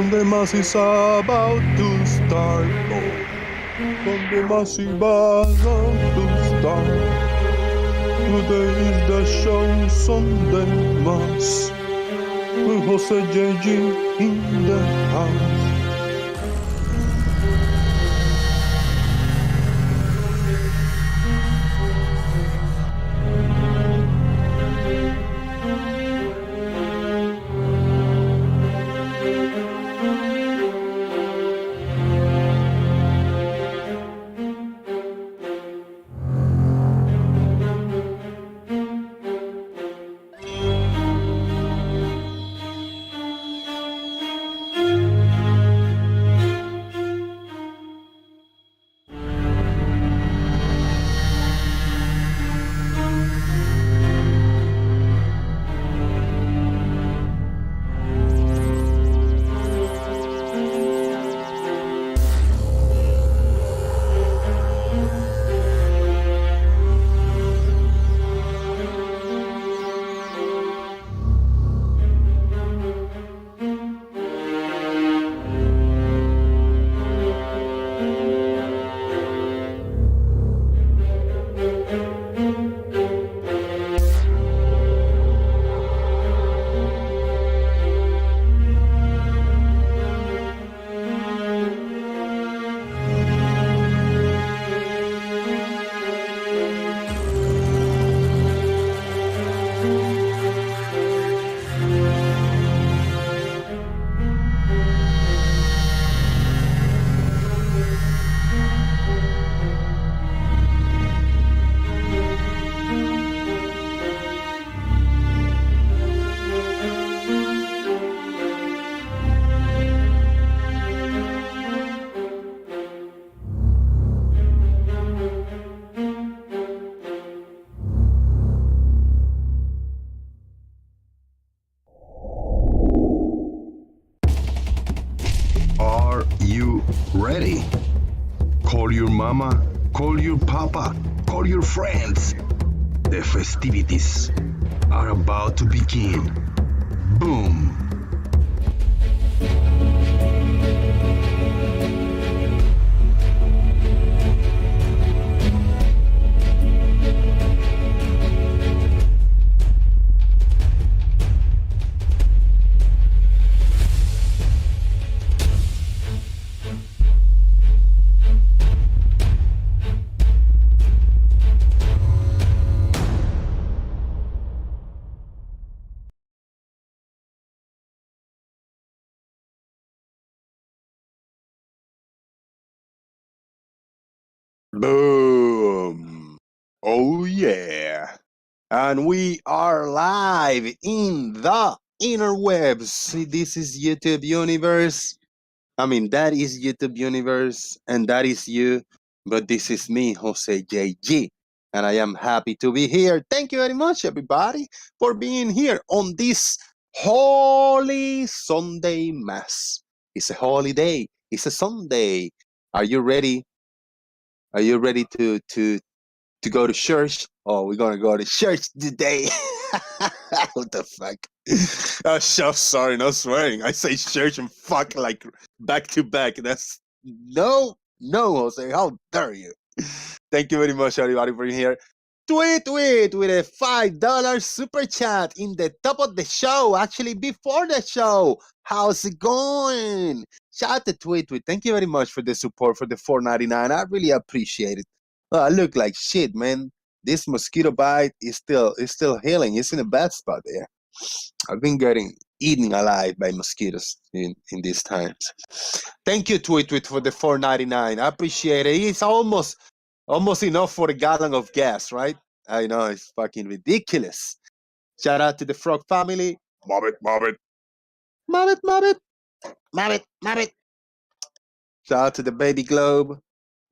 Sunday Mass is about to start. Oh, Sunday Mass is about to start. Today is the show, Sunday Mass. With Jose JG in the house. Are you ready? Call your mama, call your papa, call your friends. The festivities are about to begin. Boom! Boom! Oh yeah! And we are live in the interwebs. This is YouTube Universe. I mean, that is YouTube Universe, and that is you. But this is me, Jose JG. And I am happy to be here. Thank you very much, everybody, for being here on this Holy Sunday Mass. It's a holiday. It's a Sunday. Are you ready? Are you ready to go to church? Oh, we're gonna go to church today. What the fuck? Oh, sorry, no swearing. I say church and fuck like back to back. That's no, Jose. How dare you? Thank you very much, everybody, for being here. Tweet with a $5 super chat in the top of the show, actually before the show. How's it going? Shout out to Tweet. Thank you very much for the support for the $4.99. I really appreciate it. I look like shit, man. This mosquito bite is still healing. It's in a bad spot there. I've been getting eaten alive by mosquitoes in these times. Thank you, Tweet, for the $4.99. I appreciate it. It's almost enough for a gallon of gas, right? I know, it's fucking ridiculous. Shout out to the Frog family. Mob it. Shout out to the Baby Globe,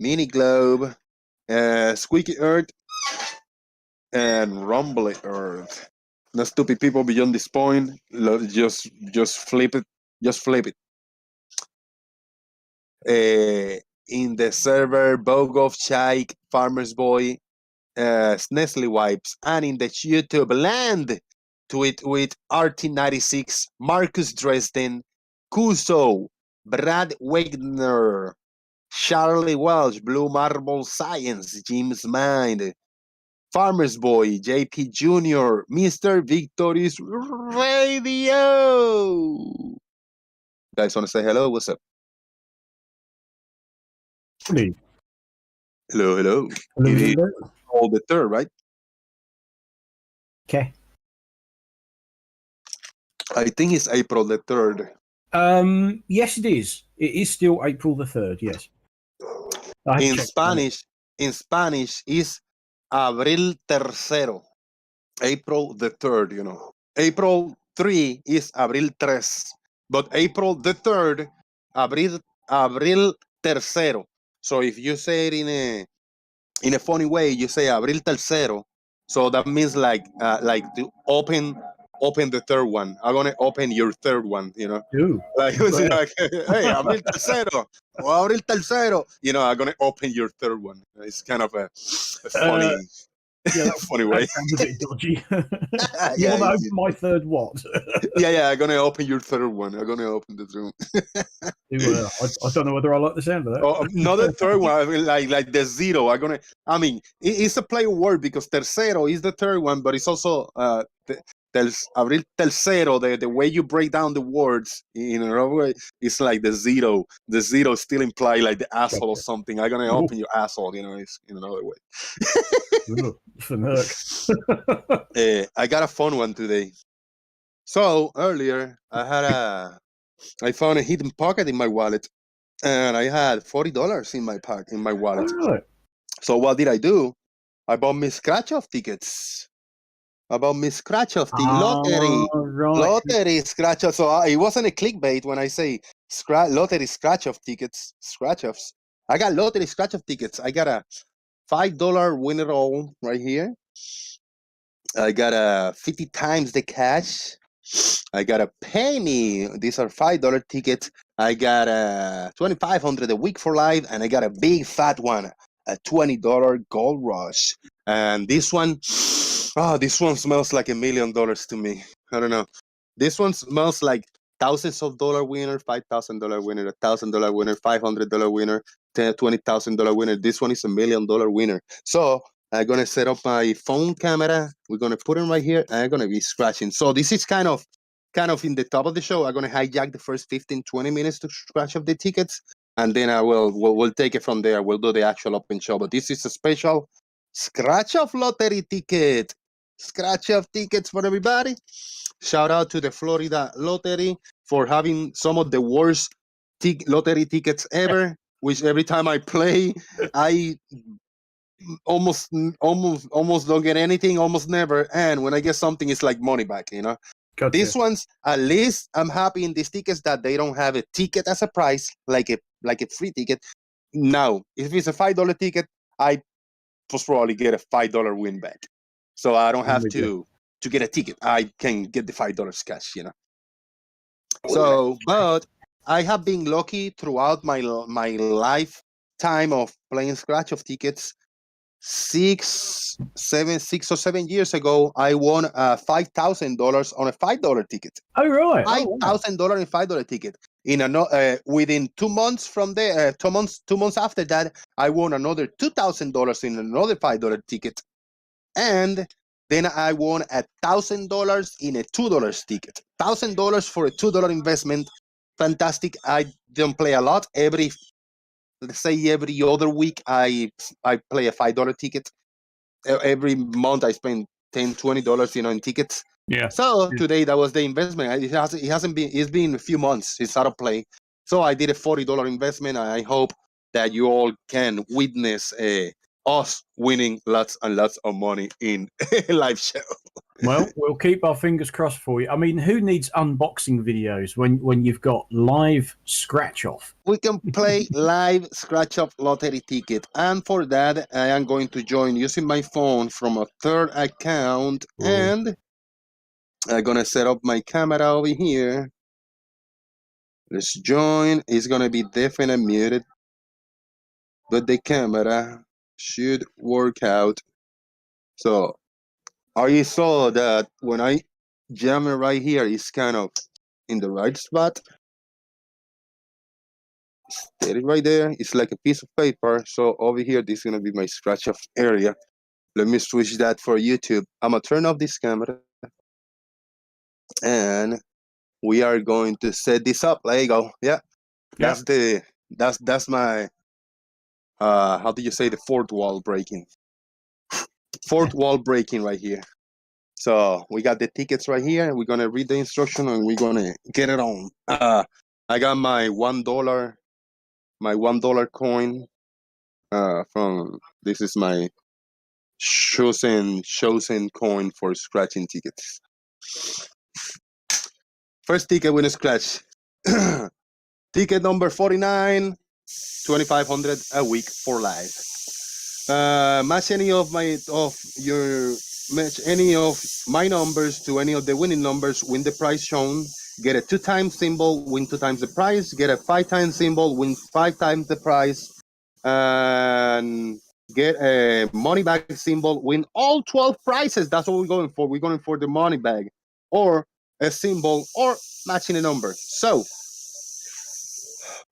Mini Globe, Squeaky Earth, and Rumbly Earth. The stupid people beyond this point, just flip it. Just flip it. In the server, Bogov, Chaik, Farmer's Boy, Nestle Wipes, and in the YouTube land, Tweet with RT96, Marcus Dresden, Kuso, Brad Wagner, Charlie Welch, Blue Marble Science, Jim's Mind, Farmer's Boy, JP Jr., Mr. Victorious Radio. Guys, want to say hello? What's up? Hello. Hello. It is all the third, right? Okay. I think it's April the 3rd. Yes, it is. It is still April the 3rd, yes. In Spanish is Abril tercero. April the 3rd, you know. April 3 is Abril tres. But April the 3rd, Abril tercero. So if you say it in a funny way, you say Abril tercero. So that means like to open the third one. I'm gonna open your third one, you know. Ooh. Like, hey, Abril tercero, or Abril tercero. You know, I'm gonna open your third one. It's kind of a funny, funny way. That sounds a bit dodgy. Yeah, You want to open my third what? yeah. I'm gonna open your third one. I'm gonna open the room. I don't know whether I like the sound of that. Oh, not the third one. I mean, like the zero. I mean, it's a play word because tercero is the third one, but it's also Abril tercero. The way you break down the words in another way, it's like the zero. The zero still imply like the asshole or something. I'm gonna open your asshole. You know, it's in another way. I got a fun one today. So earlier, I found a hidden pocket in my wallet, and I had $40 in my wallet. Oh, right. So what did I do? I bought me scratch-off tickets. Lottery scratch-off. So it wasn't a clickbait when I say lottery scratch-off tickets, scratch-offs. I got lottery scratch-off tickets. I got a $5 winner roll right here. I got a 50 times the cash. I got a penny. These are $5 tickets. I got a 2,500 a week for life, and I got a big fat one, a $20 Gold Rush. And this one smells like $1 million to me. I don't know. This one smells like thousands of dollar winner, $5,000 winner, $1,000 winner, $500 winner, $20,000 winner. This one is $1 million winner. So I'm gonna set up my phone camera. We're gonna put it right here, and I'm gonna be scratching. So this is kind of in the top of the show. I'm gonna hijack the first 15-20 minutes to scratch up the tickets, and then we'll take it from there. We'll do the actual open show. But this is a special scratch off lottery ticket. Scratch off tickets for everybody. Shout out to the Florida Lottery for having some of the worst lottery tickets ever. Which every time I play, I almost don't get anything, almost never. And when I get something, it's like money back, you know. Gotcha. These ones, at least I'm happy in these tickets that they don't have a ticket as a price, like a free ticket. Now, if it's a $5 ticket, I most probably get a $5 win back. So I don't have to get a ticket. I can get the $5 cash, you know. So, but I have been lucky throughout my lifetime of playing scratch of tickets. 6 or 7 years ago, I won $5,000 on a $5 ticket. Oh, right. $5,000 in $5 ticket. Within 2 months from there, 2 months after that, I won another $2,000 in another $5 ticket, and then I won $1,000 in a $2 ticket. $1,000 for a $2 investment. Fantastic. I don't play a lot. Let's say every other week I play a $5 ticket. Every month I spend $10-$20, in tickets. Yeah. So today that was the investment. It's been a few months since I play. So I did a $40 investment. I hope that you all can witness us winning lots and lots of money in a live show. Well, we'll keep our fingers crossed for you. I mean, who needs unboxing videos when you've got live scratch off? We can play live scratch off lottery ticket, and for that I am going to join using my phone from a third account. Ooh. And I'm gonna set up my camera over here. Let's join. It's gonna be definitely muted, but the camera should work out. So I saw that when I jam it right here, it's kind of in the right spot. Steady right there. It's like a piece of paper. So over here, this is gonna be my scratch off area. Let me switch that for YouTube. I'm gonna turn off this camera, and we are going to set this up. There you go. Yeah, that's that's my how do you say, the fourth wall breaking? Fourth wall breaking right here. So we got the tickets right here. We're gonna read the instruction and we're gonna get it on. I got my $1 coin. From this is my chosen coin for scratching tickets. First ticket winner scratch. Ticket number 49, 2,500 a week for life. Match any of my numbers to any of the winning numbers, win the prize shown. Get a 2x symbol, win 2 times the prize. Get a 5x symbol, win 5 times the prize. And get a money bag symbol, win all 12 prizes. That's what we're going for. We're going for the money bag or a symbol or matching a number. So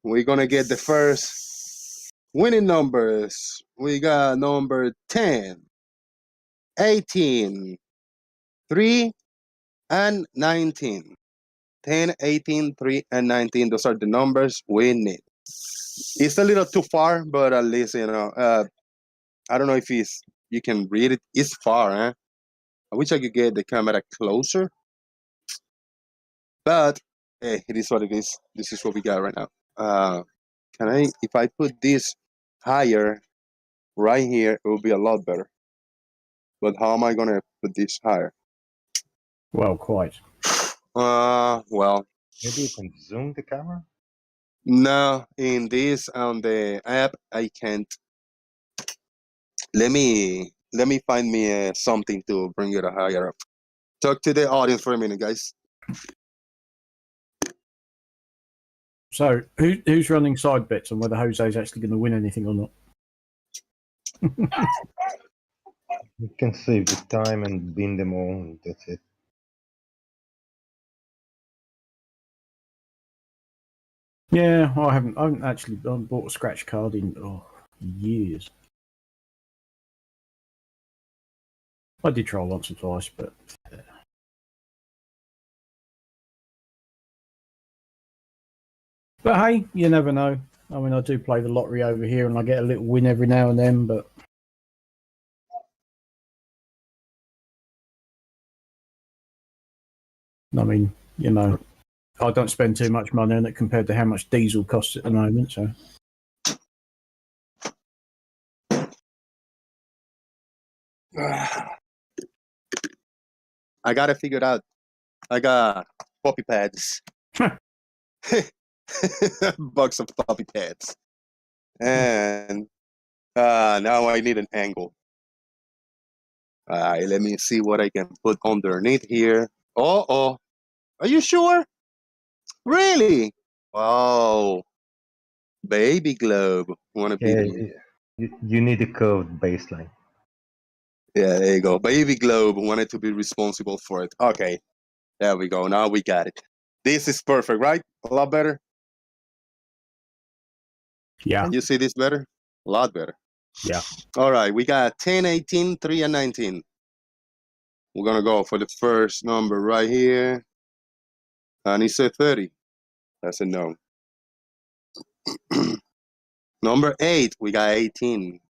we're going to get the first winning numbers. We got number 10, 18, 3, and 19. 10, 18, 3, and 19. Those are the numbers we need. It's a little too far, but at least, you know, I don't know if you can read it. It's far, huh? I wish I could get the camera closer. But hey, it is what it is. This is what we got right now. If I put this higher right here, it will be a lot better. But how am I gonna put this higher? Well, quite. Well. Maybe you can zoom the camera? No, in this on the app I can't. Let me find me something to bring it higher up. Talk to the audience for a minute, guys. So, who's running side bets on whether Jose's actually going to win anything or not? You can save the time and bin them all, and that's it. Yeah, I haven't actually bought a scratch card in years. I did try once or twice, but hey, you never know. I mean, I do play the lottery over here, and I get a little win every now and then, but I mean, you know, I don't spend too much money on it compared to how much diesel costs at the moment, so. I got it figured out. I got puppy pads. Box of puppy pads. And now I need an angle. Let me see what I can put underneath here. Oh, are you sure? Really? Wow. Baby globe. Wanna be? You need a curved baseline. Yeah, there you go. Baby globe wanted to be responsible for it. Okay, there we go. Now we got it. This is perfect, right? A lot better. Yeah. Can you see this better? A lot better. Yeah. All right, we got 10, 18, 3, and 19. We're going to go for the first number right here. And he said 30. That's a no. Number 8, we got 18.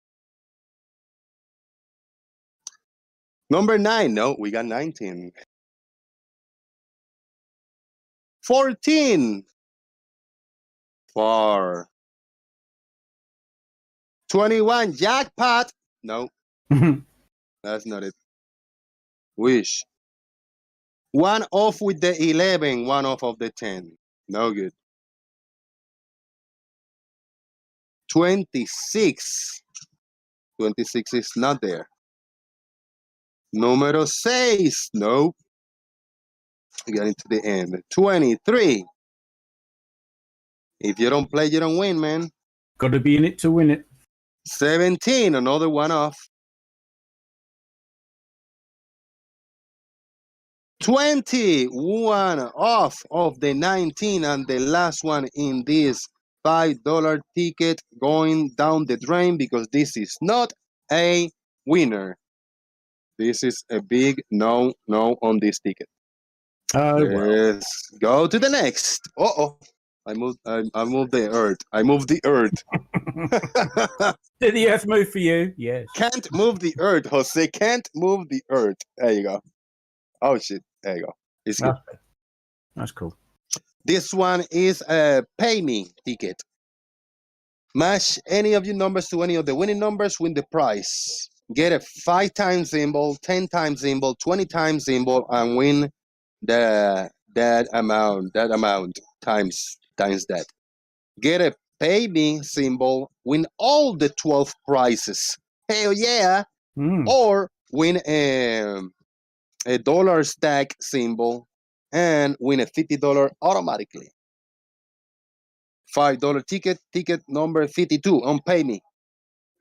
Number 9, no, we got 19. 14. Far. 21, jackpot. No, that's not it. Wish. 1 off with the 11, 1 off of the 10. No good. 26. 26 is not there. Número 6. Nope. Getting to the end. 23. If you don't play, you don't win, man. Got to be in it to win it. 17. Another 1 off. 20. 1 off of the 19 and the last one in this $5 ticket going down the drain because this is not a winner. This is a big no on this ticket. Oh, well. Let's go to the next. Uh-oh. I moved the earth. I moved the earth. Did the earth move for you? Yes. Can't move the earth, Jose. Can't move the earth. There you go. Oh shit. There you go. It's good. That's cool. This one is a pay me ticket. Match any of your numbers to any of the winning numbers, win the prize. Get a 5 times symbol, 10 times symbol, 20 times symbol, and win that amount times that. Get a pay me symbol, win all the 12 prizes. Hell yeah! Or win a dollar stack symbol and win a $50 automatically. $5 ticket number 52 on pay me.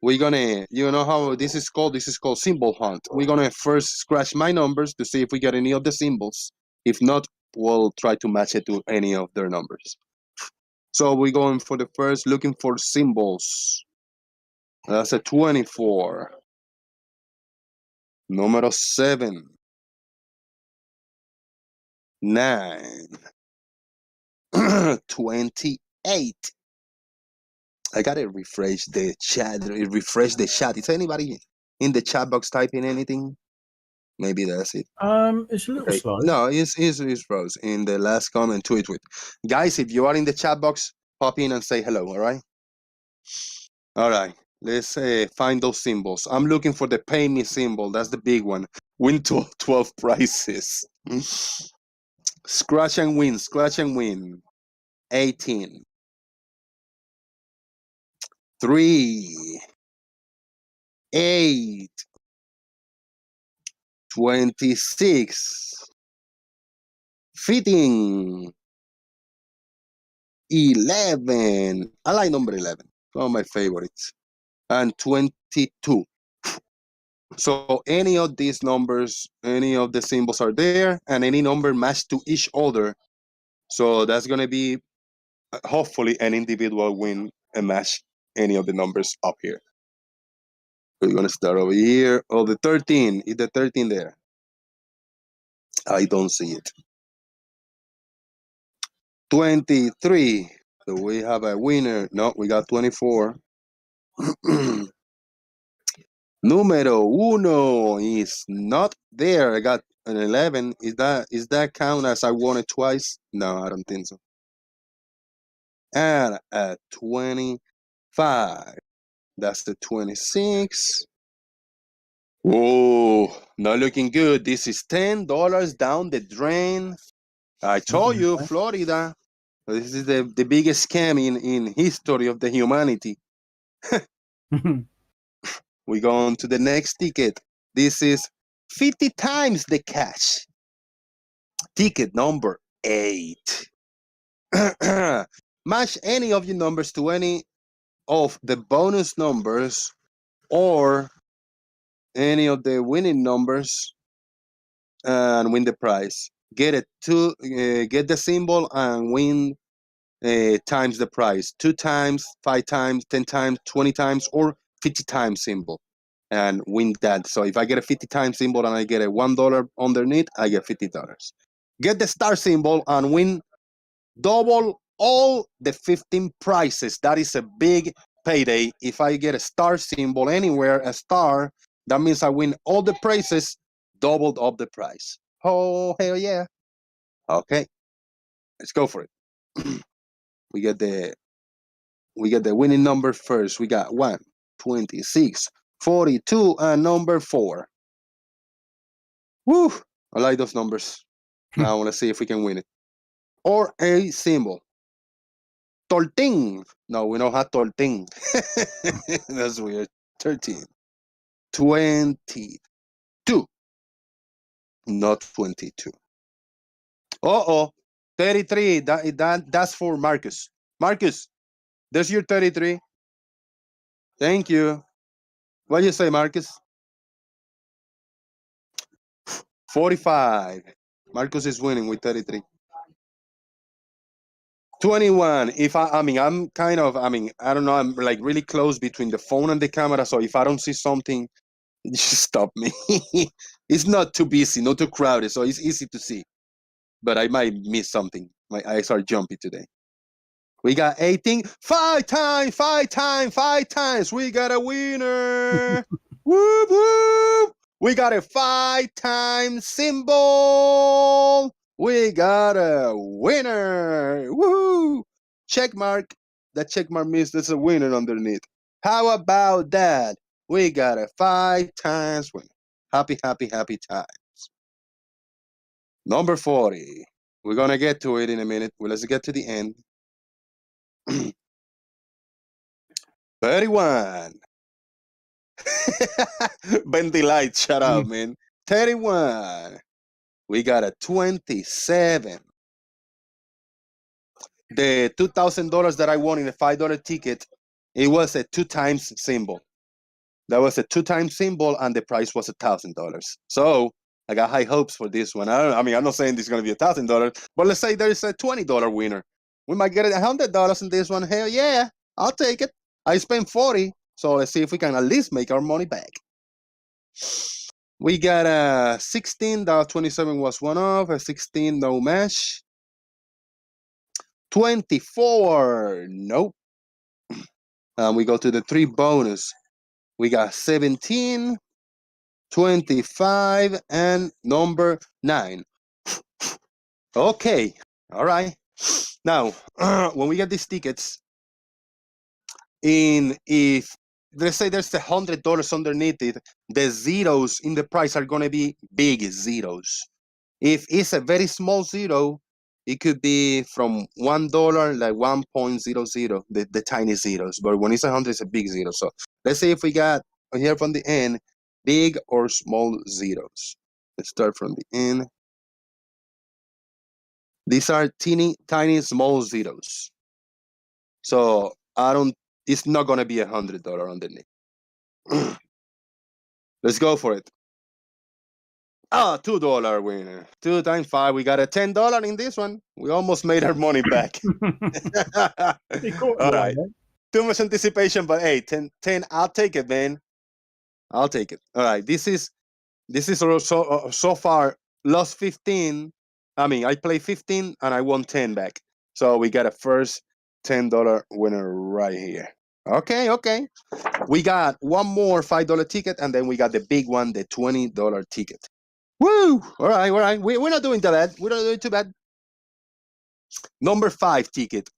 We're gonna, you know how this is called? This is called symbol hunt. We're gonna first scratch my numbers to see if we get any of the symbols. If not, we'll try to match it to any of their numbers. So we're going for the first, looking for symbols. That's a 24. Numero 7. 9. 28. I gotta refresh the chat. Is anybody in the chat box typing anything? Maybe that's it. It's a little slow. No, it's Rose in the last comment. Tweet. Guys, if you are in the chat box, pop in and say hello. All right. All right. Let's find those symbols. I'm looking for the pay me symbol. That's the big one. Win 12 prizes. Scratch and win. 18. 3. 8. 26. 15. 11. I like number 11. One of my favorites. And 22. So any of these numbers, any of the symbols are there, and any number matched to each other. So that's going to be hopefully an individual win and match any of the numbers up here. We're going to start over here. Oh, the 13. Is the 13 there? I don't see it. 23. So we have a winner. No, we got 24. Numero uno is not there. I got an 11. Is that count as I won it twice? No, I don't think so. And at 25. That's the 26. Whoa, not looking good. This is $10 down the drain. I told you, Florida. This is the biggest scam in history of the humanity. We go on to the next ticket. This is 50 times the cash. Ticket number 8. Match any of your numbers to any of the bonus numbers or any of the winning numbers and win the prize. Get the symbol and win times the prize. 2 times, 5 times, 10 times, 20 times, or 50 times symbol and win that. So if I get a 50 times symbol and I get a $1 underneath, I get $50. Get the star symbol and win double all the 15 prizes. That is a big payday. If I get a star symbol anywhere, a star, that means I win all the prizes, doubled up the price. Oh, hell yeah. Okay, let's go for it. We get the winning number first. We got 1, 26, 42, and number 4. Woo! I like those numbers. Now I want to see if we can win it. Or a symbol. Torting. No, we don't have torting. That's weird. 13. 22. Not 22. Uh-oh. 33. That's for Marcus. Marcus, there's your 33. Thank you. What do you say, Marcus? 45. Marcus is winning with 33. 21. If I mean, I'm kind of, I mean, I don't know, I'm like really close between the phone and the camera. So if I don't see something, just stop me. It's not too busy, not too crowded. So it's easy to see. But I might miss something. My eyes are jumpy today. We got 18. 5 times, 5 times, 5 times. We got a winner. Whoop, whoop. We got a 5 times symbol. We got a winner. Woohoo. Check mark. That check mark means there's a winner underneath. How about that? We got a 5 times winner. Happy, happy, happy times. Number 40. We're going to get to it in a minute. Well, let's get to the end. 31. Bendy Light, shut up, man. 31. We got a 27. The $2,000 that I won in a $5 ticket, it was a 2 times symbol. That was a 2 times symbol, and the price was $1,000. So I got high hopes for this one. I mean, I'm not saying this is going to be $1,000, but let's say there's a $20 winner. We might get $100 in this one. Hell yeah, I'll take it. I spent 40, so let's see if we can at least make our money back. We got a 16. That 27 was one off. A 16, no match. 24, nope. We go to the 3 bonus. We got 17, 25, and number 9. Okay, all right. Now, when we get these tickets, if let's say there's $100 underneath it, the zeros in the price are gonna be big zeros. If it's a very small zero, it could be from $1, like 1.00, the tiny zeros. But when it's 100, it's a big zero. So let's say if we got here from the end, big or small zeros. Let's start from the end. These are teeny, tiny, small zeros. So it's not gonna be $100 underneath. Let's go for it. $2 winner. 2 times 5. We got a $10 in this one. We almost made our money back. All right. Too much anticipation, but hey, 10, I'll take it, man. I'll take it. All right. This is also so far lost 15. I mean, I played 15 and I won 10 back. So we got a first $10 winner right here. Okay. We got one more $5 ticket, and then we got the big one, the $20 ticket. Woo! All right. We're not doing too bad. We're not doing too bad. Number 5 ticket.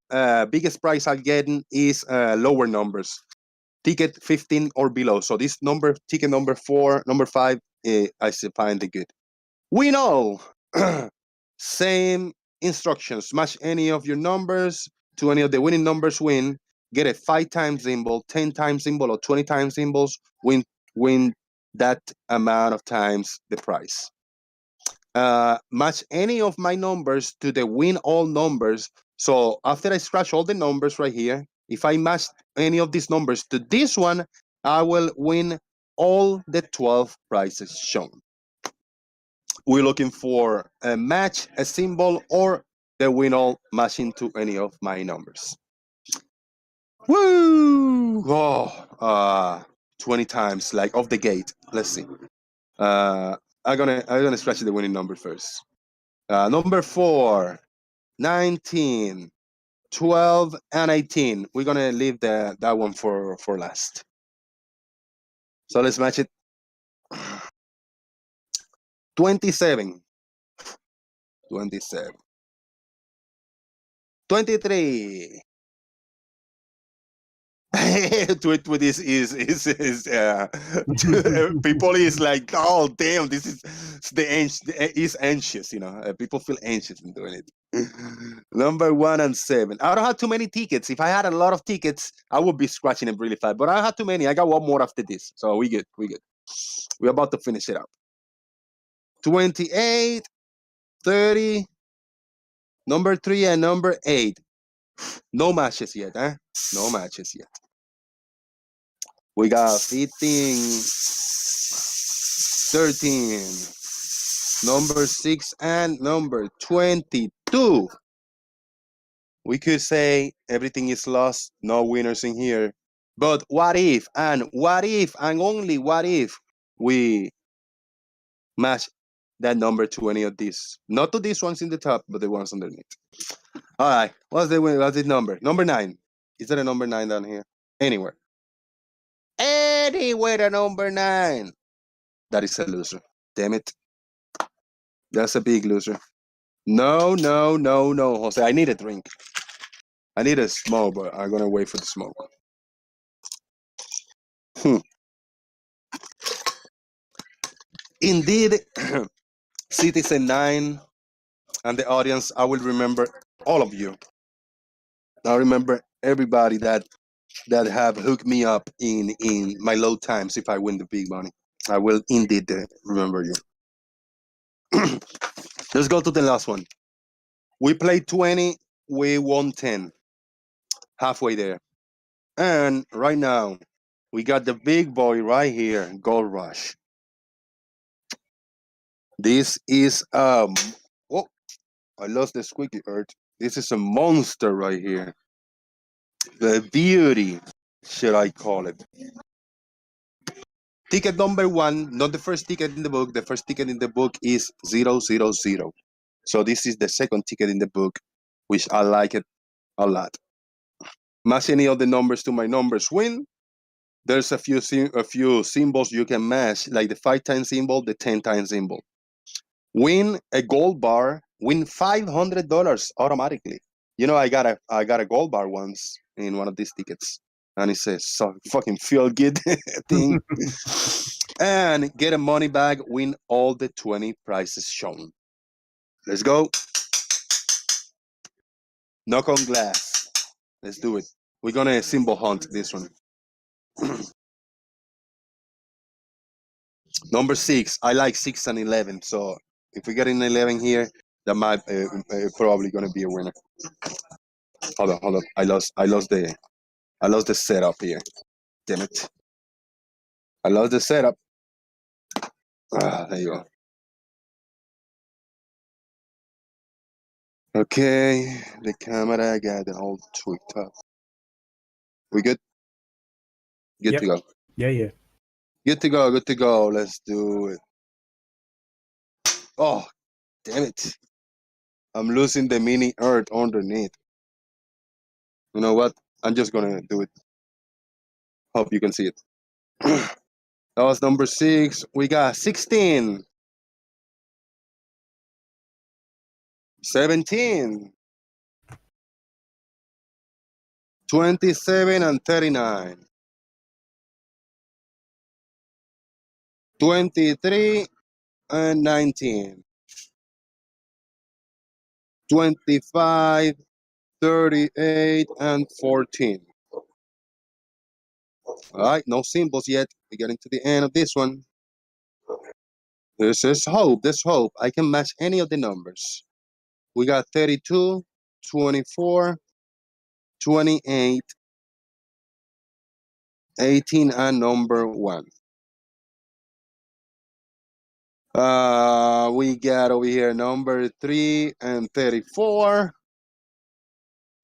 Biggest price I'm getting is lower numbers. Ticket 15 or below. So this number, ticket number 4, number 5, I find it good. We know. Same instructions. Match any of your numbers to any of the winning numbers. Win. Get a 5 times symbol, 10 times symbol, or 20 times symbols. Win that amount of times the price. Match any of my numbers to the win all numbers. So after I scratch all the numbers right here, if I match any of these numbers to this one, I will win all the 12 prizes shown. We're looking for a match, a symbol, or the win all matching to any of my numbers. Woo! Oh, 20 times, like off the gate. Let's see. I'm gonna scratch the winning number first. Number 4, 19, 12, and 18. We're gonna leave that one for last. So let's match it. 27, 27, 23. With this is people is like, oh damn, this is is anxious, people feel anxious in doing it. Number 1 and 7. I don't have too many tickets. If I had a lot of tickets, I would be scratching them really fast, but I don't have too many. I got one more after this, so we good. We're about to finish it up. 28, 30, number 3 and number 8. No matches yet, huh? No matches yet. We got 15, 13, number 6, and number 22. We could say everything is lost, no winners in here. But what if, and only what if we match that number to any of these? Not to these ones in the top, but the ones underneath. All right, what's the number? Number 9. Is there a number 9 down here? Anywhere. Anywhere a number 9. That is a loser. Damn it. That's a big loser. No, Jose. I need a drink. I need a smoke, but I'm gonna wait for the smoke. Indeed, Citizen 9 and the audience, I will remember all of you. I remember everybody that have hooked me up in my low times if I win the big money. I will indeed remember you. Let's go to the last one. We played 20, we won 10. Halfway there. And right now, we got the big boy right here, Gold Rush. This is oh, I lost the squeaky earth. This is a monster right here. The beauty, should I call it? Ticket number 1, not the first ticket in the book. The first ticket in the book is 000. So this is the second ticket in the book, which I like it a lot. Match any of the numbers to my numbers win. There's a few symbols you can match, like the 5 times symbol, the 10 times symbol. Win a gold bar, win $500 automatically. You know, I got a gold bar once in one of these tickets, and it says so fucking feel good thing. And get a money bag, win all the 20 prizes shown. Let's go. Knock on glass. Let's do it. We're gonna symbol hunt this one. Number 6. I like 6 and 11. So if we get an 11 here, that might probably gonna be a winner. Hold on. I lost the setup here. Damn it. I lost the setup. There you go. Okay, the camera got it all tweaked up. We good? Good Yep. to go. Yeah. Good to go. Let's do it. Oh, damn it. I'm losing the mini earth underneath. You know what? I'm just gonna do it. Hope you can see it. That was number 6. We got 16. 17. 27 and 39. 23 and 19. 25, 38, and 14. All right, no symbols yet. We're getting to the end of this one. This is hope. There's hope. I can match any of the numbers. We got 32, 24, 28, 18, and number 1. We got over here number 3 and 34.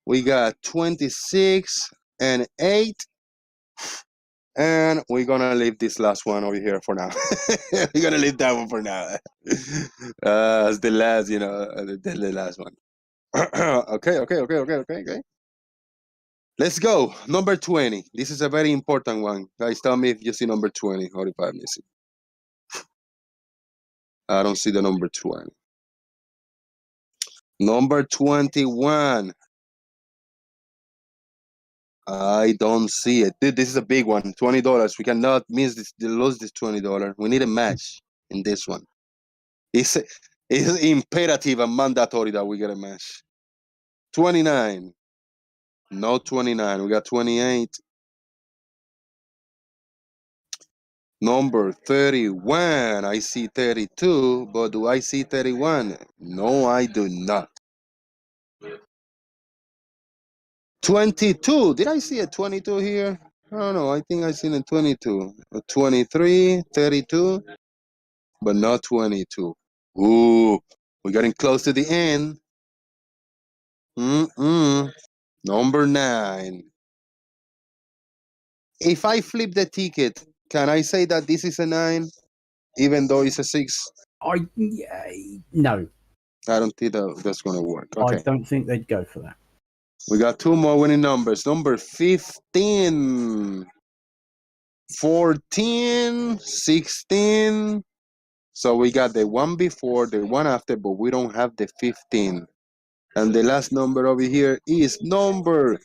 We got 26 and 8. And we're gonna leave this last one over here for now. We're gonna leave that one for now. It's the last, the last one. Okay. Let's go. Number 20. This is a very important one. Guys, tell me if you see number 20 or if I miss it. I don't see the number 20. Number 21. I don't see it. Dude, this is a big one. $20. We cannot lose this $20. We need a match in this one. It's imperative and mandatory that we get a match. 29. No 29. We got 28. Number 31. I see 32, but do I see 31? No, I do not. 22. Did I see a 22 here? I don't know. I think I seen a 22. A 23, 32, but not 22. Ooh, we're getting close to the end. Number 9. If I flip the ticket, can I say that this is a 9, even though it's a 6? No, I don't think that's going to work. I Okay. don't think they'd go for that. We got 2 more winning numbers. Number 15, 14, 16. So we got the one before, the one after, but we don't have the 15. And the last number over here is number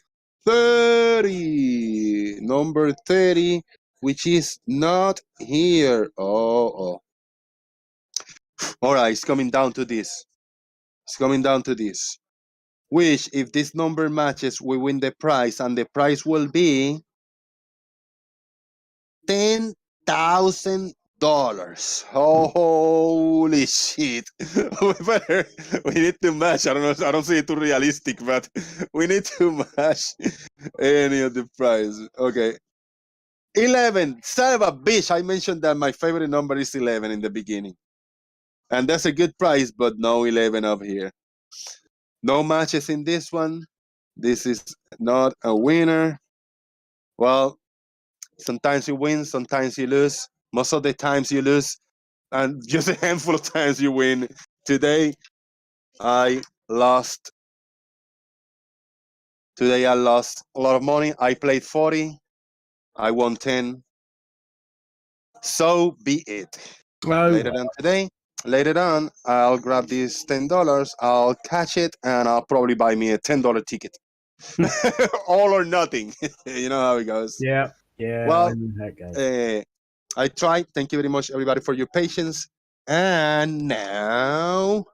30. Number 30, which is not here. Oh. All right, it's coming down to this. It's coming down to this. Which, if this number matches, we win the prize, and the prize will be $10,000. Holy shit! We need to match. I don't know. I don't see it too realistic, but we need to match any of the prize. Okay. 11. Son of a bitch! I mentioned that my favorite number is 11 in the beginning, and that's a good prize, but no 11 up here. No matches in this one. This is not a winner. Well, sometimes you win, sometimes you lose. Most of the times you lose, and just a handful of times you win. Today, I lost. Today, I lost a lot of money. I played 40. I won 10. So be it. Oh, Later on, I'll grab these $10. I'll catch it, and I'll probably buy me a $10 ticket. All or nothing. You know how it goes. yeah. Well, I know how it goes. I tried. Thank you very much, everybody, for your patience. And now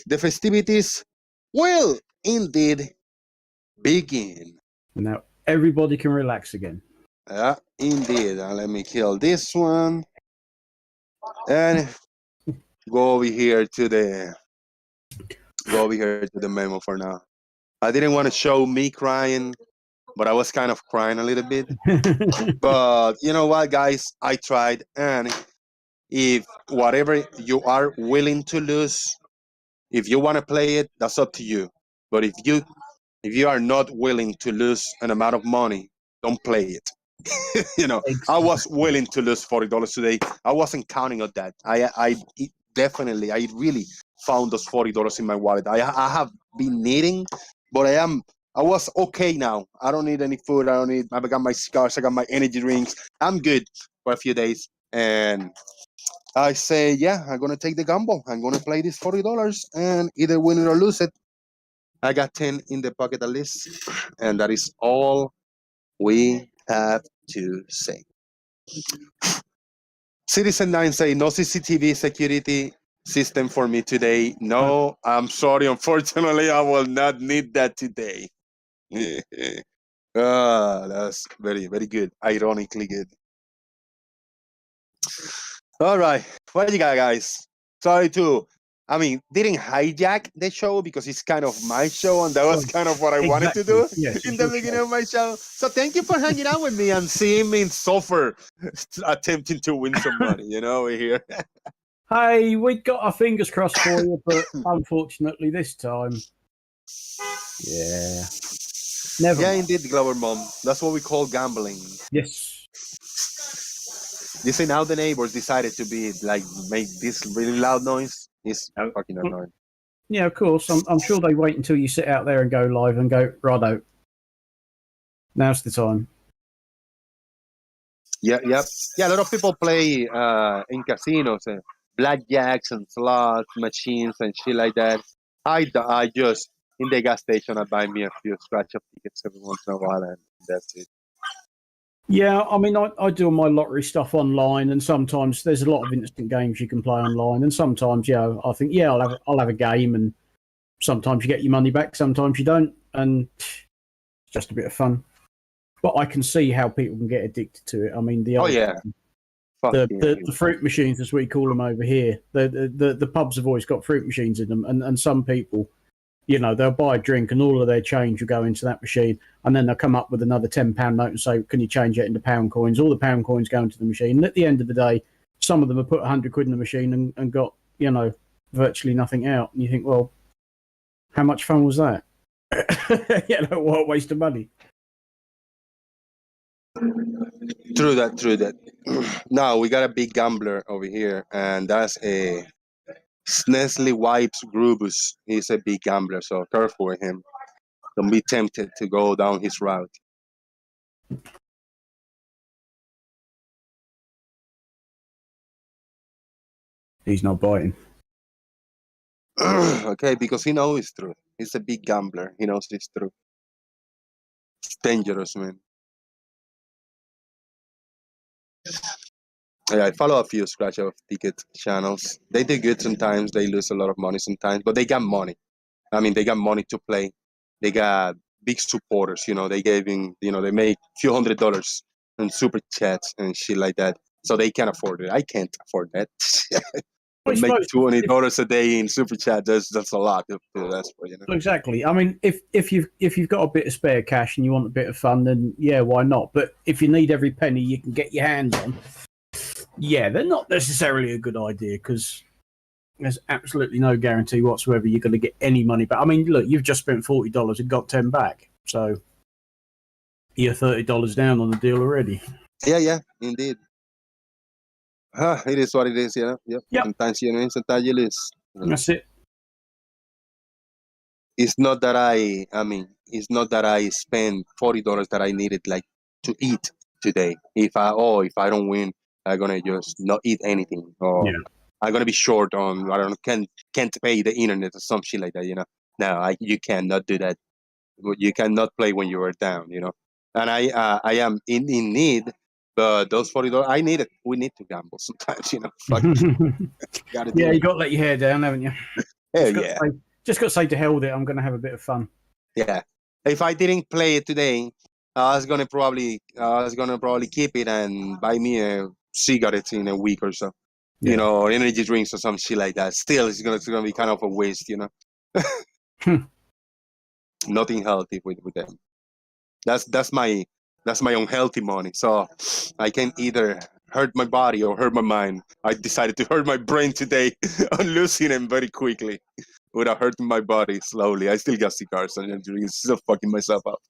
the festivities will indeed begin. Now everybody can relax again. Yeah, indeed. Let me kill this one and go over here to the memo for now. I didn't want to show me crying, but I was kind of crying a little bit. But you know what, guys? I tried, and if whatever you are willing to lose, if you want to play it, that's up to you. But if you are not willing to lose an amount of money, don't play it. You know, I was willing to lose $40 today. I wasn't counting on that. I really found those $40 in my wallet. I have been needing, but I was okay now. I don't need any food. I got my cigars. I got my energy drinks. I'm good for a few days. And I say, yeah, I'm going to take the gamble. I'm going to play this $40 and either win it or lose it. I got 10 in the pocket at least. And that is all we have to say. Citizen 9 say, no CCTV security system for me today. No, I'm sorry. Unfortunately, I will not need that today. That's very, very good. Ironically good. All right. What you got, guys? Sorry didn't hijack the show because it's kind of my show, and that was kind of what I wanted to do in the beginning of my show. So thank you for hanging out with me and seeing me suffer, attempting to win some money, over here. Hey, we got our fingers crossed for you, but unfortunately this time, yeah. Never. Yeah, indeed, Glover Mom. That's what we call gambling. Yes. You see, now the neighbors decided to make this really loud noise. It's fucking annoying. Yeah, of course. I'm sure they wait until you sit out there and go live and go, righto. Now's the time. Yeah. A lot of people play in casinos, blackjacks and slots machines and shit like that. I just in the gas station I buy me a few scratch-off tickets every once in a while, and that's it. Yeah, I mean, I do my lottery stuff online, and sometimes there's a lot of instant games you can play online, and sometimes, I think, I'll have a game, and sometimes you get your money back, sometimes you don't, and it's just a bit of fun. But I can see how people can get addicted to it. I mean, the fruit machines, as we call them over here, the pubs have always got fruit machines in them, and some people, they'll buy a drink and all of their change will go into that machine, and then they'll come up with another £10 note and say, can you change it into pound coins? All the pound coins go into the machine. And at the end of the day, some of them have put 100 quid in the machine and got, virtually nothing out. And you think, well, how much fun was that? Yeah, no, what a waste of money. True that, true that. Now we got a big gambler over here, and that's a Nestle Wipes Grubus. He's a big gambler, so careful with him. Don't be tempted to go down his route. He's not biting. Okay, because he knows it's true. He's a big gambler. He knows it's true. It's dangerous, man. Yeah, I follow a few scratch off ticket channels. They do good sometimes. They lose a lot of money sometimes, but they got money. I mean, they got money to play. They got big supporters. You know, they they make a few $100s in super chats and shit like that. So they can afford it. I can't afford that. I But make suppose $20 a day in super chat. That's a lot. That's what you know. exactly. I mean, if you've got a bit of spare cash and you want a bit of fun, then yeah, why not? But if you need every penny you can get your hands on, yeah, they're not necessarily a good idea because there's absolutely no guarantee whatsoever you're going to get any money back. I mean, look, you've just spent $40 and got 10 back, so you're $30 down on the deal already. Yeah, indeed. It is what it is, yeah. Yep. Sometimes you win, sometimes you lose. That's it. It's not that it's not that I spend $40 that I needed like to eat today. If I don't win, I'm gonna just not eat anything, or I'm gonna be short on I don't know, can't pay the internet or some shit like that. You know, no, you cannot do that. You cannot play when you are down. You know, and I am in need. But those $40, I need it. We need to gamble sometimes, you know. Fuck, gotta do Yeah, it. you got to let your hair down, haven't you? Hell yeah. Just got to say to hell with it. I'm going to have a bit of fun. Yeah. If I didn't play it today, I was gonna probably keep it and buy me a cigarette in a week or so. Yeah. You know, or energy drinks or some shit like that. Still, it's gonna be kind of a waste, you know. Nothing healthy with them. That's my unhealthy money. So I can either hurt my body or hurt my mind. I decided to hurt my brain today on losing them very quickly without hurting my body slowly. I still got cigars and I'm still fucking myself up.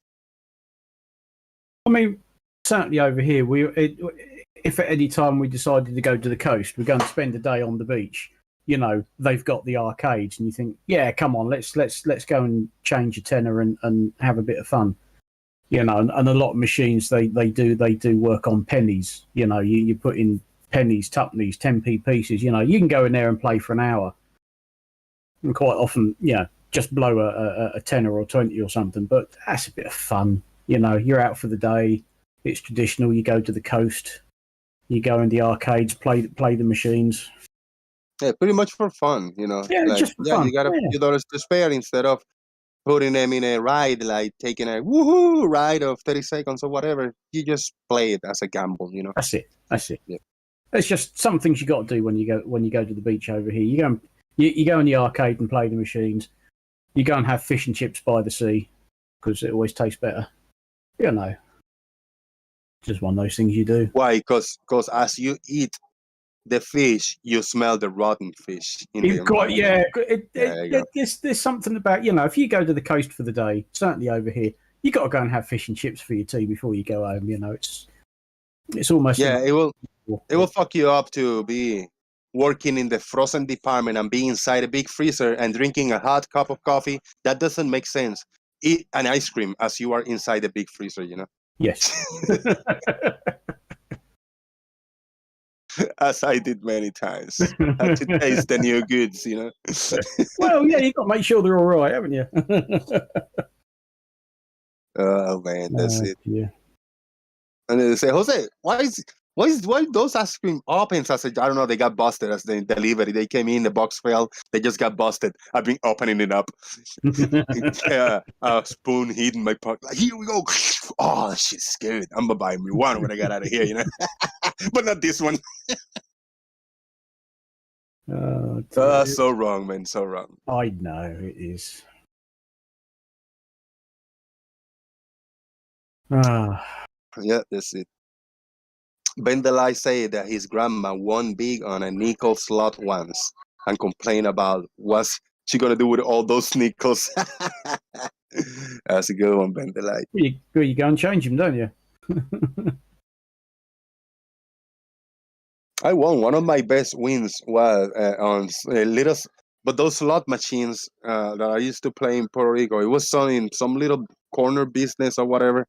I mean, certainly over here, if at any time we decided to go to the coast, we're going to spend a day on the beach. You know, they've got the arcades, and you think, yeah, come on, let's go and change a tenner and have a bit of fun. You know, and a lot of machines they do work on pennies. You know, you put in pennies, tuppennies, 10p pieces. You know, you can go in there and play for an hour, and quite often, just blow a tenner or 20 or something. But that's a bit of fun. You know, you're out for the day. It's traditional. You go to the coast. You go in the arcades, play the machines. Yeah, pretty much for fun, you know. Yeah, like, just for fun. You got a few dollars to spare instead of putting them in a ride, like taking a woohoo ride of 30 seconds or whatever. You just play it as a gamble, you know. That's it. Yeah. There's just some things you got to do when you go to the beach over here. You go in the arcade and play the machines. You go and have fish and chips by the sea because it always tastes better. You know, just one of those things you do. Why? Because as you eat the fish, you smell the rotten fish. There's something about, if you go to the coast for the day, certainly over here, you got to go and have fish and chips for your tea before you go home. You know, it's almost it will fuck you up to be working in the frozen department and be inside a big freezer and drinking a hot cup of coffee. That doesn't make sense. Eat an ice cream as you are inside the big freezer, you know. Yes. As I did many times. Had to taste the new goods, you know. Well, yeah, you got to make sure they're all right, haven't you? Oh man, that's it. Yeah. And they say, Jose, why those ice cream opens? I said, I don't know, they got busted as the delivery. They came in, the box fell, they just got busted. I've been opening it up. Yeah, a spoon hidden in my pocket. Like, here we go. Oh, that shit's good. I'm gonna buy me one when I get out of here, you know. But not this one. So wrong, man. So wrong. I know it is. Yeah, that's it. Ben Delay said that his grandma won big on a nickel slot once and complained about what's she gonna do with all those nickels. That's a good one, Ben Delight. You go and change him, don't you? I won. One of my best wins was on little, but those slot machines that I used to play in Puerto Rico. It was in some little corner business or whatever,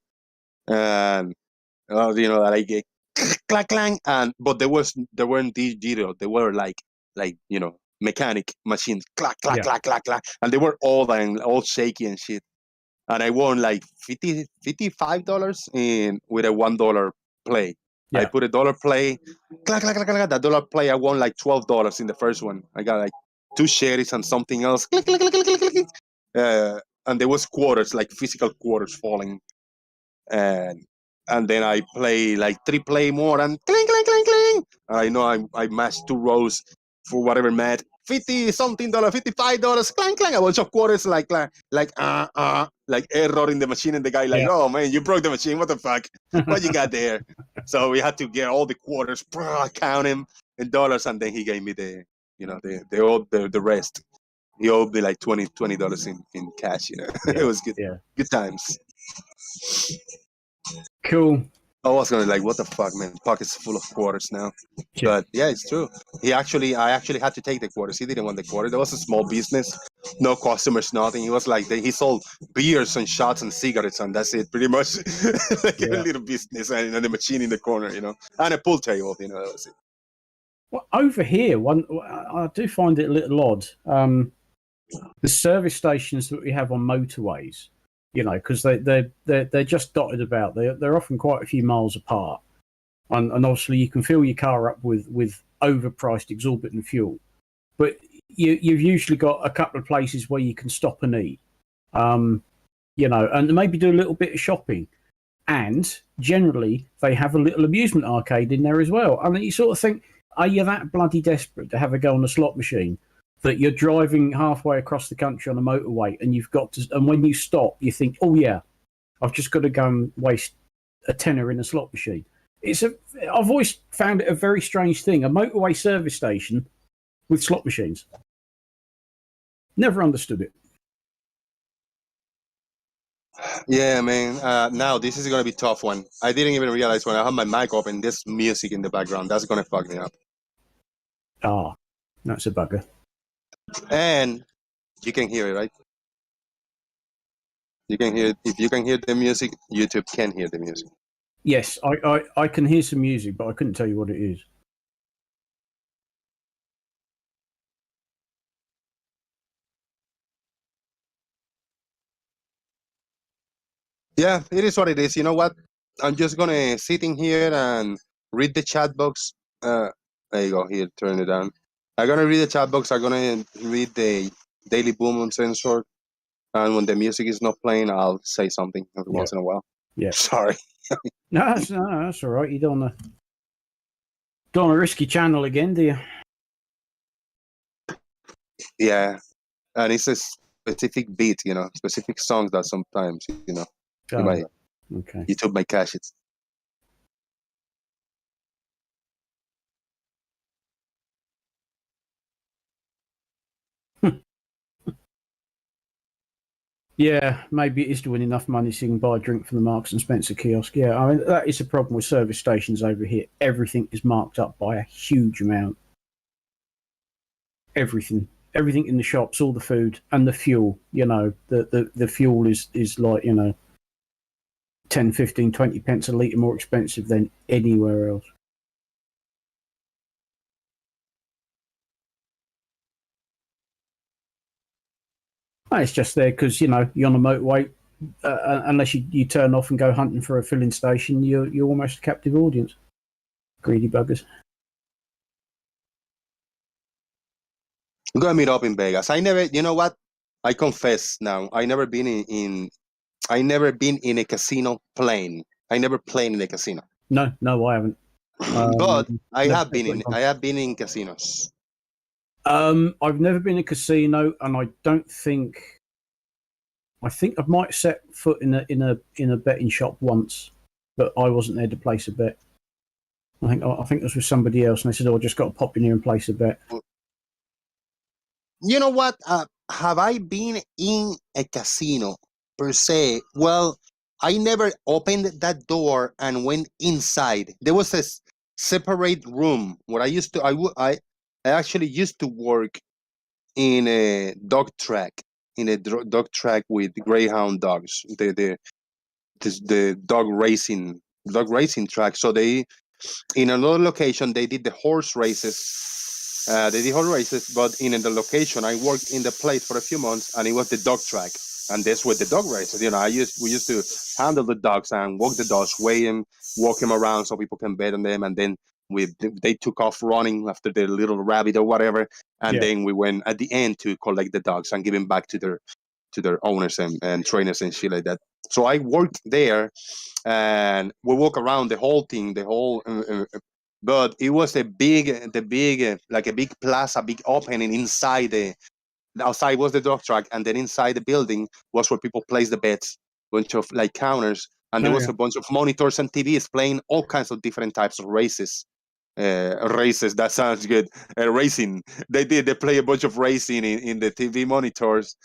and that I get clack clang, and but they weren't digital. They were like mechanic machines, clack clack Yeah. clack clack clack, and they were all shaky and shit. And I won like $55 in with a $1 play. I Yeah. put a dollar play, clack, clack, clack, clack. That dollar play, I won like $12 in the first one. I got like 2 shares and something else. Click, click, click, click, click, click. And there was quarters, like physical quarters falling. And then I play like 3 play more and cling, cling, cling, cling. I know I mashed 2 rows for whatever mat. $50 something, $55, clang, clang. A bunch of quarters like error in the machine, and the guy like, oh man, you broke the machine. What the fuck? What you got there? So we had to get all the quarters, count him in dollars, and then he gave me the rest. He owed me like $20 in cash. It was good. Yeah. Good times. Cool. I was gonna like, what the fuck, man? Pockets full of quarters now. Yeah. But yeah, it's true. I actually had to take the quarters. He didn't want the quarter. There was a small business, no customers, nothing. He was like, he sold beers and shots and cigarettes, and that's it, pretty much. Like a little business and the machine in the corner, and a pool table, that was it. Well, over here, I do find it a little odd. The service stations that we have on motorways, because they're just dotted about. They're often quite a few miles apart, and obviously you can fill your car up with overpriced, exorbitant fuel. But you've usually got a couple of places where you can stop and eat, and maybe do a little bit of shopping. And generally, they have a little amusement arcade in there as well. I mean, you sort of think, are you that bloody desperate to have a go on a slot machine that you're driving halfway across the country on a motorway and you've got to, and when you stop, you think, oh yeah, I've just got to go and waste a tenner in a slot machine. I've always found it a very strange thing, a motorway service station with slot machines. Never understood it. Yeah, man. Now this is gonna be a tough one. I didn't even realize when I have my mic open, this music in the background. That's gonna fuck me up. Ah, that's a bugger. And you can hear it, right? You can hear it. If you can hear the music, YouTube can hear the music. Yes, I can hear some music, but I couldn't tell you what it is. Yeah, it is what it is. You know what? I'm just gonna sit in here and read the chat box. There you go. Here, turn it down. I'm gonna read the chat box. I'm gonna read the Daily Boom Uncensored. And when the music is not playing, I'll say something every once in a while. Yeah. Sorry. No, that's all right. You don't want a risky channel again, do you? Yeah. And it's a specific beat, specific songs that sometimes, Okay. YouTube might cache it. Yeah, maybe it is doing enough money so you can buy a drink from the Marks and Spencer kiosk. Yeah, I mean, that is the problem with service stations over here. Everything is marked up by a huge amount. Everything in the shops, all the food and the fuel. The fuel is like 10, 15, 20 pence a litre more expensive than anywhere else. It's just there because you're on a motorway. Unless you turn off and go hunting for a filling station, you're almost a captive audience. Greedy buggers. I'm gonna meet up in Vegas. I never, you know what? I confess now. I never been in a casino playing. I never played in a casino. No, I haven't. But I have been in casinos. I've never been in a casino, and I think I might set foot in a betting shop once, but I wasn't there to place a bet. I think it was with somebody else, and they said, "Oh, I just got to pop in here and place a bet." You know what? Have I been in a casino? per se. Well, I never opened that door and went inside. There was a separate room where I actually used to work in a dog track, dog track with greyhound dogs. The dog racing track. So they in another location they did the horse races. They did horse races, but in the location I worked in the place for a few months, and it was the dog track, and that's where the dog races. We used to handle the dogs and walk the dogs, weigh them, walk them around so people can bet on them, and then they took off running after the little rabbit or whatever, and then we went at the end to collect the dogs and give them back to their owners and trainers and shit like that. So I worked there, and we walk around the whole thing, but it was like a big plaza, big opening inside outside was the dog track, and then inside the building was where people place the bets, bunch of like counters, and there was a bunch of monitors and TVs playing all kinds of different types of races. Races, that sounds good. Racing. They play a bunch of racing in the TV monitors,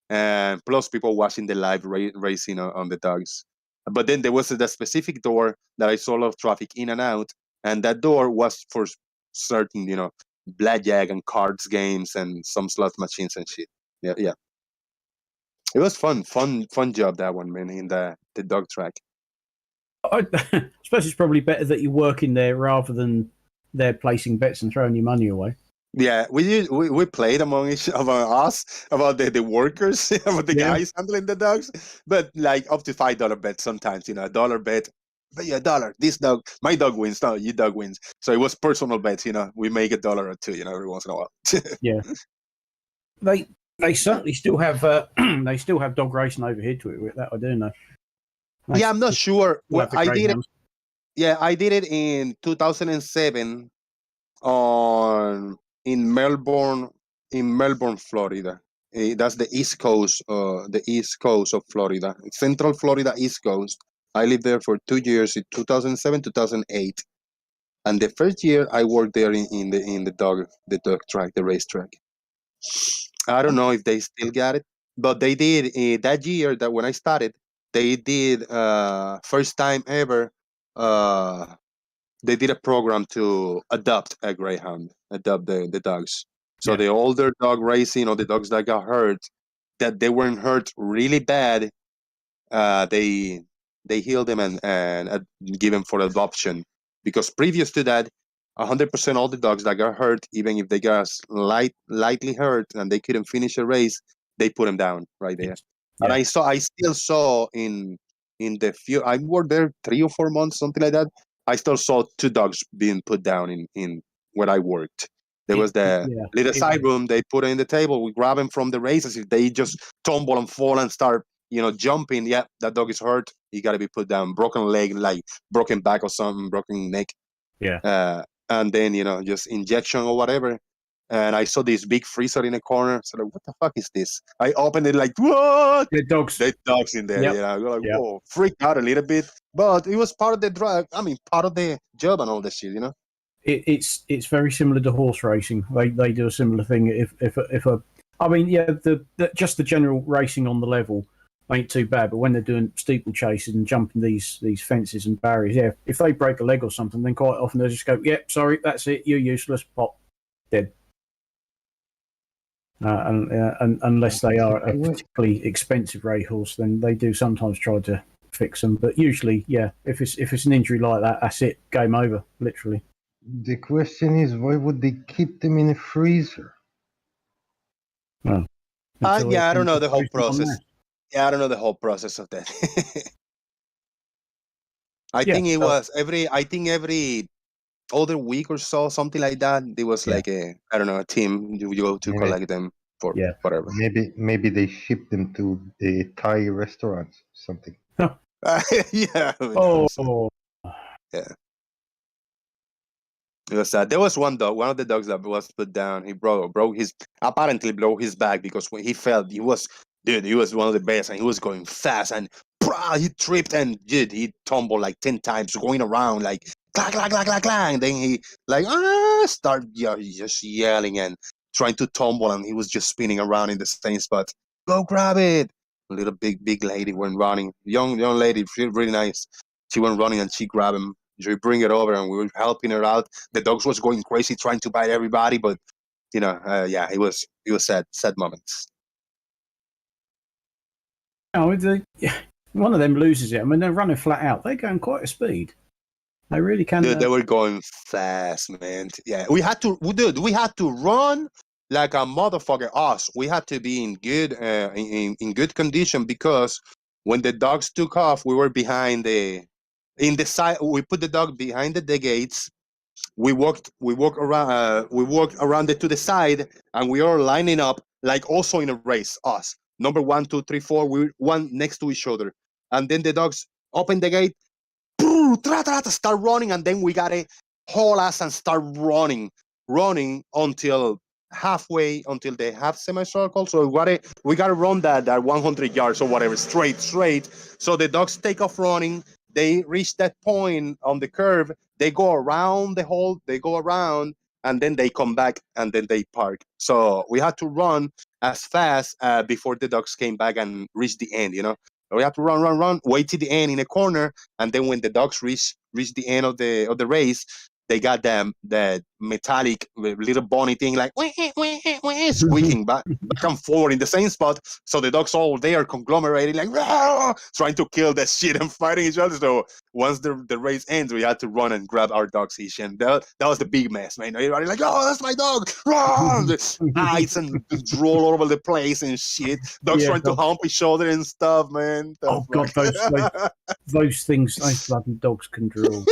and plus people watching the live racing on the dogs. But then there was the specific door that I saw a lot of traffic in and out, and that door was for certain, blackjack and cards games and some slot machines and shit. Yeah. It was fun job, that one, man, in the dog track. I suppose it's probably better that you're working there rather than they're placing bets and throwing your money away. Yeah, we played among us about the workers, about the guys handling the dogs, but like up to $5 bet sometimes, $1 bet. But yeah, $1. This dog, my dog wins. No, your dog wins. So it was personal bets. We make $1 or $2, every once in a while. Yeah, they certainly still have they still have dog racing over here to it. With that, I do know. Yeah, I'm not sure. Well, I did it. Yeah, I did it in 2007 in Melbourne, Florida. That's the East Coast of Florida, Central Florida, East Coast. I lived there for 2 years, in 2007, 2008, and the first year I worked there in the dog track, the racetrack. I don't know if they still got it, but they did that year. That when I started, they did first time ever. They did a program to adopt a greyhound, adopt the dogs. So the older dog racing, or the dogs that got hurt, that they weren't hurt really bad, they healed them and give them for adoption. Because previous to that, 100% all the dogs that got hurt, even if they got lightly hurt and they couldn't finish a race, they put them down right there. And I still saw in the few, I worked there 3 or 4 months, something like that. I still saw 2 dogs being put down in where I worked. There was the little side room. They put it in the table. We grab them from the races. If they just tumble and fall and start, jumping, that dog is hurt. You got to be put down. Broken leg, like broken back or something, broken neck. Yeah. And then, just injection or whatever. And I saw this big freezer in the corner. So like, what the fuck is this? I opened it like, what? The dogs. There's dogs in there. Like, whoa, freaked out a little bit. But it was part of the drug. I mean, part of the job and all that shit, It's very similar to horse racing. They do a similar thing. Just the general racing on the level ain't too bad. But when they're doing steeplechases and jumping these fences and barriers, if they break a leg or something, then quite often they just go, sorry, that's it, you're useless, pop, dead. And unless they are a particularly expensive racehorse, then they do sometimes try to fix them. But usually, if it's an injury like that, that's it, game over, literally. The question is, why would they keep them in a freezer? Well, I don't know the whole process. I don't know the whole process of that. I think it was every other week or so, something like that. There was like a team you go to collect them for whatever. Maybe they ship them to the Thai restaurants, something. Yeah. Yeah. It was there was one of the dogs that was put down. He broke his back because when he fell, he was one of the best and he was going fast and he tripped and he tumbled like 10 times going around like clack, clack, clack, clack, clack. And then he like started just yelling and trying to tumble, and he was just spinning around in the same spot. Go grab it. little big lady went running. Young lady, really nice. She went running and she grabbed him. She bring it over and we were helping her out. The dogs was going crazy trying to bite everybody, but yeah, it was sad moments. Oh, one of them loses it. I mean, they're running flat out. They're going quite a speed. They really can. Dude, they were going fast, man. Yeah, we had to run like a motherfucker. Us, we had to be in good in good condition because when the dogs took off, we were behind in the side. We put the dog behind the gates. We walked around it to the side, and we are lining up like also in a race. Us, number 1, 2, 3, 4. We one next to each other, and then the dogs open the gate. Start running, and then we gotta haul ass and start running until halfway, until they have semicircle. So we gotta run that 100 yards or whatever, straight. So the dogs take off running. They reach that point on the curve. They go around the hole. They go around, and then they come back, and then they park. So we had to run as fast before the dogs came back and reached the end. We have to run, wait till the end in a corner, and then when the dogs reach the end of the race, they got that metallic little bunny thing like squeaking back and forward in the same spot. So the dogs all there conglomerating like trying to kill that shit and fighting each other. So once the race ends, we had to run and grab our dogs each, and that was the big mess, man. Everybody like, oh, that's my dog, run! The eyes and roll all over the place and shit. Dogs trying to hump each other and stuff, man. Oh god, those things, those bloody dogs can draw.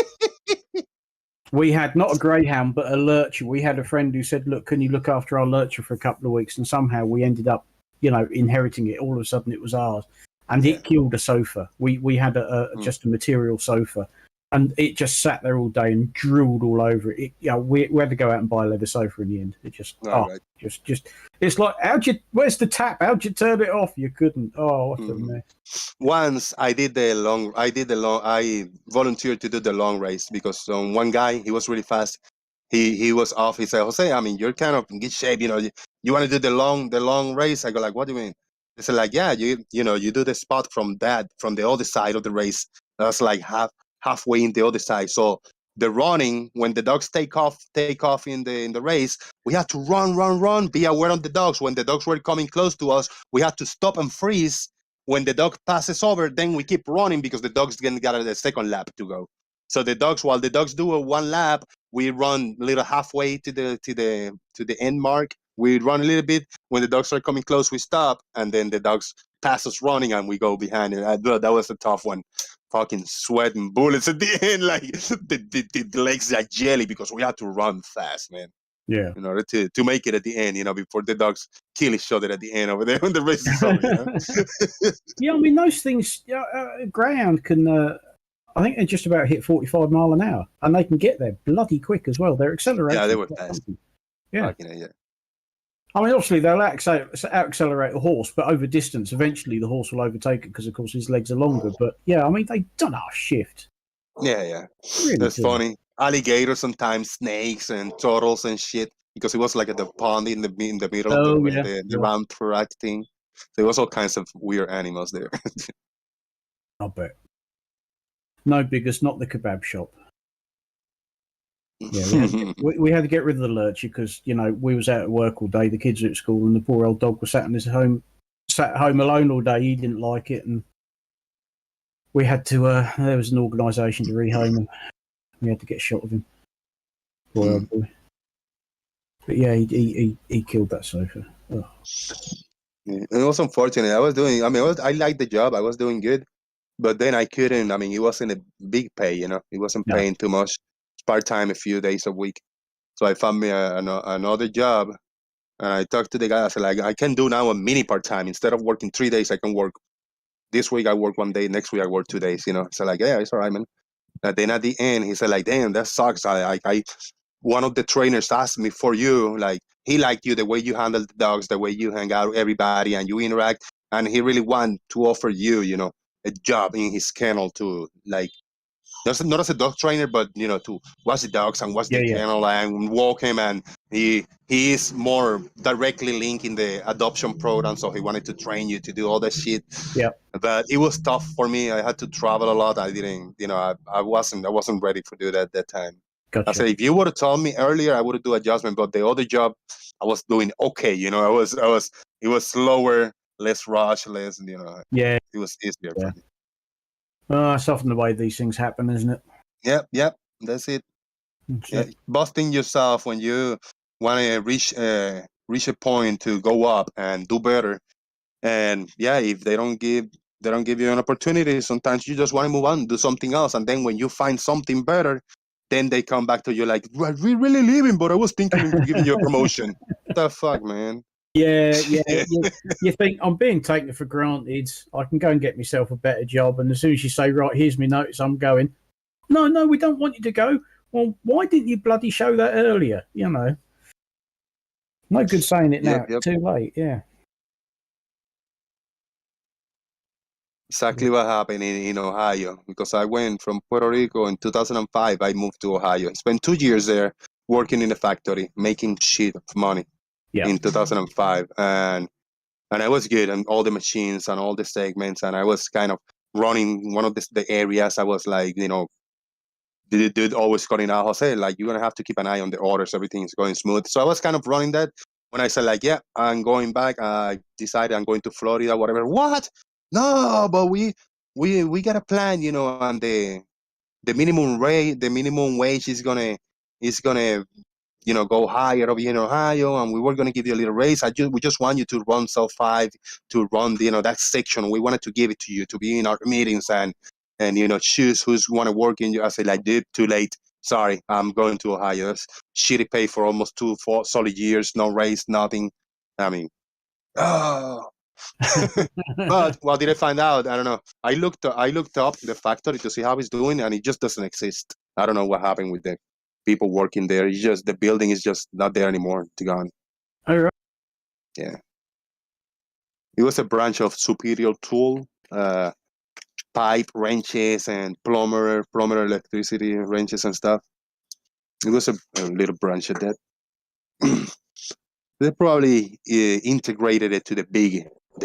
We had not a greyhound, but a lurcher. We had a friend who said, "Look, can you look after our lurcher for a couple of weeks?" And somehow we ended up, inheriting it. All of a sudden, it was ours, and it killed a sofa. We had just a material sofa, and it just sat there all day and drooled all over it. We had to go out and buy a leather sofa in the end. It just, just. It's like, where's the tap? How'd you turn it off? You couldn't. Oh, what a mess. Once I volunteered to do the long race because one guy, he was really fast. He was off. He said, Jose, I mean, you're kind of in good shape. You want to do the long race? I go like, what do you mean? They said like, yeah, you do the spot from the other side of the race. That's like halfway in the other side. So the running, when the dogs take off in the race, we had to run, be aware of the dogs. When the dogs were coming close to us, we had to stop and freeze. When the dog passes over, then we keep running because the dogs got a second lap to go. So while the dogs do a one lap, we run a little halfway to the end mark. We run a little bit. When the dogs are coming close, we stop, and then the dogs pass us running, and we go behind it. That was a tough one. Fucking sweating bullets at the end, like the legs like jelly because we had to run fast, man. Yeah. In order to make it at the end, before the dogs kill each other at the end over there when the race is over. Yeah, I mean those things. Greyhound can. I think they just about hit 45 mile an hour, and they can get there bloody quick as well. They're accelerating. Yeah, they were fast. Yeah. Yeah. I mean, obviously they'll accelerate a horse, but over distance, eventually the horse will overtake it because, of course, his legs are longer. But yeah, I mean, they've done our shift. Yeah. Really That's funny. Alligators sometimes, snakes and turtles and shit, because it was like at the pond in the middle of the round track thing. So there was all kinds of weird animals there. I bet. No biggest, not the kebab shop. Yeah, we had to get rid of the lurcher because we was out at work all day. The kids were at school, and the poor old dog was sat at home alone all day. He didn't like it, and we had to. There was an organisation to rehome him. We had to get a shot of him. Poor old boy. But yeah, he killed that sofa. Oh. Yeah, it was unfortunate. I liked the job. I was doing good, but then I couldn't. I mean, it wasn't a big pay. It wasn't paying too much. Part-time, a few days a week. So I found me another job, and I talked to the guy. I said, like, I can do now a mini part-time. Instead of working 3 days, I can work this week. I work 1 day. Next week, I work 2 days. So like, yeah, it's all right, man. And then at the end, he said, like, damn, that sucks. I one of the trainers asked me for you, like, he liked you, the way you handle the dogs, the way you hang out with everybody and you interact, and he really wanted to offer you, a job in his kennel to, like, not as a dog trainer, but to watch the dogs and watch the Yeah. kennel and walk him. And he is more directly linked in the adoption program, so he wanted to train you to do all that shit. Yeah. But it was tough for me. I had to travel a lot. I didn't, I wasn't ready to do that at that time. Gotcha. I said, if you would have told me earlier, I would do adjustment. But the other job, I was doing okay. It was slower, less rush, less. Yeah. It was easier Yeah. for me. It's often the way these things happen, isn't it? Yep. That's it. Yeah. Busting yourself when you want to reach a point to go up and do better. And if they don't give you an opportunity, sometimes you just want to move on, do something else, and then when you find something better, then they come back to you like, "We're really leaving, but I was thinking of giving you a promotion." What the fuck, man? Yeah. You think I'm being taken for granted. I can go and get myself a better job, and as soon as you say, "Right, here's my notice," I'm going. No, we don't want you to go. Well, why didn't you bloody show that earlier? No good saying it now. Yep. It's too late. Yeah. Exactly what happened in Ohio, because I went from Puerto Rico in 2005. I moved to Ohio. I spent 2 years there working in a factory, making shit of money. Yeah. In 2005, and I was good on all the machines and all the segments, and I was kind of running one of the areas. I was like, the dude always calling out, Jose, like, you're gonna have to keep an eye on the orders. Everything's going smooth. So I was kind of running that. When I said like, yeah, I'm going back, I decided I'm going to Florida, whatever. What? No, but we got a plan, and the minimum rate, the minimum wage is gonna go higher over here in Ohio, and we were going to give you a little raise. We just want you to run cell 5, to run that section. We wanted to give it to you to be in our meetings and choose who's want to work in you. I said, like, dude, too late. Sorry, I'm going to Ohio. It's shitty pay for almost 4 solid years, no raise, nothing. I mean, oh. But what did I find out? I don't know. I looked up the factory to see how it's doing, and it just doesn't exist. I don't know what happened with the people working there. It's just the building is just not there anymore. It's gone. All right. Yeah. It was a branch of Superior Tool, pipe wrenches and plumber electricity wrenches and stuff. It was a little branch of that. They probably integrated it to the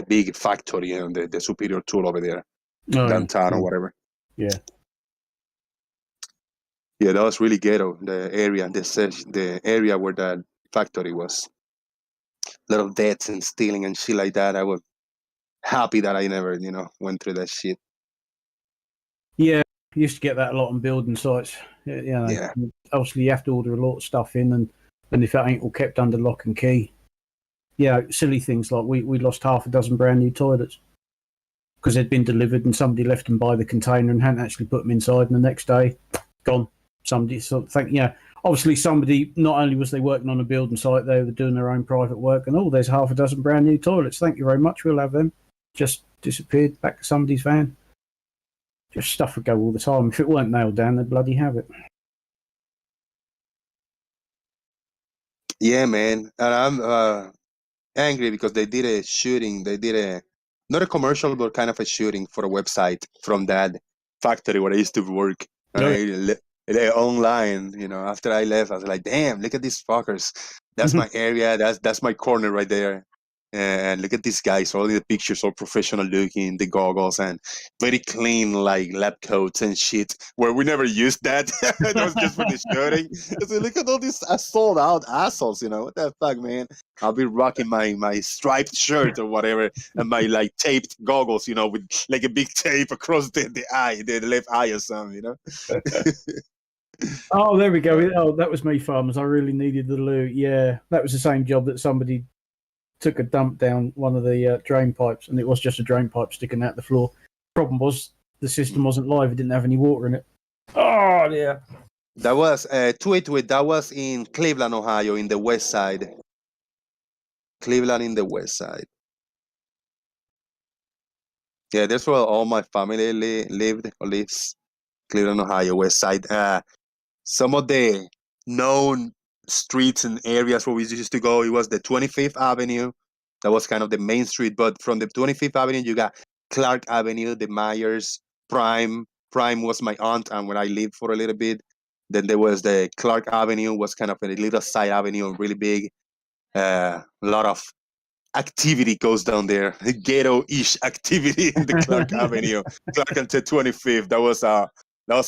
big factory, the Superior Tool over there, downtown or whatever. Yeah. Yeah, that was really ghetto. The area where that factory was. A lot of deaths and stealing and shit like that. I was happy that I never, went through that shit. Yeah, used to get that a lot on building sites. Yeah. Obviously, you have to order a lot of stuff in, and if it ain't all kept under lock and key. Yeah, silly things like we lost half a dozen brand new toilets because they'd been delivered and somebody left them by the container and hadn't actually put them inside, and the next day, gone. Somebody obviously somebody, not only was they working on a building site, they were doing their own private work, and there's half a dozen brand new toilets. Thank you very much. We'll have them. Just disappeared back to somebody's van. Just stuff would go all the time. If it weren't nailed down, they'd bloody have it. Yeah, man. And I'm angry because they did a shooting. They did not a commercial, but kind of a shooting for a website from that factory where I used to work. And they online, after I left, I was like, damn, look at these fuckers. That's my area. That's my corner right there. And look at these guys, all the pictures, all professional looking, the goggles, and very clean, like lab coats and shit. Where we never used that. That was just for the shooting. I said, look at all these sold out assholes. What the fuck, man? I'll be rocking my striped shirt or whatever, and my like taped goggles, with like a big tape across the eye, the left eye or something, Oh, there we go. Oh, that was me, farmers. I really needed the loot. Yeah, that was the same job that somebody took a dump down one of the drain pipes, and it was just a drain pipe sticking out the floor. Problem was the system wasn't live; it didn't have any water in it. Oh, yeah. That was that was in Cleveland, Ohio, in the west side. Cleveland in the west side. Yeah, that's where all my family lives. Cleveland, Ohio, west side. Some of the known streets and areas where we used to go, it was the 25th Avenue. That was kind of the main street. But from the 25th Avenue, you got Clark Avenue, the Myers, Prime, prime was my aunt, and when I lived for a little bit, then there was the Clark Avenue, was kind of a little side avenue, really big. A lot of activity goes down there, ghetto-ish activity in the Clark Avenue, Clark and 25th. That was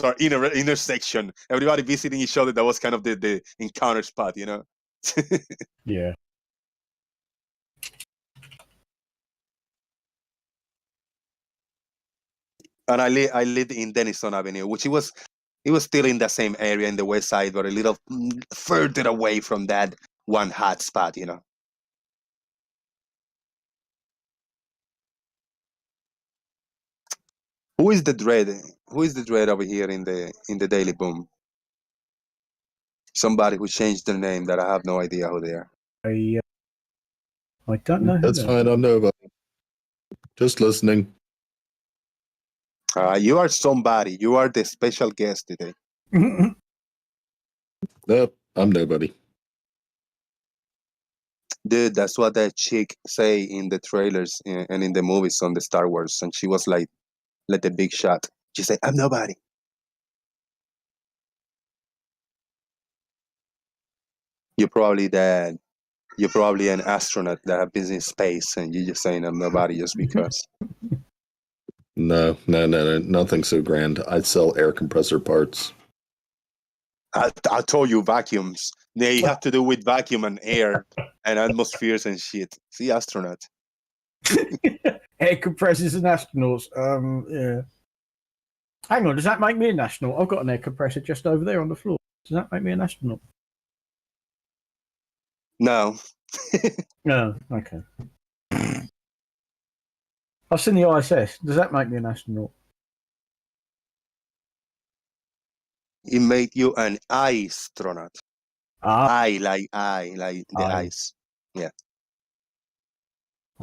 our intersection. Everybody visiting each other. That was kind of the encounter spot, you know. Yeah. And I lived in Denison Avenue, which it was still in the same area in the west side, but a little further away from that one hot spot, you know. Who is the dread? Who is the dread over here in the Daily Boom? Somebody who changed their name that I have no idea who they are. I don't know. That's fine. I'm nobody. Just listening. You are somebody. You are the special guest today. Nope, I'm nobody. Dude, that's what that chick say in the trailers and in the movies on the Star Wars, and she was like the big shot. She said, "I'm nobody." You're probably that. You're probably an astronaut that have been in space, and you're just saying, "I'm nobody," just because. No, nothing so grand. I'd sell air compressor parts. I told you vacuums. They have to do with vacuum and air and atmospheres and shit. See, astronaut. Air compressors and astronauts. Yeah. Hang on, does that make me an astronaut? I've got an air compressor just over there on the floor. Does that make me an astronaut? No. No. Okay. I've seen the ISS. Does that make me an astronaut? It made you an astronaut. I like the Aye. ice. Yeah.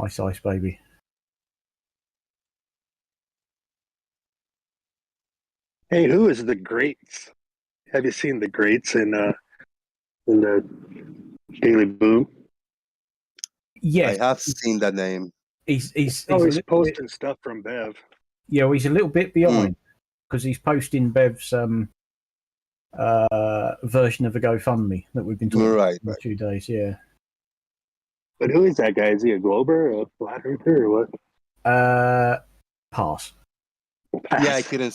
Ice, baby. Hey, who is the Greats? Have you seen the Greats in the Daily Boom? Yes. I have seen that name. He's Always a little posting bit, stuff from Bev. yeah, well, he's a little bit behind because he's posting Bev's version of a GoFundMe that we've been talking Right, about for 2 days. Yeah. But who is that guy? Is he a Glober, a flat earther, or what? Pass. Yeah, I couldn't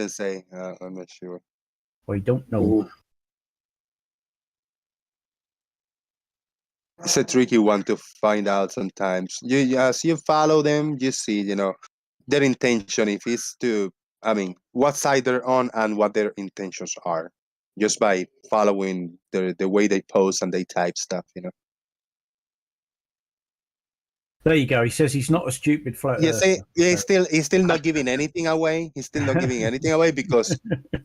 say. I'm not sure. We don't know. Ooh. It's a tricky one to find out sometimes. As you follow them, you see, their intention. If it's what side they're on and what their intentions are, just by following the way they post and they type stuff. There you go. He says he's not a stupid flat earther. He's still not giving anything away. He's still not giving anything away because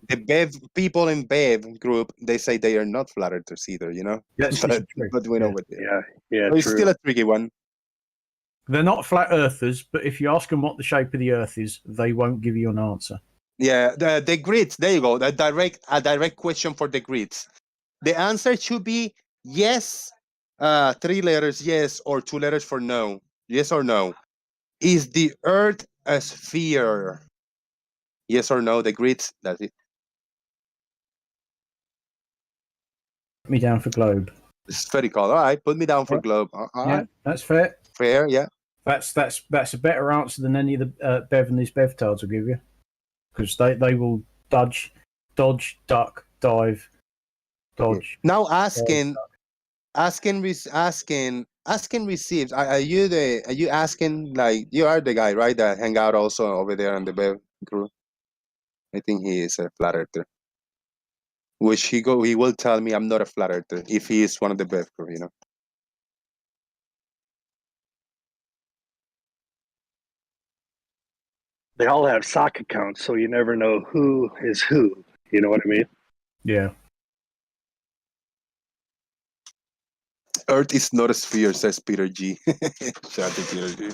the Bev people in Bev group, they say they are not flat earthers either. That's but true. we know what they are. Yeah, So it's true. still a tricky one. They're not flat earthers, but if you ask them what the shape of the Earth is, they won't give you an answer. Yeah, the grids. There you go. A direct question for the grids. The answer should be yes. 3 letters yes or 2 letters for no. Yes or no. Is the Earth a sphere? Yes or no. The grids. That's it. Put me down for globe. Spherical. All right. Put me down for globe. All Yeah, right. that's fair. Fair. Yeah. That's a better answer than any of the Bev and these Bev tards will give you, because they will dodge, duck, dive, dodge. Now asking receives. Are you asking, like, you are the guy, right, that hang out also over there on the Bev crew? I think he is a flat earther. Which he will tell me I'm not a flat earther if he is one of the Bev crew. They all have sock accounts, so you never know who is who. You know what I mean? Yeah. Earth is not a sphere, says Peter G. Shout out to Peter G.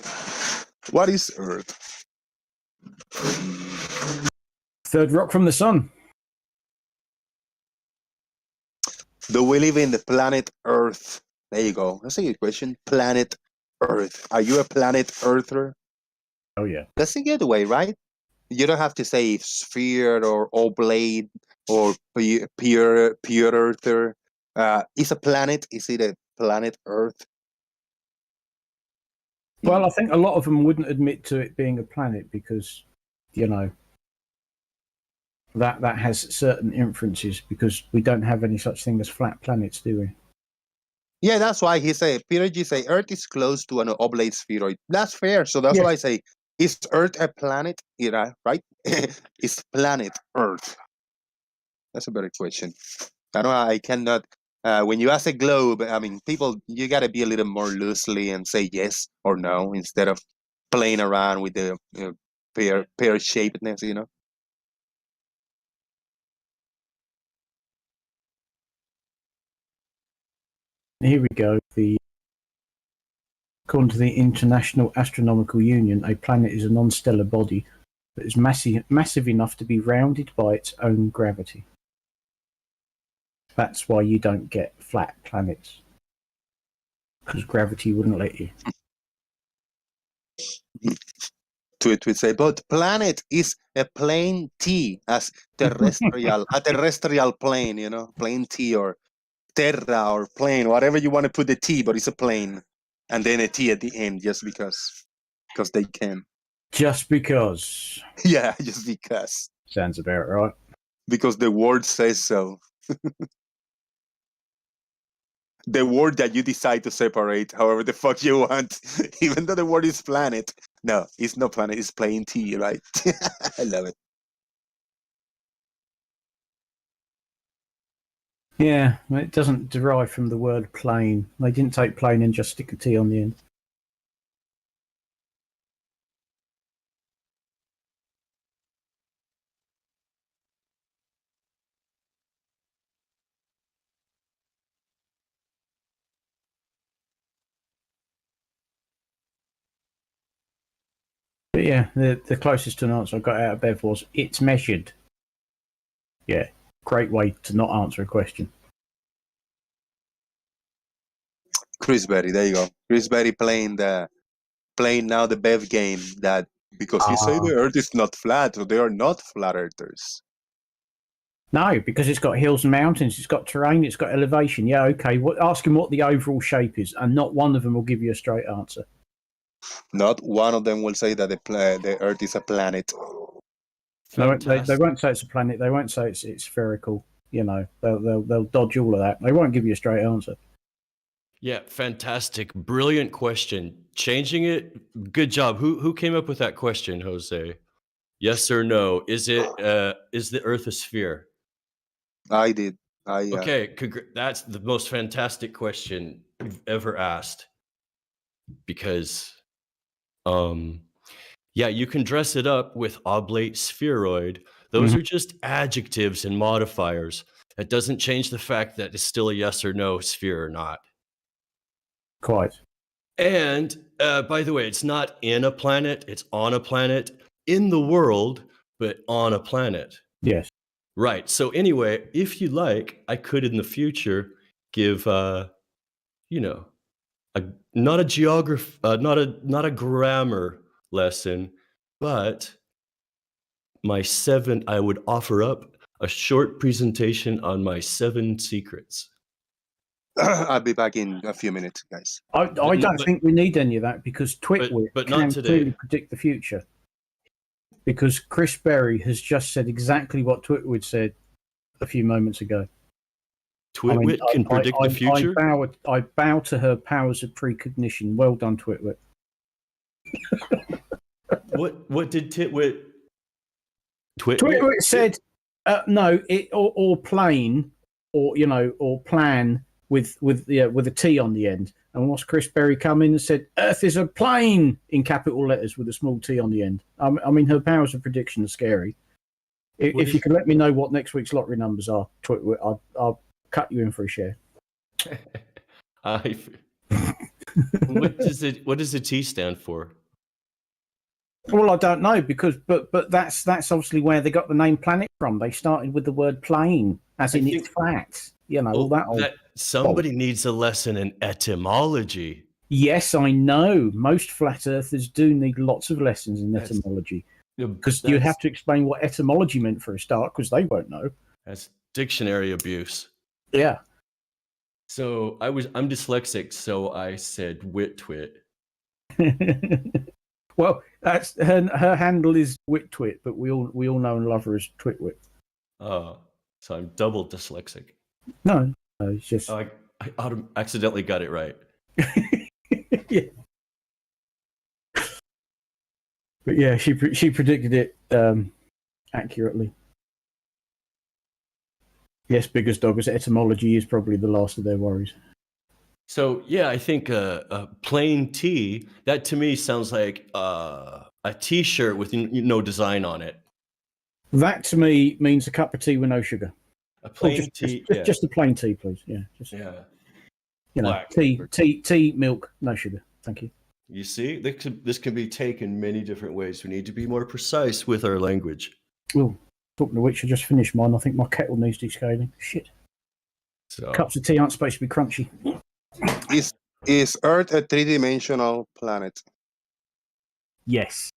What is Earth? Third rock from the sun. Do we live in the planet Earth? There you go. That's a good question. Planet Earth. Are you a planet Earther? Oh yeah. That's a good way, right? You don't have to say sphere or oblate or pure earther. Is a planet? Is it a planet Earth? Well, I think a lot of them wouldn't admit to it being a planet because, that has certain inferences because we don't have any such thing as flat planets, do we? Yeah, that's why he say Peter G say Earth is close to an oblate spheroid. That's fair. So that's Yes. why I say, is Earth a planet? Right? Is planet Earth? That's a better question. I cannot. When you ask a globe, I mean, people, you got to be a little more loosely and say yes or no instead of playing around with the pear-shapedness. Here we go. According to the International Astronomical Union, a planet is a non-stellar body that is massive enough to be rounded by its own gravity. That's why you don't get flat planets, because gravity wouldn't let you. Tweet would say, but planet is a plane T as terrestrial, a terrestrial plane, plane T or terra or plane, whatever you want to put the T, but it's a plane. And then a T at the end, just because they can. Just because. Yeah, just because. Sounds about right. Because the word says so. The word that you decide to separate however the fuck you want, even though the word is planet. No, it's not planet, it's plain T, right? I love it. Yeah, it doesn't derive from the word plane. They didn't take plane and just stick a T on the end. But yeah, the closest to an answer I got out of Bev was, it's measured. Yeah, great way to not answer a question. Chris Berry, there you go. Chris Berry playing now the Bev game that because you say the Earth is not flat, so they are not flat earthers. No, because it's got hills and mountains, it's got terrain, it's got elevation. Yeah, okay. Ask them what the overall shape is, and not one of them will give you a straight answer. Not one of them will say that the Earth is a planet. They won't say it's a planet. They won't say it's spherical. They'll dodge all of that. They won't give you a straight answer. Yeah, fantastic, brilliant question. Changing it, good job. Who came up with that question, Jose? Yes or no? Is the Earth a sphere? I did. Okay, that's the most fantastic question you've ever asked. Because, you can dress it up with oblate spheroid. Those are just adjectives and modifiers. It doesn't change the fact that it's still a yes or no sphere or not. Quite. And by the way, it's not in a planet, it's on a planet, in the world, but on a planet. Yes. Right. So anyway, if you like, I could in the future give not a grammar lesson, but I would offer up a short presentation on my 7 secrets. I'll be back in a few minutes, guys. I don't think we need any of that because Twitwit can clearly predict the future. Because Chris Berry has just said exactly what Twitwit said a few moments ago. Twitwit can predict the future? I bow to her powers of precognition. Well done, Twitwit. What did Twitwit? Twitwit said no, or plane, or plan with a T on the end. And what's Chris Berry come in and said, Earth is a plane in capital letters with a small T on the end. I mean, her powers of prediction are scary. If you can let me know what next week's lottery numbers are, Twitwit, I'll cut you in for a share. What does the T stand for? Well, I don't know but that's obviously where they got the name planet from. They started with the word plane, as in it's flat. All that. Somebody needs a lesson in etymology. Yes, I know. Most flat earthers do need lots of lessons in etymology. Because you have to explain what etymology meant for a start, because they won't know. That's dictionary abuse. Yeah. So I'm dyslexic, so I said wit-twit. Well, that's her handle is Wit-Twit, but we all know and love her as Twitwit. So I'm double dyslexic. No, it's just I accidentally got it right. yeah. But yeah, she predicted it accurately. Yes, biggest doggers etymology is probably the last of their worries. So yeah, I think plain tea. That to me sounds like a T-shirt with no design on it. That to me means a cup of tea with no sugar. A plain tea, yeah. Just a plain tea, please. Yeah, just Yeah. you know, Black. tea, milk, no sugar. Thank you. You see, this can be taken many different ways. We need to be more precise with our language. Oh, talking of which, I just finished mine. I think my kettle needs descaling. Shit. So Cups of tea aren't supposed to be crunchy. Is Earth a three-dimensional planet? Yes.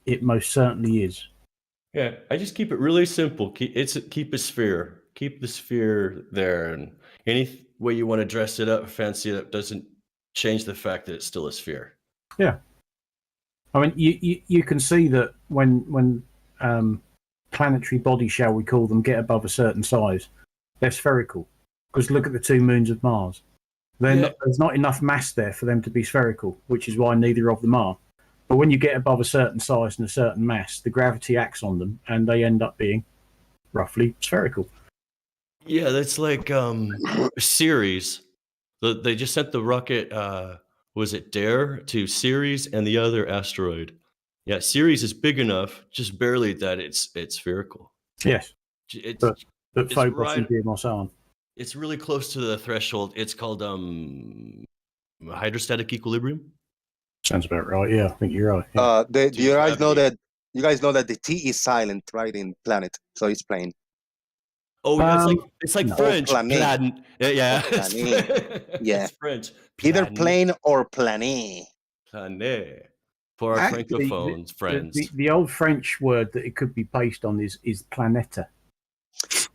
It most certainly is. yeah, I just keep it really simple. Keep a sphere. Keep the sphere there, and any way you want to dress it up, fancy it up, doesn't change the fact that it's still a sphere. Yeah. I mean, you can see that when planetary bodies, shall we call them, get above a certain size, they're spherical. Because look at the two moons of Mars. There's not enough mass there for them to be spherical, which is why neither of them are. But when you get above a certain size and a certain mass, the gravity acts on them, and they end up being roughly spherical. Yeah, that's like Ceres. They just sent the rocket. Was it Dare to Ceres and the other asteroid? Yeah, Ceres is big enough, just barely that it's spherical. Yes. It's But it's Phobos right- and Deimos aren't. it's really close to the threshold. It's called hydrostatic equilibrium. Sounds about right. Yeah, I think you're right. Yeah. Do you guys know gravity. that the T is silent, right, in planet, so it's plain. Oh, yeah, it's like no. French. Planet. Plan. Yeah, it's Planet. Yeah. it's French. Either Plan- plain or plané. Planet. For our Actually, francophones, friends. The old French word that it could be based on is planeta.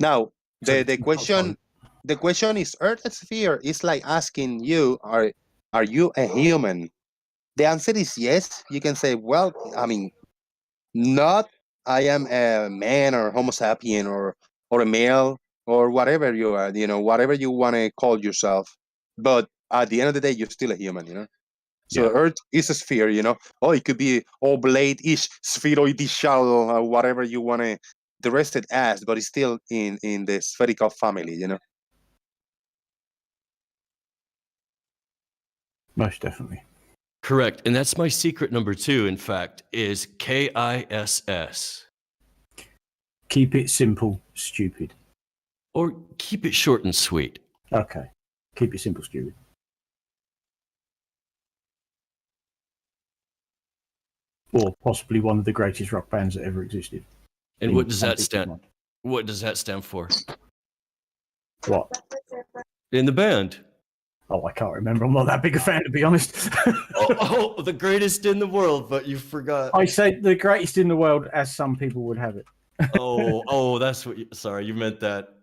Now, So the it's not question is Earth a sphere? It's like asking you, are you a human? The answer is yes. You can say, well, I mean, not I am a man or Homo sapien or a male or whatever you are, whatever you want to call yourself. But at the end of the day, you're still a human. So Yeah. Earth is a sphere, Oh, it could be oblate-ish, spheroidish, whatever you want to dress it as, but it's still in the spherical family, Most definitely. Correct. And that's my secret number 2, in fact, is KISS. Keep it simple, stupid. Or keep it short and sweet. Okay. Keep it simple, stupid. Or possibly one of the greatest rock bands that ever existed. And In what does some that people's stand? mind. What does that stand for? What? In the band. Oh, I can't remember. I'm not that big a fan, to be honest. Oh, the greatest in the world, but you forgot. I said the greatest in the world, as some people would have it. Oh, that's what. Sorry, you meant that.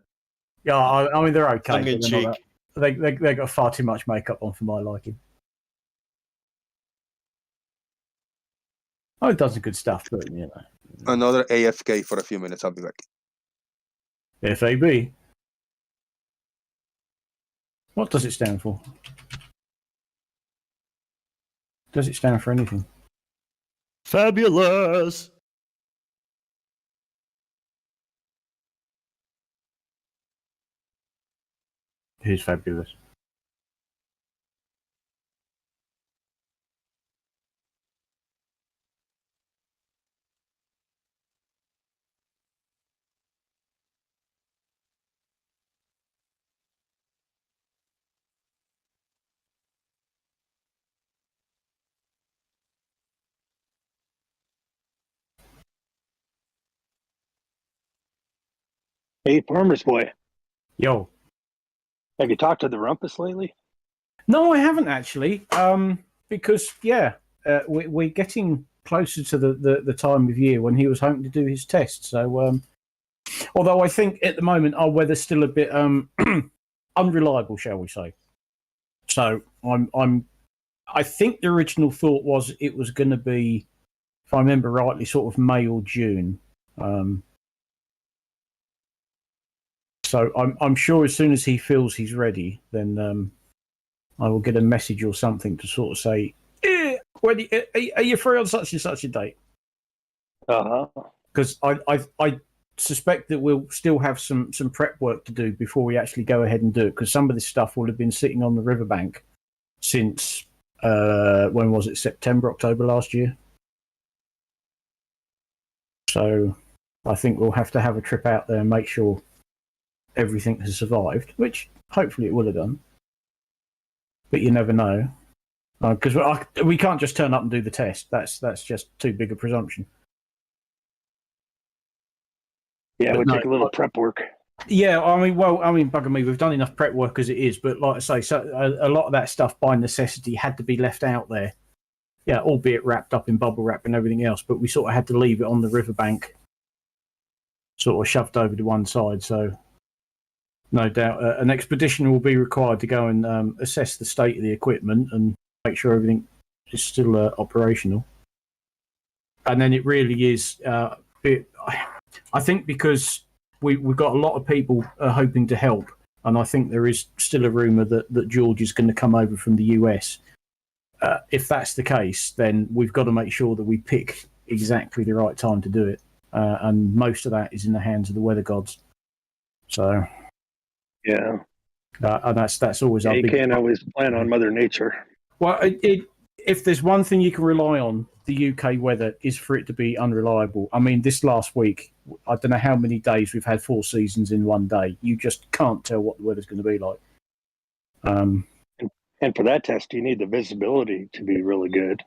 Yeah, I mean they're okay. Tongue in but they're not cheek. that- they got far too much makeup on for my liking. Oh, it does some good stuff, but Another AFK for a few minutes. I'll be back. FAB. What does it stand for? Does it stand for anything? Fabulous. Who's fabulous? Hey, Farmer's Boy, Yo. have you talked to the Rumpus lately? No, I haven't actually. Because we're getting closer to the time of year when he was hoping to do his test. So, although I think at the moment our weather's still a bit unreliable, shall we say? So I think the original thought was it was going to be, if I remember rightly, sort of May or June. So I'm sure as soon as he feels he's ready, then I will get a message or something to sort of say, when are you free on such and such a date? Because I suspect that we'll still have some prep work to do before we actually go ahead and do it, because some of this stuff will have been sitting on the riverbank since, when was it, September, October last year? So I think we'll have to have a trip out there and make sure everything has survived, which hopefully it will have done. But you never know. Because we can't just turn up and do the test. That's just too big a presumption. Yeah, it But would no, take a little prep work. Yeah, bugger me, we've done enough prep work as it is, but like I say, so a lot of that stuff by necessity had to be left out there. Yeah, albeit wrapped up in bubble wrap and everything else, but we sort of had to leave it on the riverbank, sort of shoved over to one side. So, no doubt, an expedition will be required to go and assess the state of the equipment and make sure everything is still operational. And then it really is, I think, because we've got a lot of people hoping to help, and I think there is still a rumour that George is going to come over from the US. If that's the case, then we've got to make sure that we pick exactly the right time to do it, and most of that is in the hands of the weather gods. So, yeah, and that's always our you big. can't always plan on Mother Nature. Well, if there's one thing you can rely on, the UK weather is for it to be unreliable. I mean, this last week, I don't know how many days we've had 4 seasons in one day. You just can't tell what the weather's going to be like. And for that test, you need the visibility to be really good.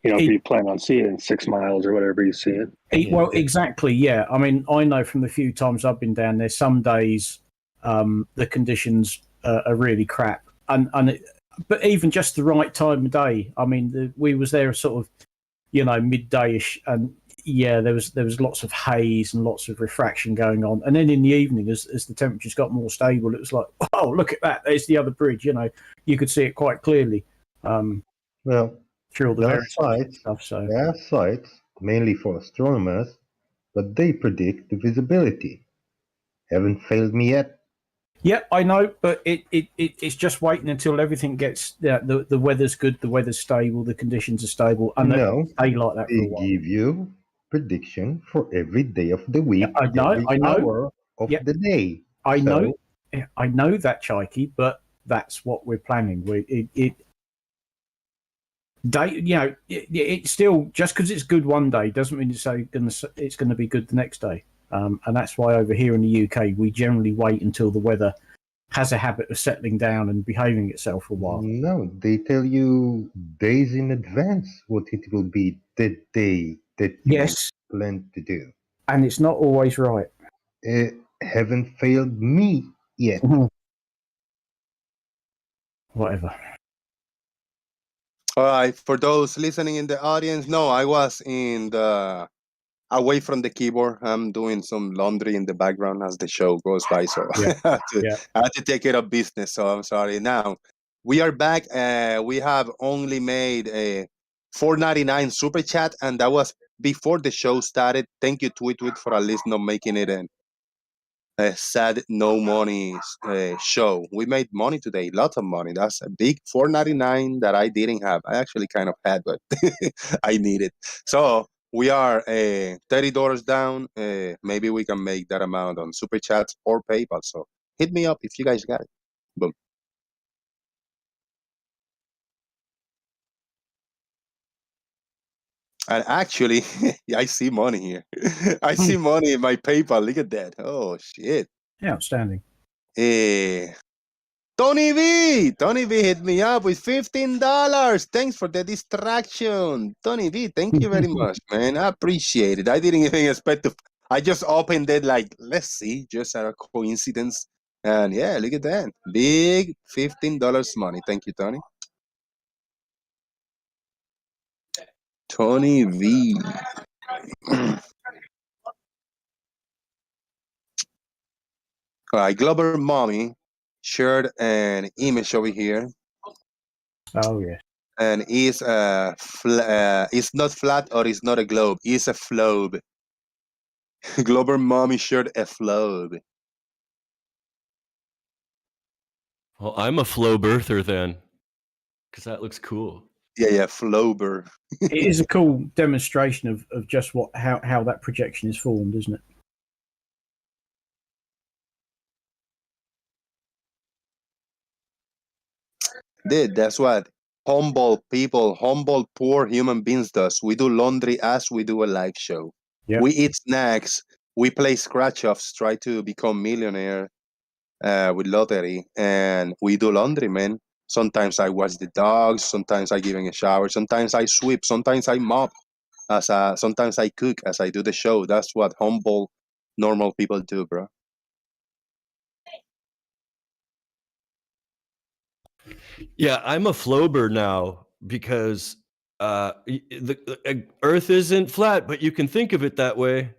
If you plan on seeing it in 6 miles or whatever you see it. Well, exactly, yeah. I mean, I know from the few times I've been down there, some days the conditions are really crap. But even just the right time of day. I mean, we was there sort of, midday-ish, and yeah, there was lots of haze and lots of refraction going on. And then in the evening, as the temperatures got more stable, it was like, oh, look at that! There's the other bridge. You could see it quite clearly. Well, through all the there are various sites. stuff. So There are sites mainly for astronomers, but they predict the visibility. Haven't failed me yet. yeah, I know, but it's just waiting until everything gets the weather's good, the weather's stable, the conditions are stable, and No, they like that for they a while. give you prediction for every day of the week, I know, every I know. hour of Yeah. the day. I So, know that, Chikey, but that's what we're planning. It's still, just because it's good one day doesn't mean it's going to be good the next day. And that's why over here in the UK we generally wait until the weather has a habit of settling down and behaving itself for a while. no, they tell you days in advance what it will be the day that you Yes, plan to do. and it's not always right. Haven't failed me yet. Whatever. All right, for those listening in the audience, no, I was away from the keyboard. I'm doing some laundry in the background as the show goes by, so Yeah. I Yeah. had to take care of business. So I'm sorry. Now we are back. We have only made a $4.99 super chat, and that was before the show started. Thank you, Tweet, for at least not making it a sad no money show. We made money today, lots of money. That's a big $4.99 that I didn't have. I actually kind of had, but I need it. So we are $30 down. Maybe we can make that amount on super chats or PayPal. So hit me up if you guys got it. Boom. And actually, I see money here. I see money in my PayPal. Look at that. Oh shit. Yeah, outstanding. Tony V hit me up with $15. Thanks for the distraction. Tony V, thank you very much, man. I appreciate it. I didn't even expect to. I just opened it like, let's see, just a coincidence. And yeah, look at that. Big $15 money. Thank you, Tony. Tony V. All right, Glover Mommy shared an image over here, Oh yeah. and it's it's not flat or it's not a globe. It's a flobe. Glover Mommy shared a flobe. Well, I'm a flow birther then, because that looks cool. Yeah, flober. It is a cool demonstration of just how that projection is formed, isn't it? Dude, that's what humble people, humble poor human beings does. We do laundry as we do a live show. Yeah. We eat snacks. We play scratch offs, try to become millionaire with lottery, and we do laundry, man. Sometimes I wash the dogs. Sometimes I give them a shower. Sometimes I sweep. Sometimes I mop. Sometimes I cook as I do the show. That's what humble, normal people do, bro. Yeah, I'm a flober now because the Earth isn't flat, but you can think of it that way.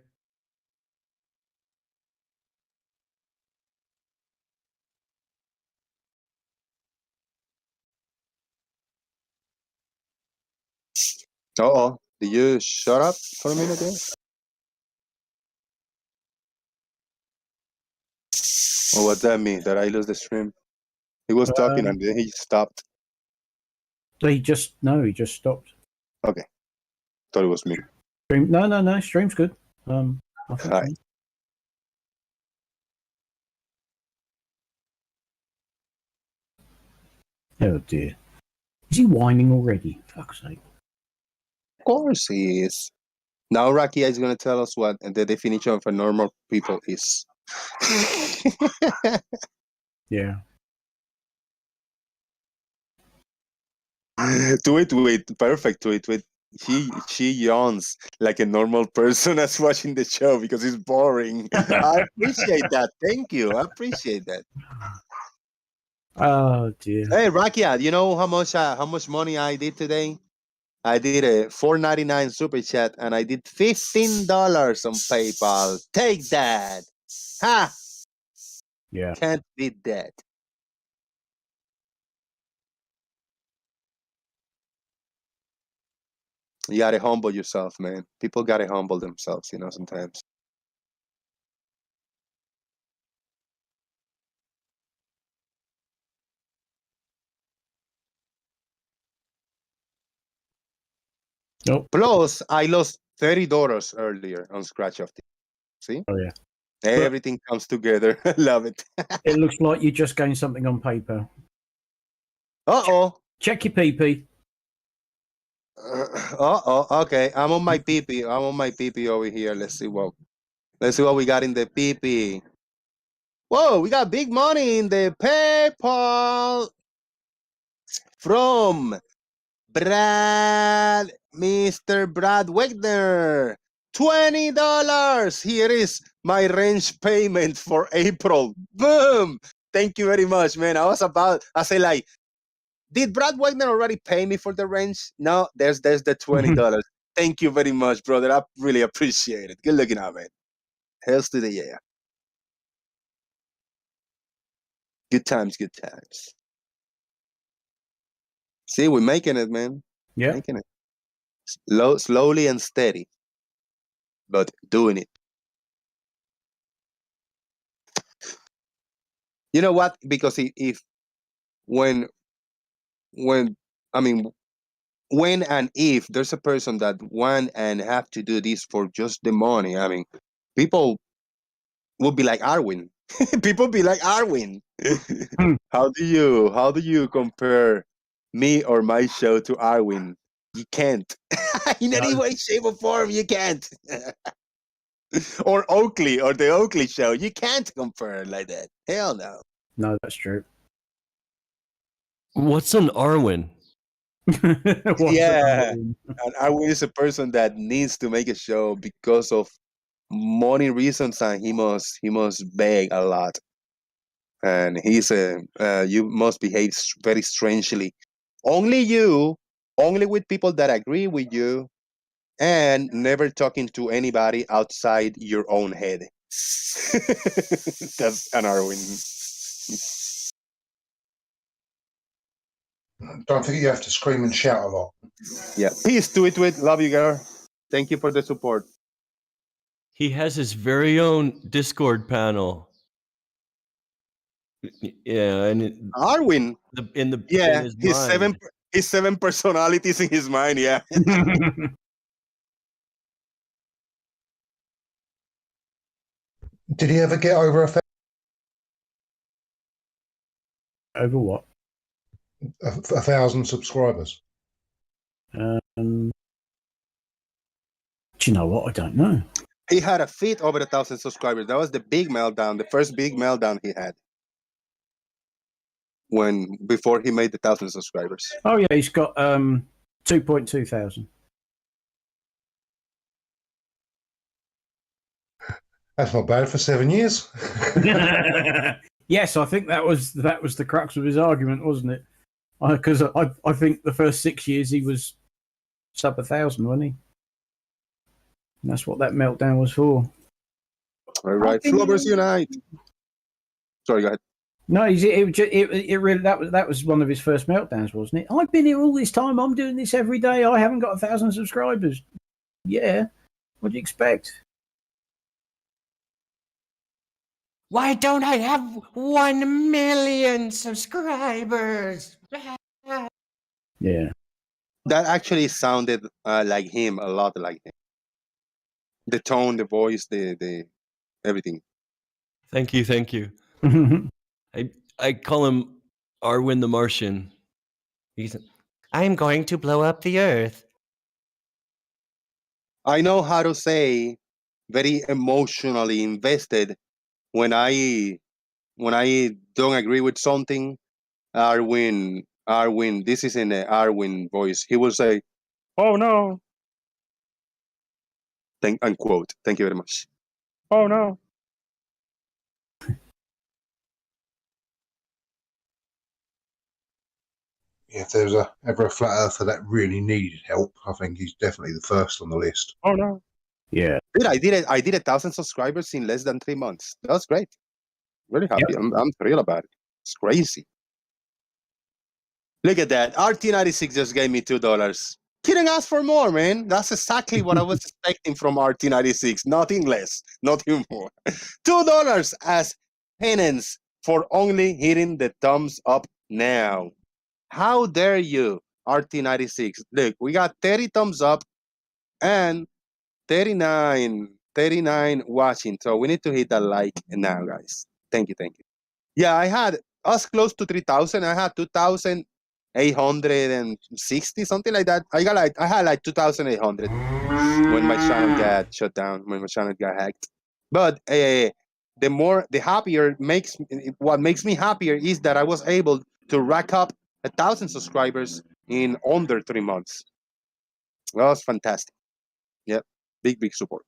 Uh-oh. Did you shut up for a minute there? Or what that mean? That I lose the stream? He was talking and then he stopped. He just stopped. Okay. Thought it was me. Stream, no, stream's good. I think All right. Oh dear. Is he whining already? Fuck's sake. Of course he is. Now Rakia is going to tell us what the definition of a normal people is. Yeah. Tweet. Perfect tweet. She yawns like a normal person as watching the show because it's boring. I appreciate that. Thank you. I appreciate that. Oh dear. Hey Rakia, you know how much money I did today? I did a $4.99 super chat and I did $15 on PayPal. Take that. Ha! Yeah. Can't beat that. You gotta humble yourself, man. People gotta humble themselves, sometimes. Nope. Plus, I lost $30 earlier on Scratch Off. See? Oh yeah. Everything comes together. Love it. It looks like you just gained something on paper. Uh-oh. Check your PP. Okay. I'm on my PP. Over here. Let's see what we got in the PP. Whoa, we got big money in the PayPal from Mr. Brad Wegner. $20. Here is my range payment for April. Boom. Thank you very much, man. I said like, did Brad Wegner already pay me for the range? No, there's the $20. Thank you very much, brother. I really appreciate it. Good looking out, man. Hells to the yeah. Good times. See, we're making it, man. Yeah. Making it. Slowly and steady, but doing it. You know what? Because when and if there's a person that want and have to do this for just the money, people would be like Arwin. People be like Arwin. How do you compare me or my show to Arwin? You can't. In any way, shape, or form, you can't. Or Oakley, or the Oakley show. You can't compare it like that. Hell no. No, that's true. What's an Arwen? Yeah. And Arwin is a person that needs to make a show because of money reasons, and he must beg a lot. And he's you must behave very strangely. Only with people that agree with you and never talking to anybody outside your own head. That's an Arwin. Don't forget you have to scream and shout a lot. Yeah. Peace to it. Love you, girl. Thank you for the support. He has his very own Discord panel. Yeah, and Arwin. in Yeah, his his mind. seven personalities in his mind. Yeah. Did he ever get over Over what? a 1,000 subscribers? Do you know what? I don't know. He had a feat over 1,000 subscribers. That was the big meltdown, the first big meltdown he had before he made the 1,000 subscribers. Oh yeah, he's got 2.2 thousand. That's not bad for 7 years. Yes, I think that was the crux of his argument, wasn't it? Because I think the first 6 years he was sub 1,000, wasn't he? And that's what that meltdown was for. All right, Flubbers Unite. Sorry, go ahead. No, it really that was one of his first meltdowns, wasn't it? I've been here all this time. I'm doing this every day. I haven't got 1,000 subscribers. Yeah, what do you expect? Why don't I have 1 million subscribers? Yeah. That actually sounded like him, a lot like him. The tone, the voice, the everything. Thank you. I call him Arwin the Martian. I'm going to blow up the earth. I know how to say very emotionally invested when I don't agree with something. Arwin, this is in the Arwin voice. He will say, "Oh no." Unquote. Thank you very much. Oh no. If there was ever a flat earther that really needed help, I think he's definitely the first on the list. Oh no. Yeah. Dude, I did 1,000 subscribers in less than 3 months. That was great. Really happy. Yep. I'm thrilled about it. It's crazy. Look at that. RT96 just gave me $2. Couldn't ask for more, man. That's exactly what I was expecting from RT96. Nothing less, nothing more. $2 as penance for only hitting the thumbs up now. How dare you, RT96? Look, we got 30 thumbs up and 39 watching. So we need to hit that like now, guys. Thank you. Yeah, I had us close to 3,000. I had 2,860, something like that. I had like 2,800 when my channel got shut down, when my channel got hacked. But what makes me happier is that I was able to rack up 1,000 subscribers in under 3 months. That was fantastic. Yep, big support.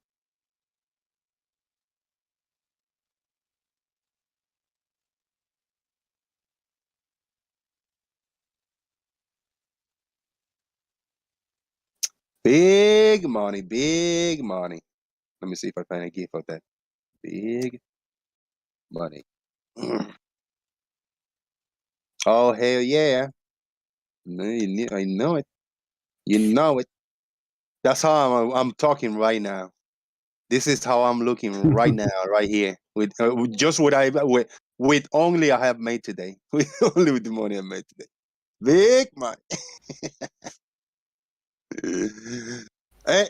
Big money. Let me see if I find a gif of that. Big money. Oh, hell yeah. I know it. You know it. That's how I'm talking right now. This is how I'm looking right now, right here. With just what with only I have made today. With only with the money I made today. Big money. Hey,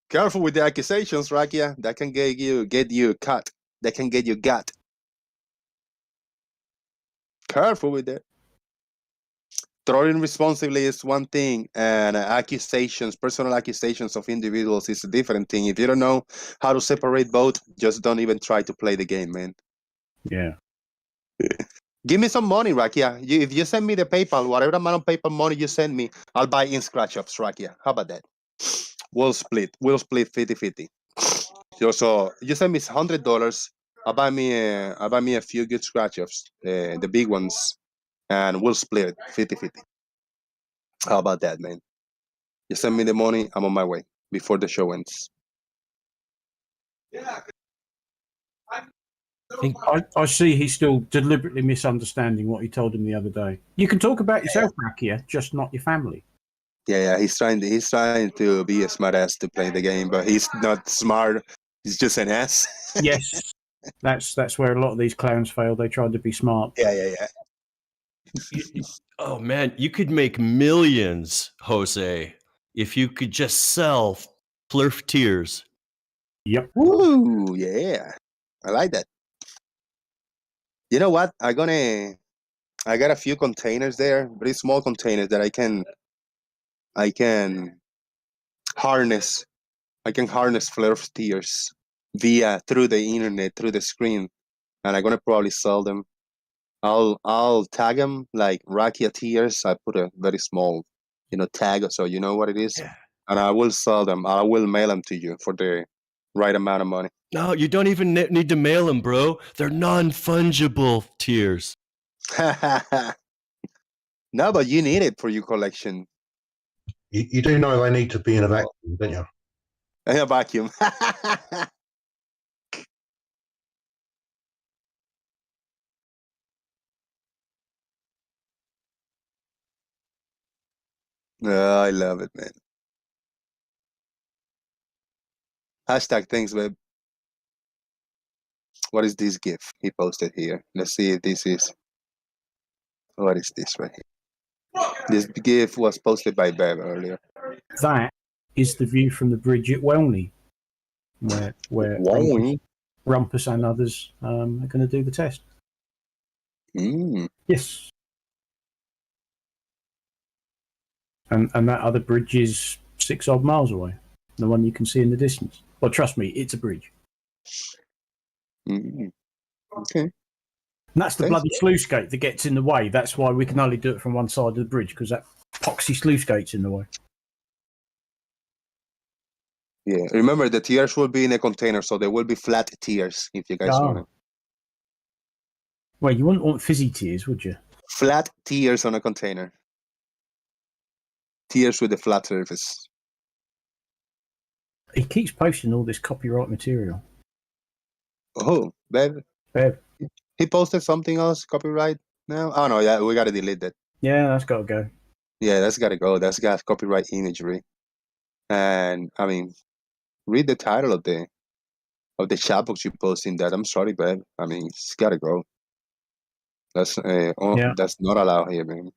careful with the accusations, Rakia. That can get you cut. That can get you got. Careful with that. Trolling responsibly is one thing, and personal accusations of individuals is a different thing. If you don't know how to separate both, just don't even try to play the game, man. Yeah. Give me some money, Rakia. If you send me the PayPal, whatever amount of PayPal money you send me, I'll buy in scratch ups, Rakia. How about that? We'll split 50-50. So you send me $100. I'll buy me a few good scratch ups, the big ones, and we'll split it 50-50. How about that, man? You send me the money, I'm on my way. before the show ends. I see he's still deliberately misunderstanding what he told him the other day. You can talk about yourself back here, just not your family. Yeah, he's trying to be a smart ass to play the game, but he's not smart. He's just an ass. Yes, that's where a lot of these clowns fail. They tried to be smart. Yeah. Oh man, you could make millions, Jose, if you could just sell Flurf tears. Yep. Woo, yeah. I like that. You know what? I got a few containers there, very small containers that I can harness. I can harness Flurf tears through the internet, through the screen, and I'm gonna probably sell them. I'll tag them like Rakia tears. I put a very small, tag, so you know what it is, and I will sell them. I will mail them to you for the right amount of money. No, you don't even need to mail them, bro. They're non-fungible tears. No, but you need it for your collection. You do know they need to be in a vacuum, don't you? In a vacuum. I love it, man. Hashtag thanks, babe. What is this GIF he posted here? Let's see if this is. What is this right here? This GIF was posted by Bev earlier. That is the view from the bridge at Welney, where Rumpus and others are going to do the test. Yes. And that other bridge is 6 odd miles away, the one you can see in the distance. Well, trust me, it's a bridge. Okay. And that's the bloody sluice gate that gets in the way. That's why we can only do it from one side of the bridge, because that poxy sluice gate's in the way. Yeah, remember the tiers will be in a container, so there will be flat tiers if you guys want it. Well, you wouldn't want fizzy tears, would you? Flat tiers on a container. Tiers with a flat surface. He keeps posting all this copyright material. Oh, Bev. He posted something else, copyright now? Oh, no, yeah, we got to delete that. Yeah, that's got to go. Yeah, that's got to go. That's got copyright imagery. And, I mean, read the title of the chat box you post in that. I'm sorry, Bev. I mean, it's got to go. That's that's not allowed here, man.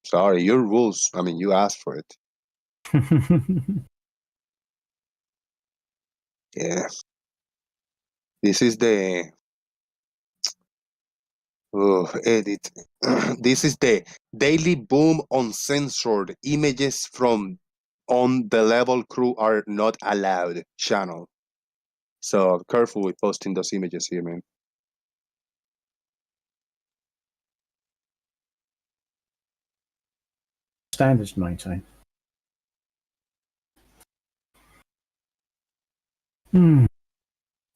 Sorry, your rules. I mean, you asked for it. Yeah. This is the edit. This is the Daily Boom Uncensored Images from On the Level Crew Are Not Allowed channel. So careful with posting those images here, man. Standards maintained.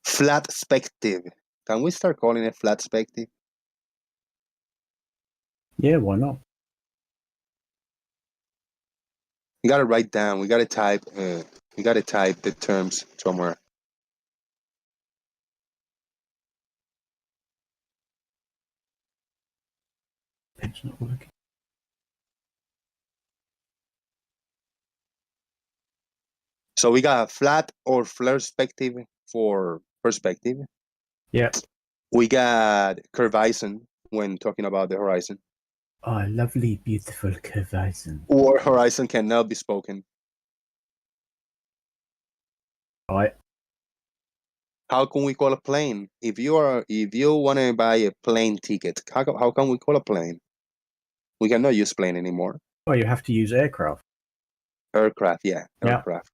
Flat spective. Can we start calling it flat spective? Yeah, why not? We gotta write down. We gotta type. We gotta type the terms somewhere. It's not working. So we got flat or perspective for perspective. Yeah. We got curvaison when talking about the horizon. Oh, lovely, beautiful curvaison. Or horizon cannot be spoken. Right. How can we call a plane? If you want to buy a plane ticket, how can we call a plane? We cannot use plane anymore. Well, you have to use aircraft. Aircraft, yeah. Aircraft.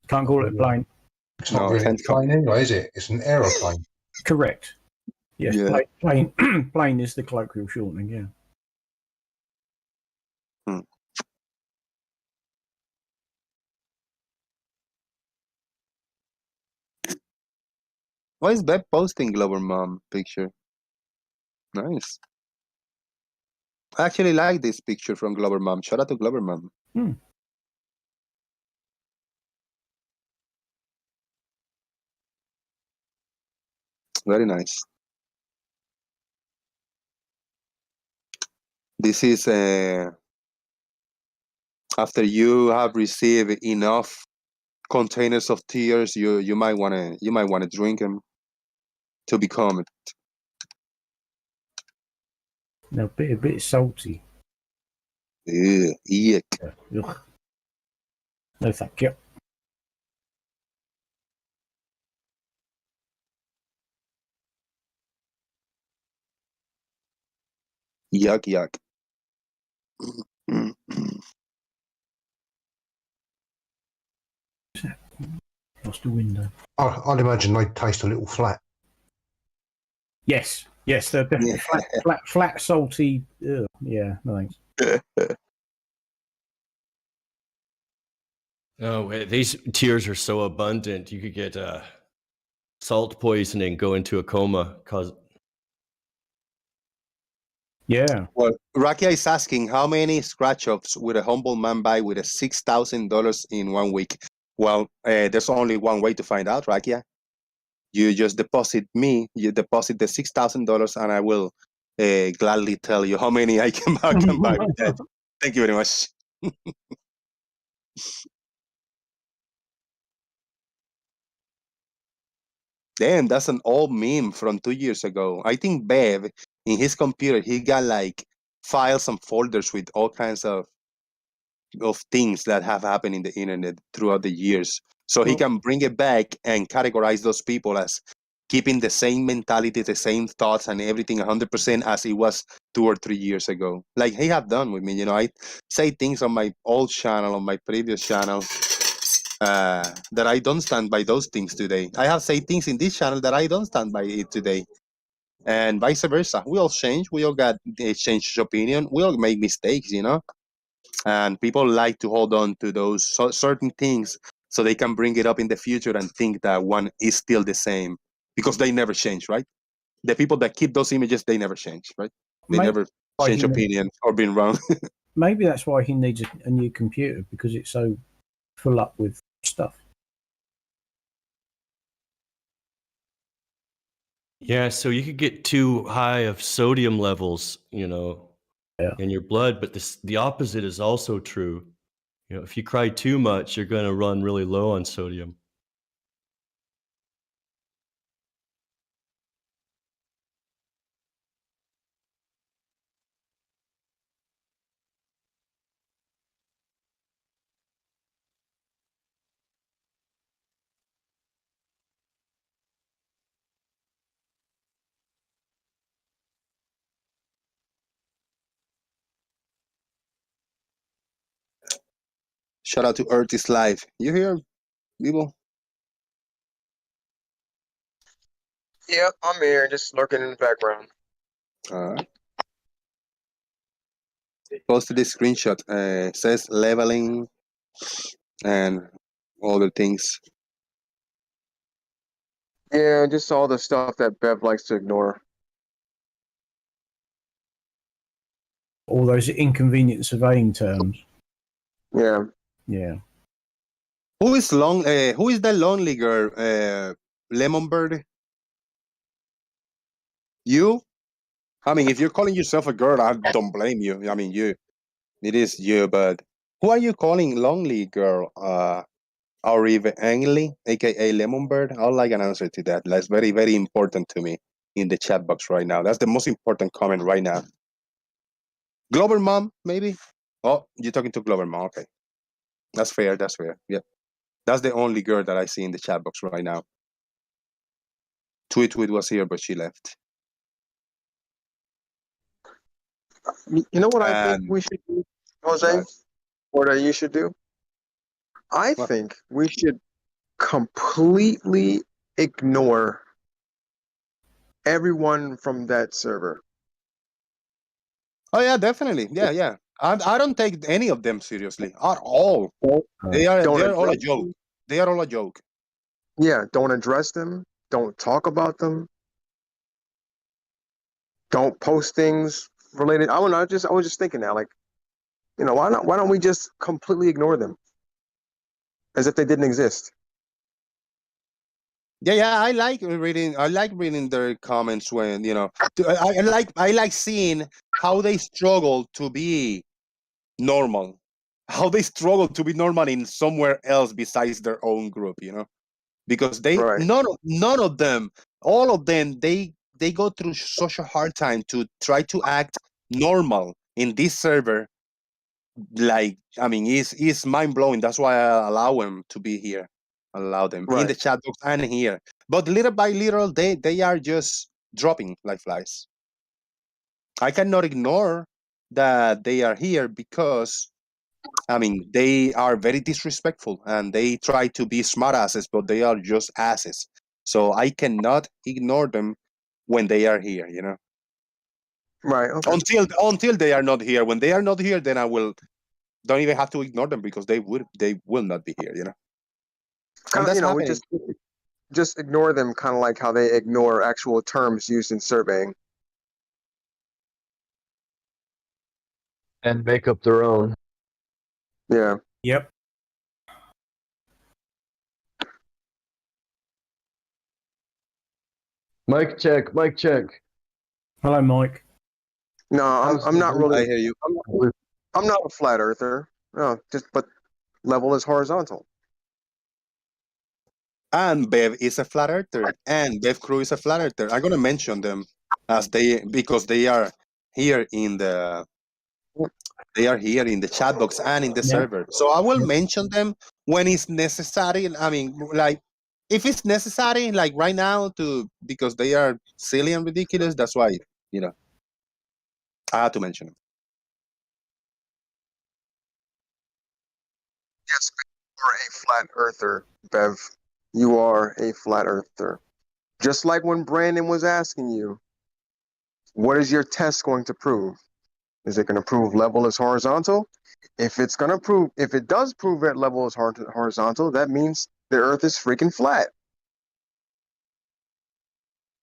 Can't call it a plane. It's not really a plane anyway, is it? It's an aeroplane. Correct. Yes, Yeah. plane is the colloquial shortening, yeah. Why is Beb posting Glover Mom picture? Nice. I actually like this picture from Glover Mom. Shout out to Glover Mom. Very nice. This is after you have received enough containers of tears, you might wanna drink them to become it. They're a bit salty. Yuck. Yeah. Ugh. No, thank you. Yuck, yuck. Lost the window. I'd imagine they'd taste a little flat. Yes, they're definitely flat, salty. Ugh. Yeah, no thanks. Oh, these tears are so abundant. You could get salt poisoning, go into a coma. Yeah. Well, Rakia is asking how many scratch-offs would a humble man buy with a $6,000 in 1 week? Well, there's only one way to find out, Rakia. You just deposit the $6,000, and I will gladly tell you how many I can buy with that. Thank you very much. Damn, that's an old meme from 2 years ago. I think Bev, in his computer, he got like files and folders with all kinds of things that have happened in the internet throughout the years. So he can bring it back and categorize those people as keeping the same mentality, the same thoughts and everything 100% as it was 2 or 3 years ago. Like he have done with me, you know, I say things on my old channel, on my previous channel, that I don't stand by those things today. I have said things in this channel that I don't stand by it today. And vice versa. We all change. We all got a change opinion. We all make mistakes, you know? And people like to hold on to those certain things so they can bring it up in the future and think that one is still the same because they never change, right? The people that keep those images, they never change, right? They never change opinion or been wrong. Maybe that's why he needs a new computer, because it's so full up with stuff. Yeah, so you could get too high of sodium levels, you know, in your blood, but the opposite is also true. You know, if you cry too much, you're going to run really low on sodium. Shout out to Earth is Live. You hear, people? Yeah, I'm here, just lurking in the background. All right. Posted this screenshot. Says leveling and other things. Yeah, just all the stuff that Bev likes to ignore. All those inconvenient surveying terms. Yeah. Yeah. Who is the lonely girl? Lemon Bird? You? I mean, if you're calling yourself a girl, I don't blame you. I mean, it is you, but who are you calling lonely girl? Arive Angli, aka Lemon Bird? I would like an answer to that. That's very, very important to me in the chat box right now. That's the most important comment right now. Glover Mom, maybe? Oh, you're talking to Glover Mom. Okay. That's fair. That's fair. Yeah. That's the only girl that I see in the chat box right now. Tweet was here, but she left. You know what I think we should do, Jose? Or that you should do? I think we should completely ignore everyone from that server. Oh yeah, definitely. Yeah. I don't take any of them seriously at all. They're all a joke. They are all a joke. Yeah, don't address them. Don't talk about them. Don't post things related. I was just thinking now, like, you know, why don't we just completely ignore them as if they didn't exist? Yeah, I like reading. I like reading their comments when I like seeing how they struggle to be normal, how they struggle to be normal in somewhere else besides their own group. Because Right. none of them, all of them, they go through such a hard time to try to act normal in this server. Like, I mean, it's mind blowing. That's why I allow them to be here. Allow them in Right. the chat box and here. But little by little, they are just dropping like flies. I cannot ignore that they are here because, I mean, they are very disrespectful and they try to be smart asses, but they are just asses. So I cannot ignore them when they are here. Right. Okay. Until they are not here. When they are not here, then I will don't even have to ignore them because they will not be here. And Kind of, that's we happening. just ignore them, kind of like how they ignore actual terms used in surveying. And make up their own. Yeah. Yep. Mic check. Mic check. Hello, Mike. No, I'm not really. I hear you. I'm not a flat earther. No, but level is horizontal. And Bev is a flat earther, and Bev Crew is a flat earther. I'm gonna mention them because they are here in the chat box and in the server. So I will mention them when it's necessary. I mean, like if it's necessary, like right now, because they are silly and ridiculous. That's why I had to mention them. Yes, you are a flat earther, Bev. You are a flat earther. Just like when Brandon was asking you, what is your test going to prove? Is it going to prove level is horizontal? If it does prove that level is horizontal, that means the Earth is freaking flat.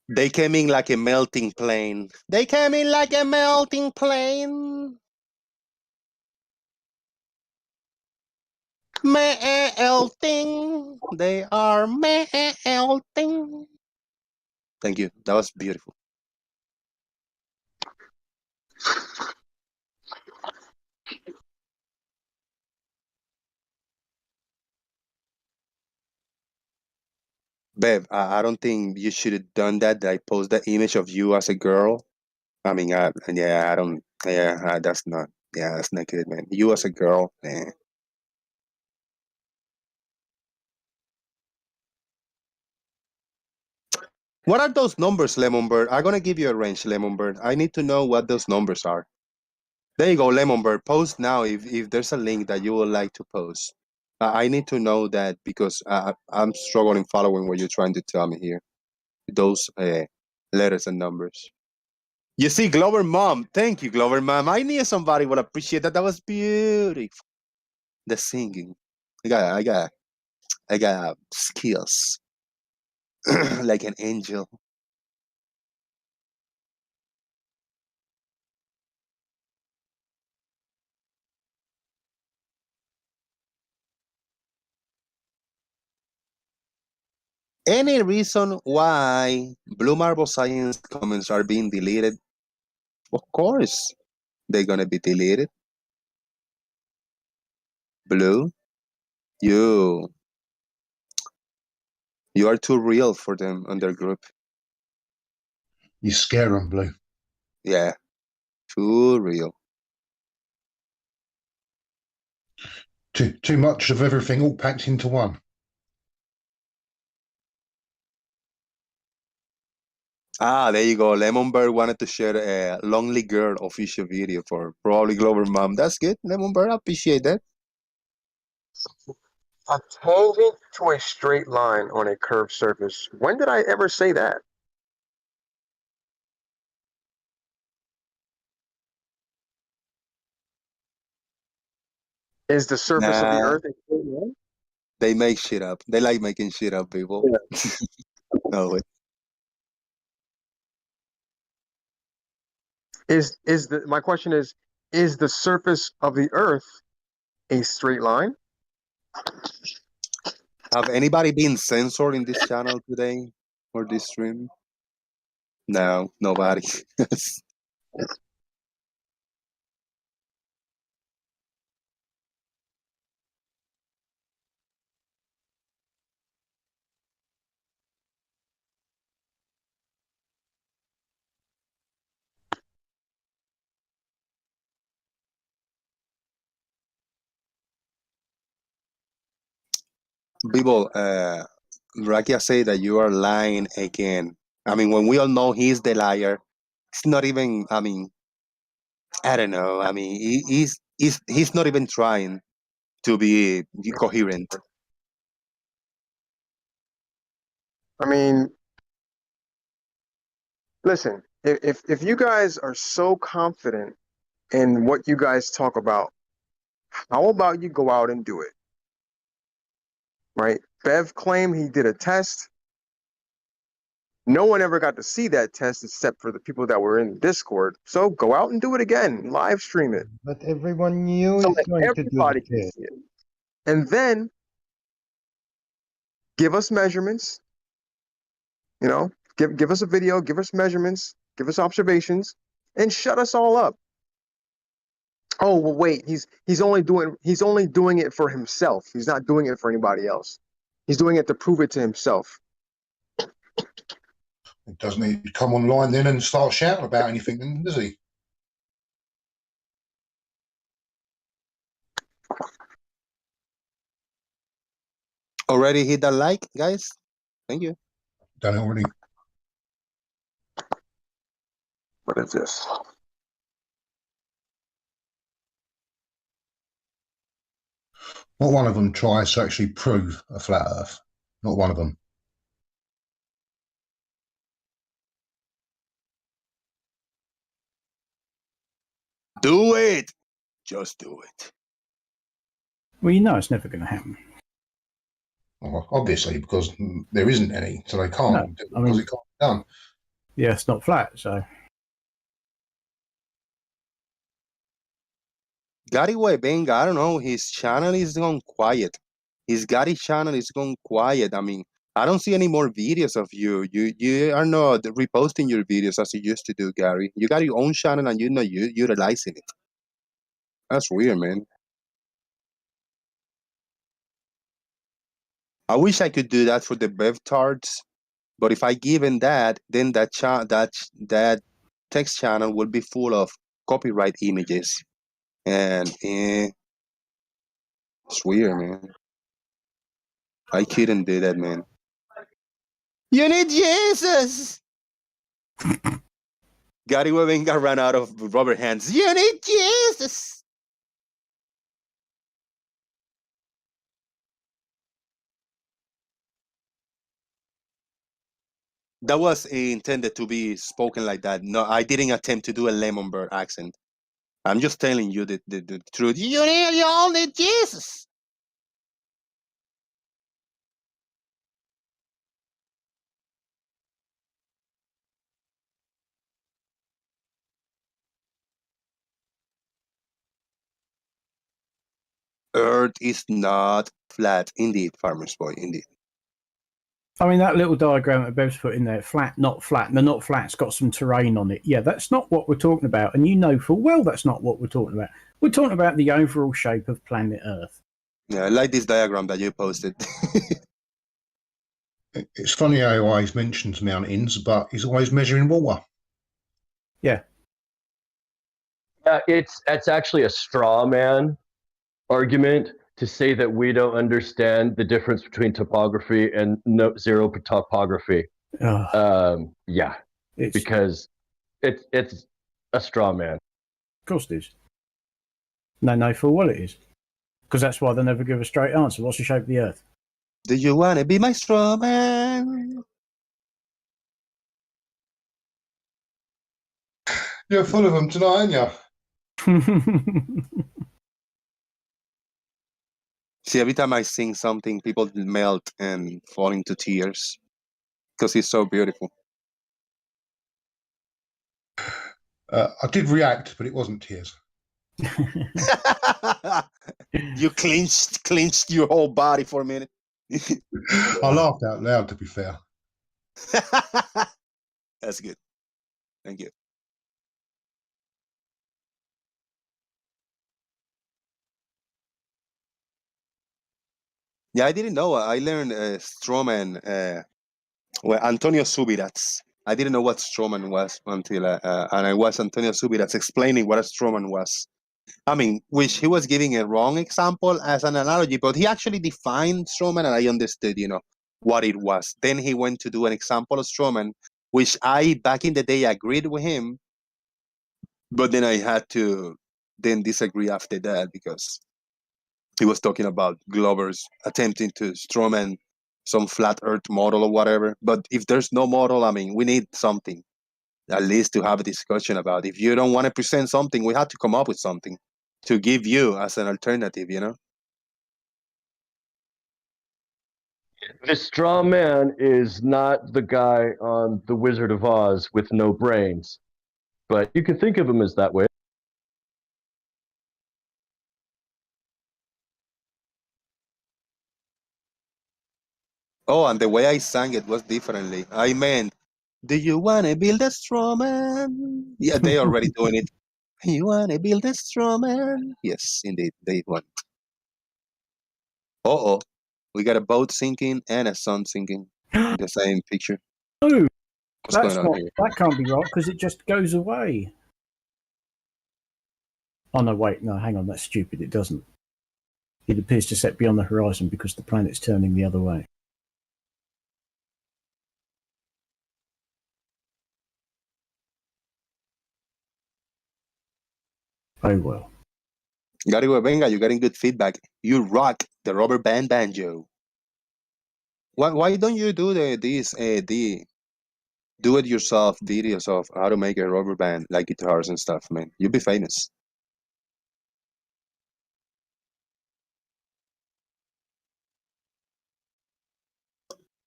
They came in like a melting plane. They came in like a melting plane. Melting. They are melting. Thank you. That was beautiful. Bev, I don't think you should have done that. I post the image of you as a girl. I mean, I don't. Yeah, that's not. Yeah, that's not good, man. You as a girl, man. What are those numbers, Lemonbird? I'm gonna give you a range, Lemonbird. I need to know what those numbers are. There you go, Lemonbird. Post now if there's a link that you would like to post. I need to know that because I'm struggling following what you're trying to tell me here. Those letters and numbers. You see, Glover Mom. Thank you, Glover Mom. I knew somebody would appreciate that. That was beautiful. The singing. I got skills like an angel. Any reason why Blue Marble Science comments are being deleted? Of course, they're gonna be deleted. Blue, you are too real for them on their group. You scare them, Blue. Yeah, too real. Too much of everything all packed into one. There you go. Lemonbird wanted to share a Lonely Girl official video for probably Glover Mom. That's good, Lemonbird. I appreciate that. A tangent to a straight line on a curved surface. When did I ever say that? Is the surface of the Earth a straight line? They make shit up. They like making shit up, people. Yeah. No way. My question is the surface of the Earth a straight line? Have anybody been censored in this channel today or this stream? No, nobody. People, Rakia say that you are lying again. I mean, when we all know he's the liar, it's not even. I mean, I don't know. I mean, he's not even trying to be coherent. I mean, listen, if you guys are so confident in what you guys talk about, how about you go out and do it? Right? Bev claimed he did a test. No one ever got to see that test except for the people that were in Discord. So go out and do it again. Live stream it. But everyone knew So he's that going to do everybody the can test. see it. And then give us measurements. You know, give us a video, give us measurements, give us observations, and shut us all up. Oh well, wait, he's only doing it for himself. He's not doing it for anybody else. He's doing it to prove it to himself. He doesn't need to come online then and start shouting about anything, then, does he? Already hit that like, guys? Thank you. Done it already. What is this? Not one of them tries to actually prove a flat Earth. Not one of them. Do it. Just do it. Well, you know it's never going to happen. Well, obviously, because there isn't any, so they can't. No, do it I mean- because it can't be done. Yeah, it's not flat, so. Gary Webenga, I don't know, his channel is gone quiet. His Gary channel is gone quiet. I mean, I don't see any more videos of you. You are not reposting your videos as you used to do, Gary. You got your own channel and you're not utilizing it. That's weird, man. I wish I could do that for the BevTards, but if I give him that, then that text channel will be full of copyright images, and it's weird, man. I couldn't do that, man. You need Jesus. Gary Webenga ran out of rubber hands. You need Jesus. That was intended to be spoken like that. No, I didn't attempt to do a lemon bird accent. I'm just telling you the truth. You all need Jesus. Earth is not flat. Indeed, Farmer's Boy, indeed. I mean, that little diagram that Bev's put in there, flat, not flat, and the not flat's got some terrain on it. Yeah, that's not what we're talking about. And you know full well that's not what we're talking about. We're talking about the overall shape of planet Earth. Yeah, I like this diagram that you posted. It's funny how he always mentions mountains, but he's always measuring water. Yeah. It's actually a straw man argument to say that we don't understand the difference between topography and zero topography. Yeah, because it's a straw man. Of course it is. They know full well it is. Because that's why they never give a straight answer. What's the shape of the Earth? Do you want to be my straw man? You're full of them tonight, aren't you? See, every time I sing something, people melt and fall into tears because it's so beautiful. I did react, but it wasn't tears. You clenched your whole body for a minute. I laughed out loud, to be fair. That's good. Thank you. Yeah, I didn't know. I learned Strowman. Well, Antonio Subirats. I didn't know what Strowman was until, and I was Antonio Subirats explaining what a Strowman was. I mean, which he was giving a wrong example as an analogy, but he actually defined Strowman, and I understood, what it was. Then he went to do an example of Strowman, which I, back in the day, agreed with him, but then I had to then disagree after that because he was talking about Glover's attempting to Strowman some flat earth model or whatever. But if there's no model, I mean, we need something at least to have a discussion about. If you don't want to present something, we have to come up with something to give you as an alternative, The straw man is not the guy on The Wizard of Oz with no brains, but you can think of him as that way. Oh, and the way I sang it was differently. I meant, do you want to build a straw man? Yeah, they already doing it. You want to build a straw man? Yes, indeed, they want. Uh-oh. We got a boat sinking and a sun sinking in the same picture. Oh, What's going on here? that can't be right because it just goes away. Oh, no, wait. No, hang on. That's stupid. It doesn't. It appears to set beyond the horizon because the planet's turning the other way. Oh, well. Venga, you're getting good feedback. You rock the rubber band banjo. Why don't you do the do-it-yourself videos of how to make a rubber band, like guitars and stuff, man? You'll be famous.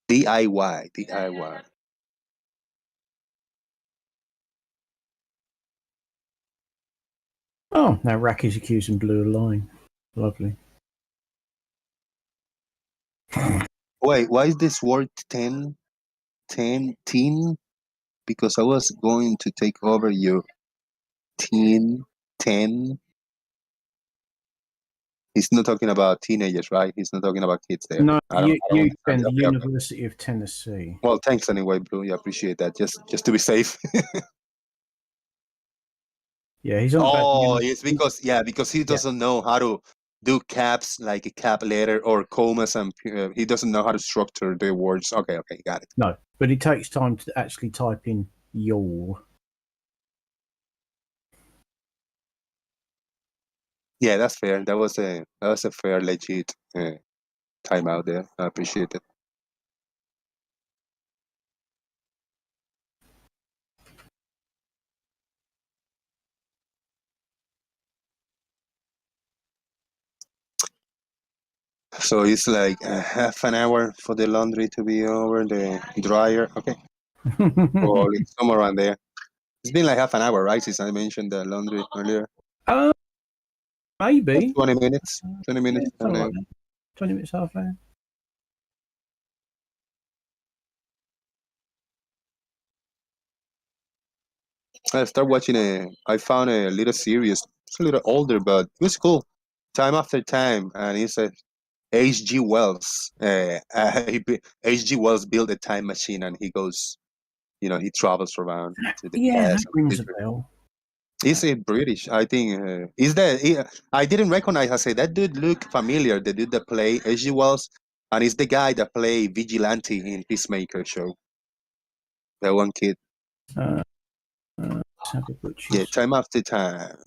DIY. Oh, now Racky's accusing Blue of lying. Lovely. Wait, why is this word 10? Because I was going to take over your 10. He's not talking about teenagers, right? He's not talking about kids there. No, you understand. the University of Tennessee. Well, thanks anyway, Blue. I appreciate that. Just to be safe. Yeah, he's on. Oh, it's because he doesn't know how to do caps like a cap letter or commas, and he doesn't know how to structure the words. Okay, got it. No, but it takes time to actually type in your. Yeah, that's fair. That was a fair, legit timeout there. I appreciate it. So it's like half an hour for the laundry to be over the dryer. Okay. Or it's somewhere around there. It's been like half an hour, right? Since I mentioned the laundry earlier. Maybe 20 minutes. 20 minutes. Yeah, 20 minutes, half an hour. I started watching I found a little series. It's a little older, but it was cool. Time After Time, and it's a H.G. Wells. H.G. Wells built a time machine, and he goes, he travels around to the past. That rings a bell. Is it British? I think. I didn't recognize. I said that dude looked familiar. The dude that play H.G. Wells, and it's the guy that play Vigilante in Peacemaker show. That one kid. Yeah, Time After Time.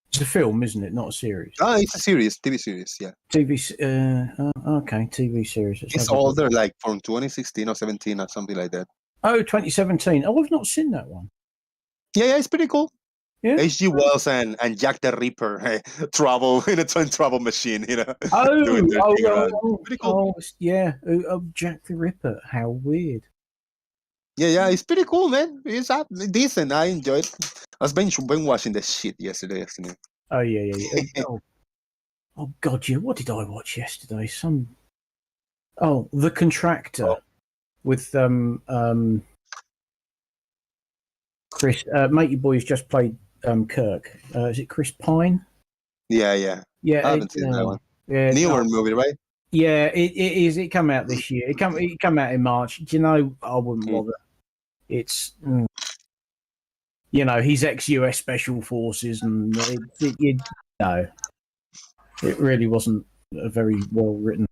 It's a film, isn't it? Not a series. Oh, it's a series, TV series. Yeah. Okay, TV series. It's older, like from 2016 or 17 or something like that. Oh, 2017. Oh, I've not seen that one. Yeah, it's pretty cool. Yeah. H.G. Wells and Jack the Ripper travel in a time travel machine, Pretty cool. Yeah. Jack the Ripper. How weird. Yeah, it's pretty cool, man. It's decent. I enjoyed it. I was been watching the shit yesterday afternoon. Oh, yeah. Oh God, yeah. What did I watch yesterday? The Contractor with Chris. Matey Boy's just played Kirk. Is it Chris Pine? Yeah. Yeah, I haven't seen that one. Yeah, Newer movie, right? Yeah, it is. It came out this year. It come out in March. Do you know? I wouldn't bother. It's he's ex-US Special Forces, and it really wasn't a very well written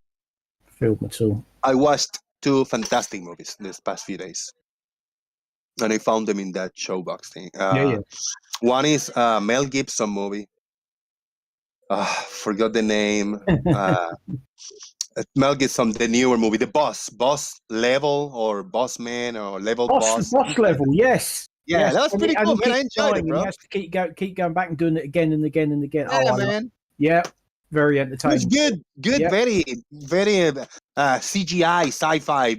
film at all. I watched 2 fantastic movies this past few days, and I found them in that showbox thing. One is Mel Gibson movie. Forgot the name. Mel Gibson, the newer movie, The Boss Level or Boss Man or Level Boss. Boss Level, yes. Yeah, yes. that was pretty cool, man. I enjoyed it, bro. He has to keep going back and doing it again and again and again. Yeah, man. Yeah, very entertaining. It was good, yeah. very CGI, sci-fi.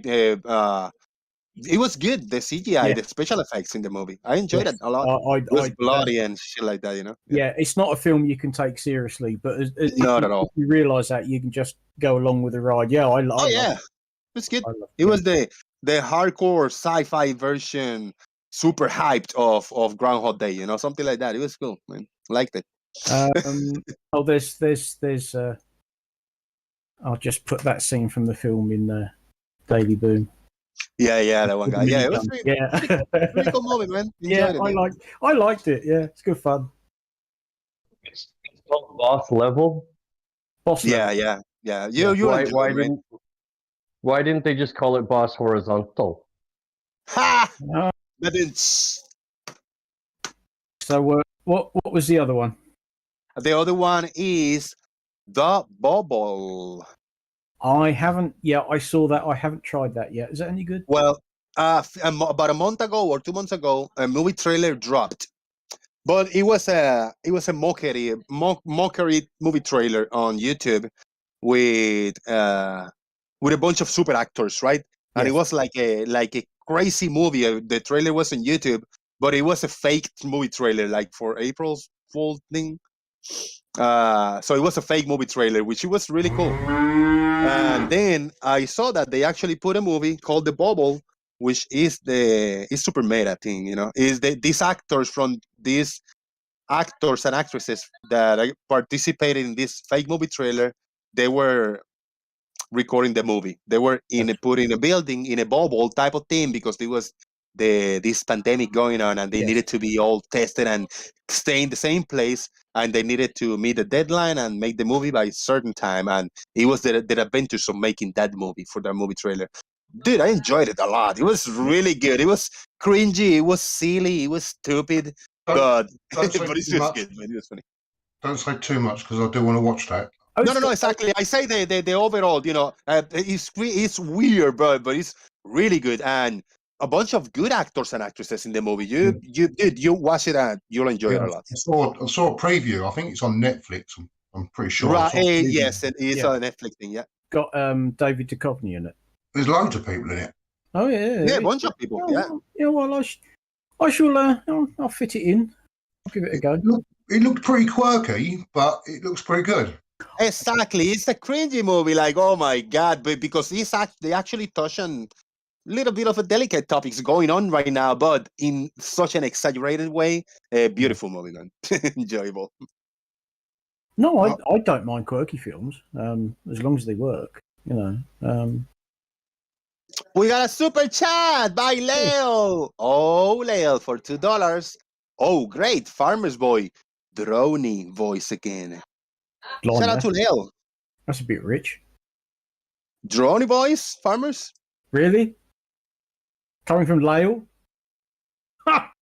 It was good. The CGI, the special effects in the movie, I enjoyed it a lot. It was bloody and shit like that, Yeah, it's not a film you can take seriously, but not at all. You realize that you can just go along with the ride. Yeah, it was good. It was the hardcore sci-fi version, super hyped of Groundhog Day, something like that. It was cool, man. Liked it. There's I'll just put that scene from the film in Daily Boom. Yeah, that one guy. Yeah, it was pretty cool movie, man. I liked it. Yeah, it's good fun. It's called Boss Level. Yeah. Why didn't they just call it Boss Horizontal? Ha! So what was the other one? The other one is The Bubble. I haven't. Yeah, I saw that. I haven't tried that yet. Is that any good? Well, about a month ago or 2 months ago, a movie trailer dropped, but it was a mockery movie trailer on YouTube with a bunch of super actors, right? And it was like a crazy movie. The trailer was on YouTube, but it was a fake movie trailer, like for April's Fool thing. So it was a fake movie trailer, which was really cool. And then I saw that they actually put a movie called The Bubble, which is super meta thing, is these actors from these actors and actresses that participated in this fake movie trailer. They were recording the movie. They were put in a building in a bubble type of thing because there was this pandemic going on, and they needed to be all tested and stay in the same place, and they needed to meet the deadline and make the movie by a certain time. And it was the adventures of making that movie for that movie trailer. Dude, I enjoyed it a lot. It was really good. It was cringy. It was silly. It was stupid. But it's just good, man. It was funny. Don't say too much because I do want to watch that. No, exactly. I say the overall, it's weird, bro, but it's really good, and a bunch of good actors and actresses in the movie. You watch it and you'll enjoy it a lot. I saw a preview. I think it's on Netflix. I'm pretty sure. Right? Yes, it is on Netflix thing. Yeah, got David Duchovny in it. There's loads of people in it. Oh yeah, a bunch of people. Yeah. Well, I shall. I'll fit it in. I'll give it a go. It looked pretty quirky, but it looks pretty good. Exactly, it's a cringy movie. Like, oh my god, but because they actually touch on little bit of a delicate topics going on right now, but in such an exaggerated way. A beautiful movie, man. Enjoyable. No, I don't mind quirky films, as long as they work. We got a super chat by Leo. Oh, Leo for $2. Oh, great, Farmer's Boy, Droney voice again. Shout out to Leo. That's a bit rich. Droney voice, Farmers. Really? Coming from Lale? Ha!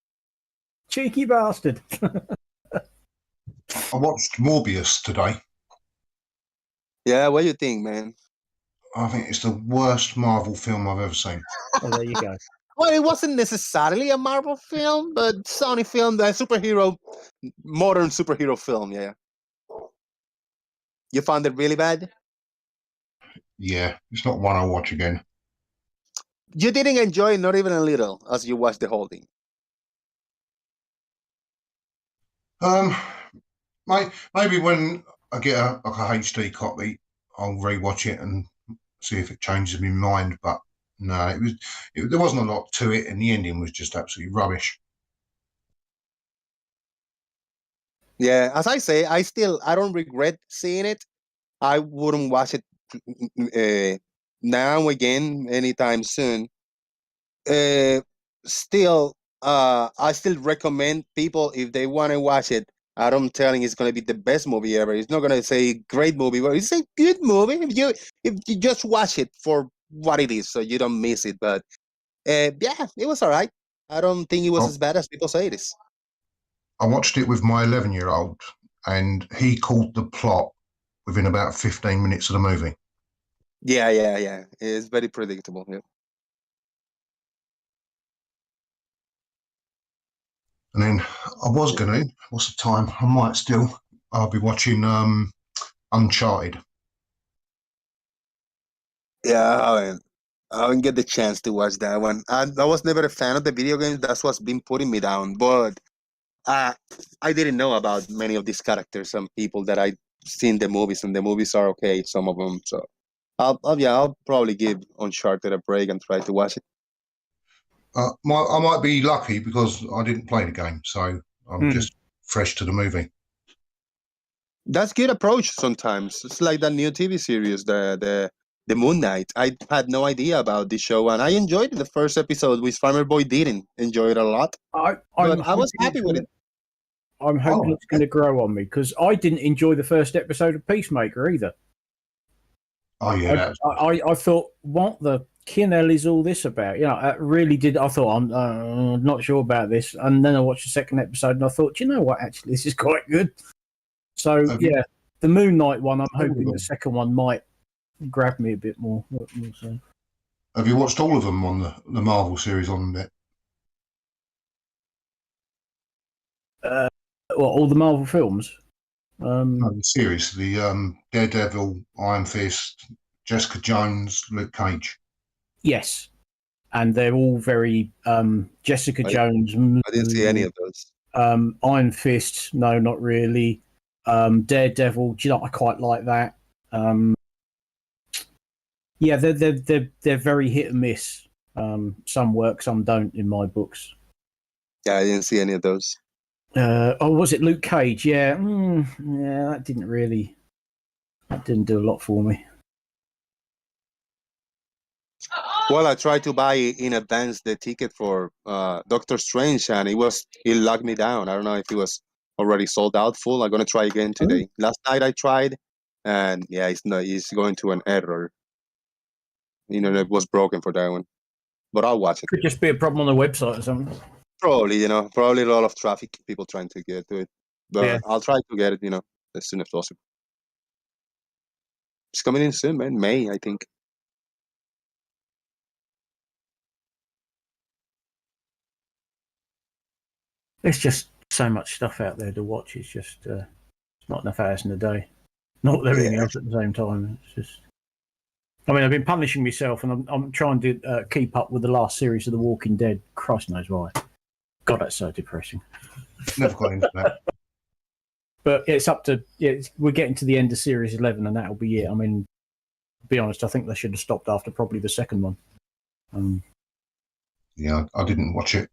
Cheeky bastard. I watched Morbius today. Yeah, what do you think, man? I think it's the worst Marvel film I've ever seen. Oh, there you go. Well, it wasn't necessarily a Marvel film, but Sony film, the modern superhero film, yeah. You found it really bad? Yeah, it's not one I'll watch again. You didn't enjoy it, not even a little, as you watched the whole thing. Maybe when I get a HD copy, I'll rewatch it and see if it changes my mind. But no, there wasn't a lot to it, and the ending was just absolutely rubbish. Yeah, as I say, I don't regret seeing it. I wouldn't watch it now again anytime soon. Still, I still recommend people if they want to watch it. I don't telling it's gonna be the best movie ever. It's not gonna say great movie, but it's a good movie if you just watch it for what it is, so you don't miss it. But yeah, it was all right. I don't think it was as bad as people say it is. I watched it with my 11-year-old, and he caught the plot within about 15 minutes of the movie. Yeah. It's very predictable. Yeah. And then I was gonna. What's the time? I might still. I'll be watching Uncharted. Yeah, I didn't get the chance to watch that one. I was never a fan of the video games. That's what's been putting me down. But I didn't know about many of these characters and people that I've seen the movies, and the movies are okay, some of them. So I'll probably give Uncharted a break and try to watch it. I might be lucky because I didn't play the game, so I'm just fresh to the movie. That's good approach sometimes. It's like that new TV series, the Moon Knight. I had no idea about this show, and I enjoyed the first episode, which Farmer Boy didn't enjoy it a lot. I was happy with it. I'm hoping it's going to grow on me because I didn't enjoy the first episode of Peacemaker either. Oh yeah, I thought, what the hell is all this about? You know, I really did. I thought I'm not sure about this, and then I watched the second episode, and I thought, you know what? Actually, this is quite good. So yeah, the Moon Knight one. I'm hoping the second one might grab me a bit more. Have you watched all of them on the Marvel series on it? All the Marvel films? No, the series, the Daredevil, Iron Fist, Jessica Jones, Luke Cage. Yes, and they're all very Jessica Jones. I didn't see any of those. Iron Fist, no, not really. Daredevil, do you know, I quite like that. Yeah, they're very hit and miss. Some work, some don't in my books. Yeah, I didn't see any of those. Was it Luke Cage? Yeah, yeah, that didn't do a lot for me. Well, I tried to buy in advance the ticket for Doctor Strange, and it locked me down. I don't know if it was already sold out full. I'm gonna try again today. Last night I tried, and yeah, it's going to an error. You know, it was broken for that one, but I'll watch it. Could just be a problem on the website or something. Probably a lot of traffic, people trying to get to it. But yeah. I'll try to get it, as soon as possible. It's coming in soon, man. May, I think. There's just so much stuff out there to watch. It's just it's not enough hours in a day. Not everything else at the same time. It's just. I mean, I've been punishing myself, and I'm trying to keep up with the last series of The Walking Dead. Christ knows why. God, that's so depressing. Never got into that. But it's up to we're getting to the end of series 11, and that'll be it. I mean, to be honest, I think they should have stopped after probably the second one. Yeah, I didn't watch it.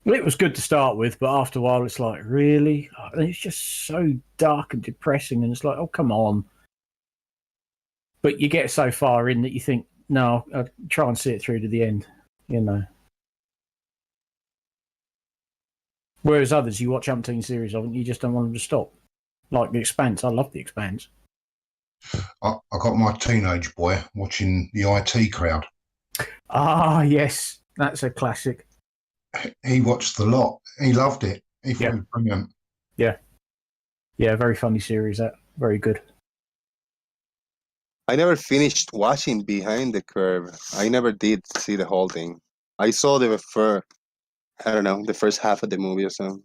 Well, it was good to start with, but after a while, it's like, really? And it's just so dark and depressing, and it's like, oh, come on. But you get so far in that you think, no, I'll try and see it through to the end, Whereas others, you watch umpteen series of, and you just don't want them to stop. Like The Expanse. I love The Expanse. I got my teenage boy watching the IT Crowd. Ah, yes. That's a classic. He watched the lot. He loved it. He thought it was brilliant. Yeah. Yeah, very funny series, that. Very good. I never finished watching Behind the Curve. I never did see the whole thing. I saw the first half of the movie or something.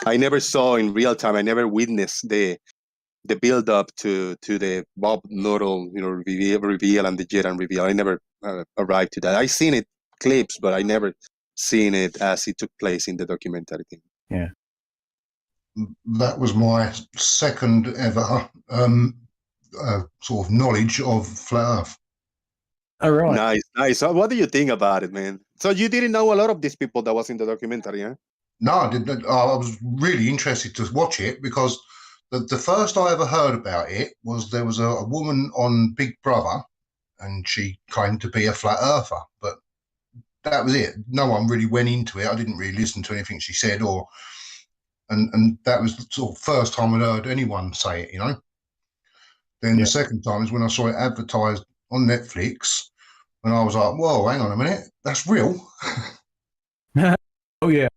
I never saw in real time. I never witnessed the build up to the Bob Nuttall, reveal and the Jiran reveal. I never arrived to that. I seen it clips, but I never seen it as it took place in the documentary thing. Yeah. that was my second ever sort of knowledge of flat Earth. All right. Nice, nice. So what do you think about it, man? So you didn't know a lot of these people that was in the documentary, huh? No, I didn't. I was really interested to watch it because the first I ever heard about it was there was a woman on Big Brother, and she claimed to be a flat earther, but that was it. No one really went into it. I didn't really listen to anything she said, and that was the sort of first time I'd heard anyone say it, you know. Then the second time is when I saw it advertised on Netflix, and I was like, whoa, hang on a minute, that's real. Oh, yeah.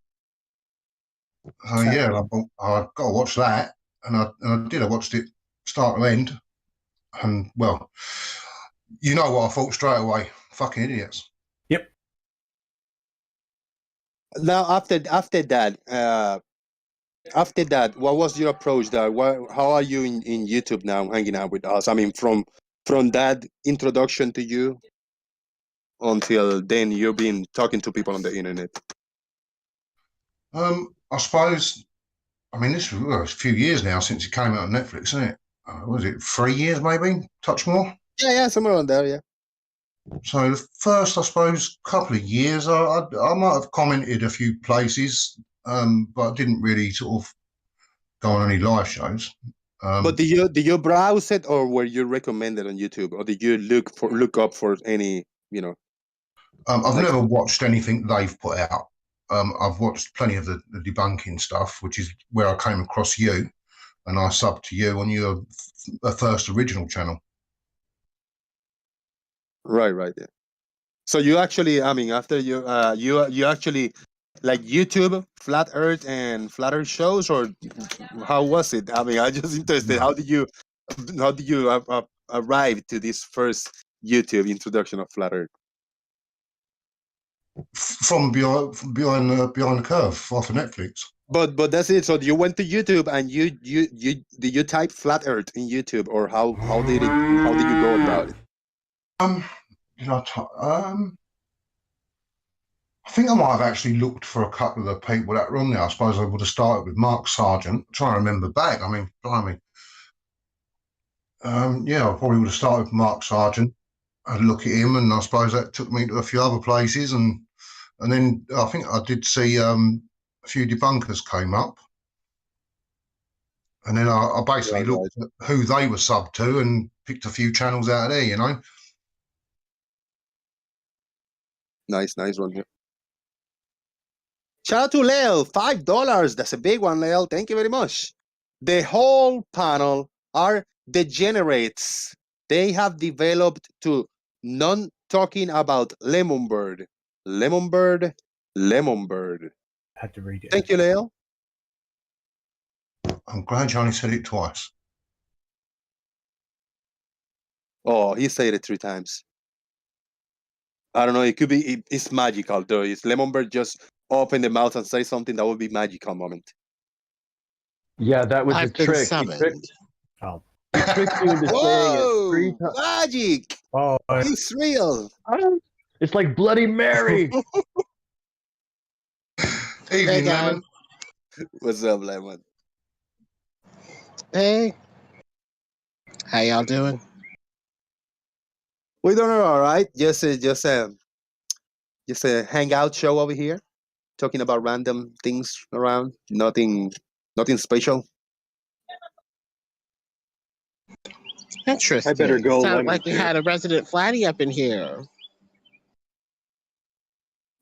Yeah, I've got to watch that. And I did. I watched it start to end. And, well, you know what I thought straight away. Fucking idiots. Yep. Now, after that, what was your approach there? How are you in YouTube now, hanging out with us? I mean, from that introduction to you until then, you've been talking to people on the internet. I suppose, I mean, this was a few years now since it came out on Netflix, isn't it? Was it 3 years, maybe? Touch more? Yeah, somewhere on there, yeah. So the first, I suppose, couple of years, I might have commented a few places, but I didn't really sort of go on any live shows. But did you browse it, or were you recommended on YouTube, or did you look up for any, you know? I've never watched anything they've put out. I've watched plenty of the debunking stuff, which is where I came across you, and I subbed to you on your first original channel. Right, yeah. So you actually, I mean, after you actually like YouTube Flat Earth and Flat Earth shows, or how was it? I mean, I'm just interested. How did you arrive to this first YouTube introduction of Flat Earth? From behind the curve off of Netflix. But that's it. So you went to YouTube and you did you type Flat Earth in YouTube, or how did you go about it? I think I might have actually looked for a couple of the people that were on there. I suppose I would have started with Mark Sargent. I'm trying to remember back. I mean, blimey. Yeah, I probably would have started with Mark Sargent. I'd look at him, and I suppose that took me to a few other places, and then I think I did see a few debunkers came up, and then I basically looked at who they were subbed to and picked a few channels out of there, you know. Nice one here. Shout out to Leo, $5. That's a big one, Leo. Thank you very much. The whole panel are degenerates. They have developed to non-talking about Lemon Bird. Had to read it. Thank you, Leo. I'm glad you only said it twice. Oh, he said it 3 times. I don't know. It could be. It's magical, though. It's Lemon Bird just open the mouth and say something, that would be magical moment. Yeah, that was I've a trick. He tricked you into saying it 3 times. Magic! Oh, it's real. It's like Bloody Mary. Evening, Lemon. What's up, Lemon? Hey. How y'all doing? We're doing all right. Just a hangout show over here, talking about random things around. Nothing special. Interesting. I better go. Sounds like we had a resident flatty up in here.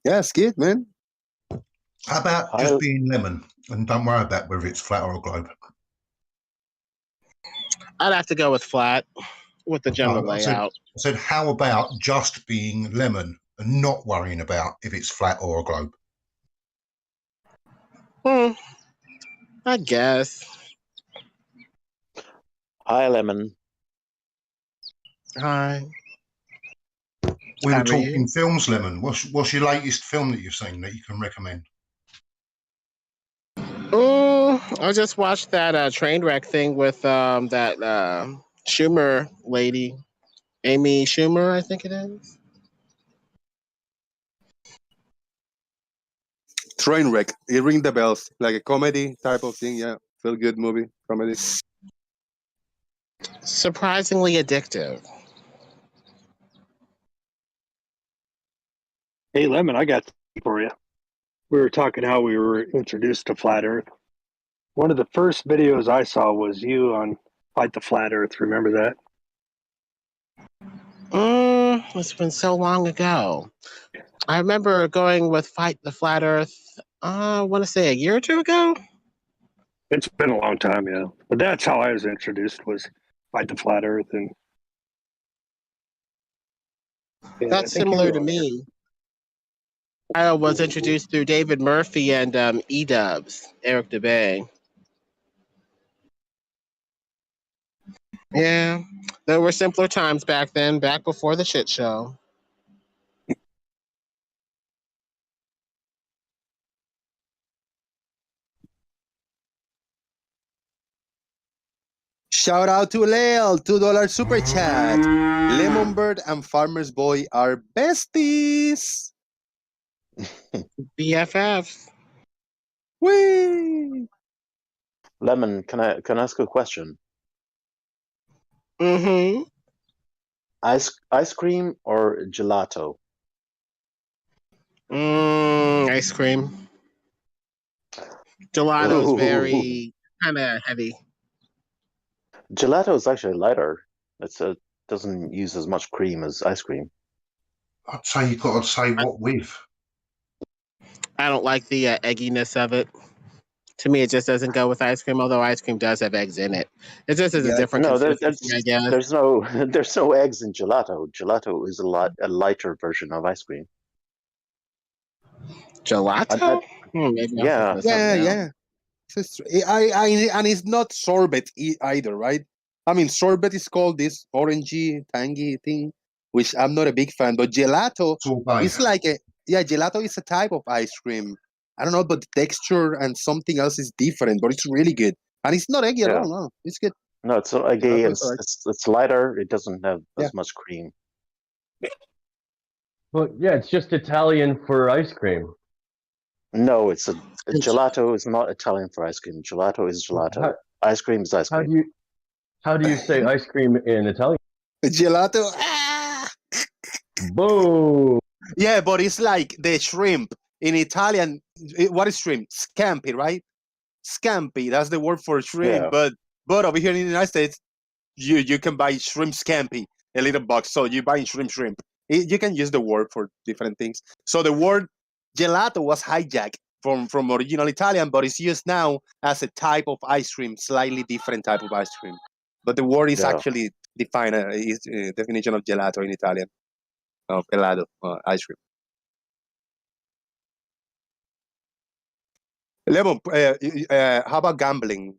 Yeah, it's good, man. How about just being Lemon, and don't worry about whether it's flat or a globe? I'd have to go with flat, with the general layout. I said, how about just being Lemon and not worrying about if it's flat or a globe? I guess. Hi, Lemon. Hi. We were talking films, Lemon. What's your latest film that you've seen that you can recommend? I just watched that Trainwreck thing with that Schumer lady, Amy Schumer, I think it is. Trainwreck. It rings the bells, like a comedy type of thing. Yeah. Feel good movie, comedy. Surprisingly addictive. Hey, Lemon, I got for you. We were talking how we were introduced to Flat Earth. One of the first videos I saw was you on Fight the Flat Earth. Remember that? It's been so long ago. I remember going with Fight the Flat Earth, I want to say a year or two ago. It's been a long time, yeah. But that's how I was introduced, was Fight the Flat Earth. And yeah, That's similar to me. I was introduced through David Murphy and E-Dubs, Eric DeBay. Yeah, there were simpler times back then, back before the shit show. Shout out to Lale, $2 super chat. Lemonbird and Farmer's Boy are besties. BFFs. Whee! Lemon, can I ask a question? Mm-hmm. Ice cream or gelato? Ice cream. Gelato's very kind of heavy. Gelato is actually lighter. It doesn't use as much cream as ice cream. I'd say you've got to say what with. I don't like the egginess of it. To me, it just doesn't go with ice cream, although ice cream does have eggs in it. It just is a different consistency, I guess. There's no eggs in gelato. Gelato is a lighter version of ice cream. Gelato? Yeah. And it's not sorbet either, right? I mean, sorbet is called this orangey, tangy thing, which I'm not a big fan. But gelato is like gelato is a type of ice cream. I don't know, but the texture and something else is different, but it's really good. And it's not eggy at all. No, it's good. No, it's not eggy. It's lighter. It doesn't have as much cream. Well, yeah, it's just Italian for ice cream. No, gelato is not Italian for ice cream. Gelato is gelato. Ice cream is ice cream. How do you say ice cream in Italian? Gelato. Boom. Yeah, but it's like the shrimp in Italian. What is shrimp? Scampi, right? Scampi. That's the word for shrimp. Yeah. But over here in the United States, you can buy shrimp scampi, a little box. So you buy shrimp. You can use the word for different things. So the word gelato was hijacked from original Italian, but it's used now as a type of ice cream, slightly different type of ice cream. But the word is actually defined is definition of gelato in Italian, of gelato, ice cream. Lemon, how about gambling?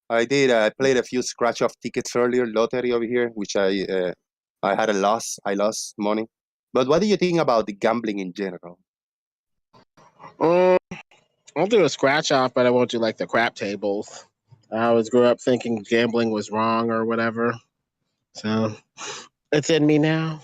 I played a few scratch-off tickets earlier, lottery over here, which I had a loss. I lost money. But what do you think about the gambling in general? I'll do a scratch off, but I won't do like the crap tables. I always grew up thinking gambling was wrong or whatever. So it's in me now.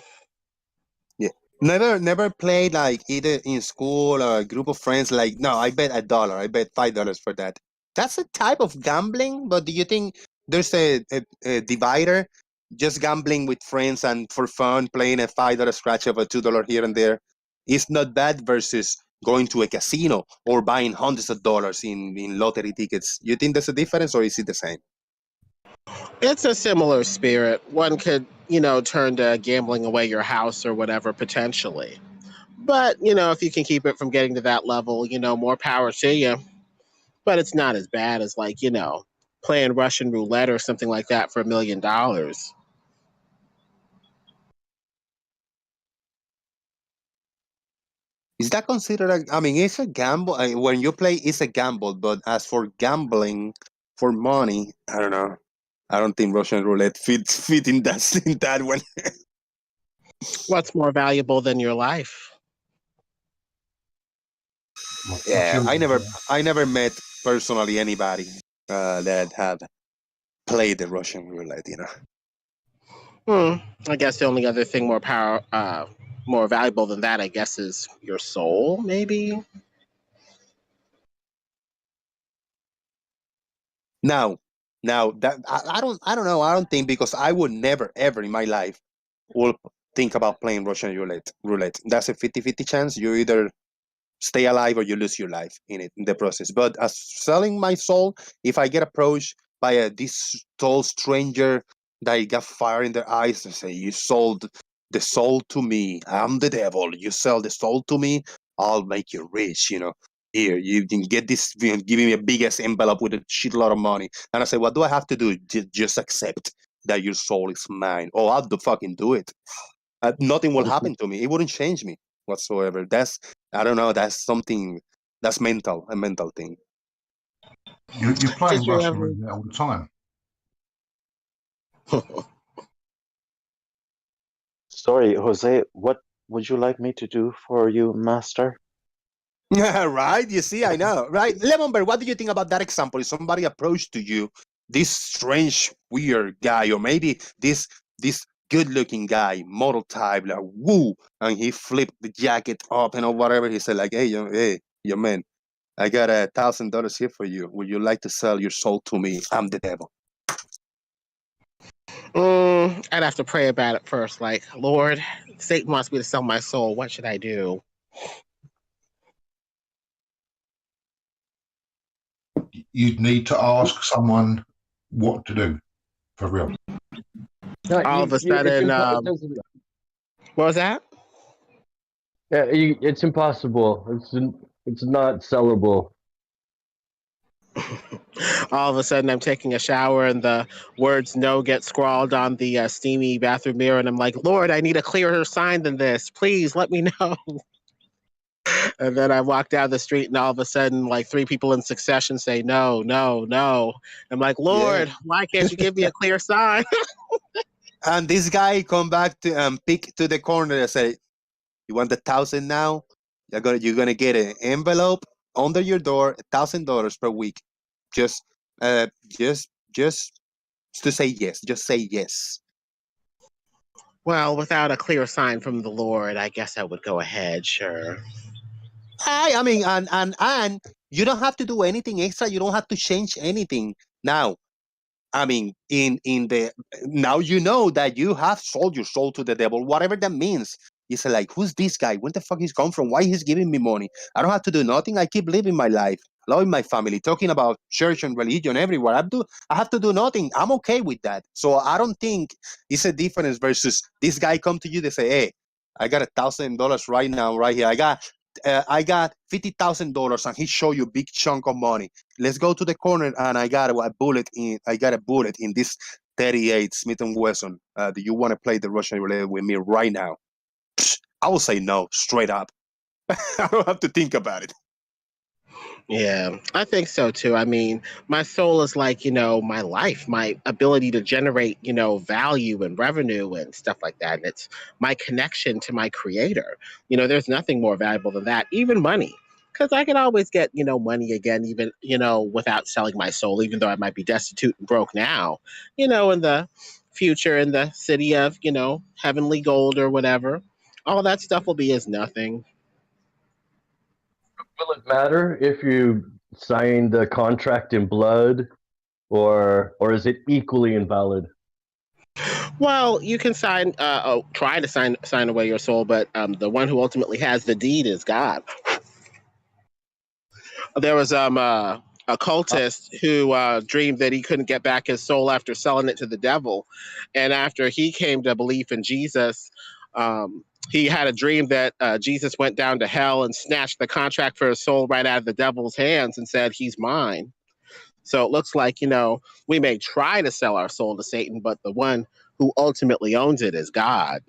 Yeah. Never played like either in school or a group of friends like, no, I bet $1. I bet $5 for that. That's a type of gambling, but do you think there's a divider? Just gambling with friends and for fun, playing a $5 scratch of a $2 here and there is not bad versus going to a casino or buying hundreds of dollars in lottery tickets. You think there's a difference or is it the same? It's a similar spirit. One could, turn to gambling away your house or whatever potentially. But, if you can keep it from getting to that level, more power to you. But it's not as bad as playing Russian roulette or something like that for $1 million. Is that considered? It's a gamble. When you play, it's a gamble. But as for gambling for money, I don't know. I don't think Russian roulette fit in that one. What's more valuable than your life? Yeah, I never met personally anybody that have played the Russian roulette. I guess the only other thing more valuable than that, I guess, is your soul, maybe. Now, that I don't know. I don't think, because I would never ever in my life will think about playing Russian roulette. That's a 50-50 chance. You either stay alive or you lose your life in the process. But as selling my soul, if I get approached by this tall stranger that got fire in their eyes and say, "You sold the soul to me. I'm the devil. You sell the soul to me. I'll make you rich. Here, you can get this, giving me a big ass envelope with a shitload of money." And I say, "What do I have to do? Just accept that your soul is mine." Oh, I'll fucking do it. Nothing will happen to me. It wouldn't change me whatsoever. I don't know. That's something that's a mental thing. You're playing Did you Russian ever- roulette all the time. Sorry, Jose, what would you like me to do for you, master? Yeah, right. You see, I know, right? Lemonberg, what do you think about that example? If somebody approached to you, this strange, weird guy, or maybe this good-looking guy, model type, like woo, and he flipped the jacket up and or whatever. He said, like, "Hey, your man, I got $1,000 here for you. Would you like to sell your soul to me? I'm the devil." I'd have to pray about it first. Like, Lord, Satan wants me to sell my soul. What should I do? You'd need to ask someone what to do, for real. All of a sudden, what was that? Yeah, it's impossible. It's not sellable. All of a sudden, I'm taking a shower and the words "no" get scrawled on the steamy bathroom mirror, and I'm like, Lord, I need a clearer sign than this. Please let me know. And then I walk down the street, and all of a sudden, like 3 people in succession say, "No, no, no." I'm like, Lord, why can't you give me a clear sign? And this guy come back to pick to the corner and say, "You want the 1,000 now? You're gonna get an envelope under your door, $1,000 per week. Just to say yes. Just say yes." Well, without a clear sign from the Lord, I guess I would go ahead, sure. I mean, and you don't have to do anything extra. You don't have to change anything now. I mean, now you know that you have sold your soul to the devil, whatever that means. You say, like, who's this guy? Where the fuck he's come from? Why he's giving me money? I don't have to do nothing. I keep living my life, loving my family, talking about church and religion everywhere. I have to do nothing. I'm okay with that. So I don't think it's a difference versus this guy come to you. They say, "Hey, I got $1,000 right now, right here. I got $50,000," and he show you a big chunk of money. Let's go to the corner, and I got a bullet in this 38 Smith & Wesson. Do you want to play the Russian roulette with me right now? I will say no, straight up. I don't have to think about it. Yeah, I think so too. I mean, my soul is like, my life, my ability to generate, value and revenue and stuff like that. And it's my connection to my creator. There's nothing more valuable than that, even money. Because I can always get, money again, even, without selling my soul, even though I might be destitute and broke now, in the future, in the city of, heavenly gold or whatever. All that stuff will be as nothing. Will it matter if you sign the contract in blood, or is it equally invalid? Well, you can try to sign away your soul, but the one who ultimately has the deed is God. There was a cultist who dreamed that he couldn't get back his soul after selling it to the devil, and after he came to belief in Jesus, he had a dream that Jesus went down to hell and snatched the contract for his soul right out of the devil's hands and said, "He's mine." So it looks like, we may try to sell our soul to Satan, but the one who ultimately owns it is God.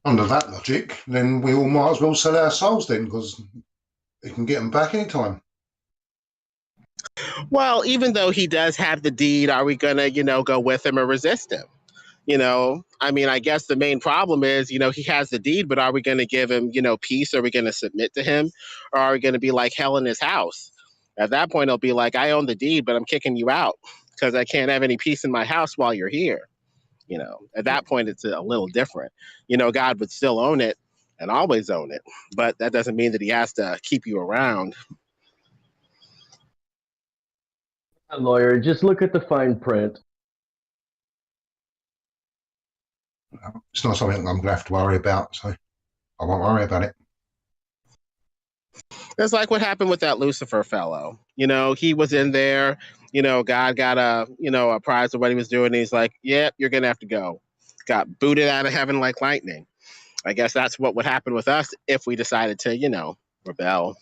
Under that logic, then we all might as well sell our souls then, because he can get them back anytime. Well, even though he does have the deed, are we going to, go with him or resist him? I mean, I guess the main problem is, he has the deed, but are we going to give him, peace? Are we going to submit to him? Or are we going to be like hell in his house? At that point, it'll be like, I own the deed, but I'm kicking you out because I can't have any peace in my house while you're here. At that point, it's a little different. God would still own it and always own it, but that doesn't mean that he has to keep you around. Lawyer, just look at the fine print. It's not something I'm going to have to worry about, so I won't worry about it. It's like what happened with that Lucifer fellow. He was in there. God got a prize of what he was doing. And he's like, "Yep, you're gonna have to go." Got booted out of heaven like lightning. I guess that's what would happen with us if we decided to, rebel.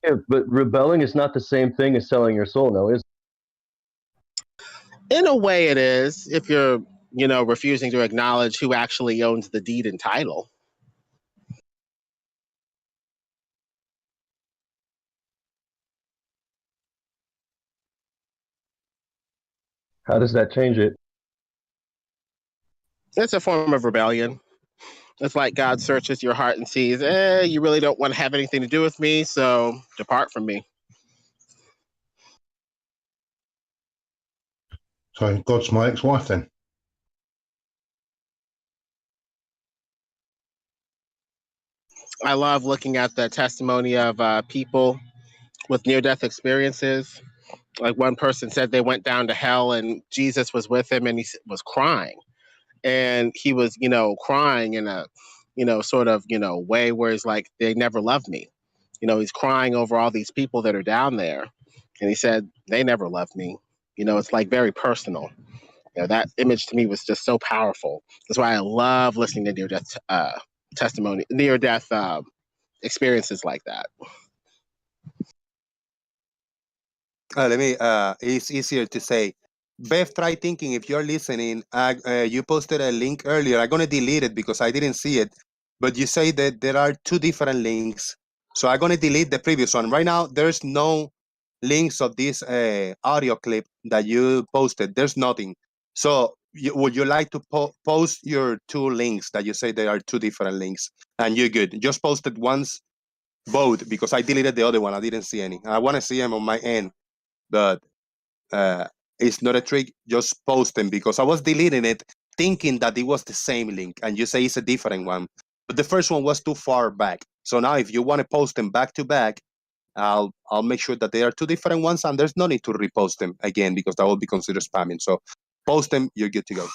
Yeah, but rebelling is not the same thing as selling your soul, now, is it? In a way, it is. If you're, refusing to acknowledge who actually owns the deed and title. How does that change it? It's a form of rebellion. It's like God searches your heart and sees, you really don't want to have anything to do with me, so depart from me. So God's my ex-wife then? I love looking at the testimony of people with near-death experiences. Like one person said they went down to hell and Jesus was with him and he was crying. And he was, crying in a, sort of, way where he's like, they never loved me. He's crying over all these people that are down there. And he said, they never loved me. It's like very personal. That image to me was just so powerful. That's why I love listening to near-death testimony, near-death experiences like that. It's easier to say. Bev, try thinking if you're listening. You posted a link earlier. I'm going to delete it because I didn't see it. But you say that there are two different links. So I'm going to delete the previous one. Right now, there's no links of this audio clip that you posted. There's nothing. So would you like to post your two links that you say there are two different links? And you're good. Just posted once, both, because I deleted the other one. I didn't see any. I want to see them on my end. But it's not a trick. Just post them because I was deleting it thinking that it was the same link, and you say it's a different one. But the first one was too far back. So now if you want to post them back to back, I'll make sure that they are two different ones, and there's no need to repost them again because that will be considered spamming. So post them, you're good to go.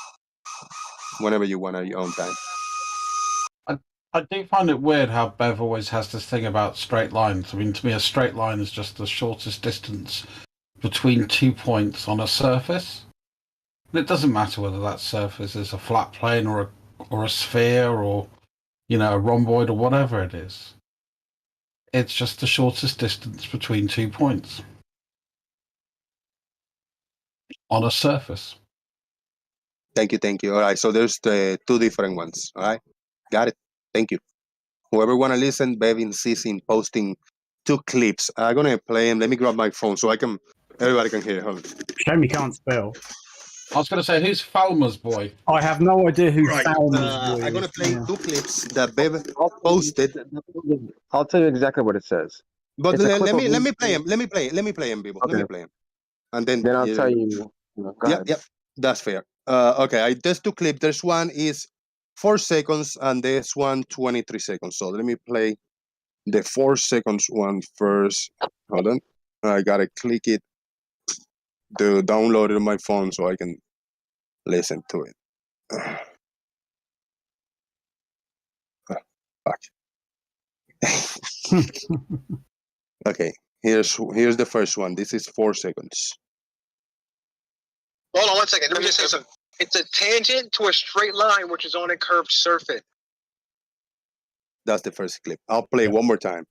Whenever you want at your own time. I do find it weird how Bev always has this thing about straight lines. I mean, to me, a straight line is just the shortest distance between 2 points on a surface. And it doesn't matter whether that surface is a flat plane or a sphere or, a rhomboid or whatever it is. It's just the shortest distance between 2 points on a surface. Thank you. All right, so there's the two different ones. All right, got it. Thank you. Whoever want to listen, Bev insists in posting two clips. I'm going to play them. Let me grab my phone so everybody can hear. Hold on. Shame you can't spell. I was going to say, who's Falmer's boy? I have no idea who Right. Falmer's boy is. I'm going to play two clips that Bev posted. I'll tell you exactly what it says. But It's a let clip me of play him. Let me play him, people. Okay. Let me play him. And then I'll tell you. Go ahead. Yep. That's fair. Okay, there's two clips. There's one is 4 seconds and this one 23 seconds. So let me play the 4 seconds one first. Hold on. I gotta click it to download it on my phone so I can listen to it. Fuck. Okay, here's the first one. This is 4 seconds. Hold on 1 second. Let me just say something. It's a tangent to a straight line which is on a curved surface. That's the first clip. I'll play one more time.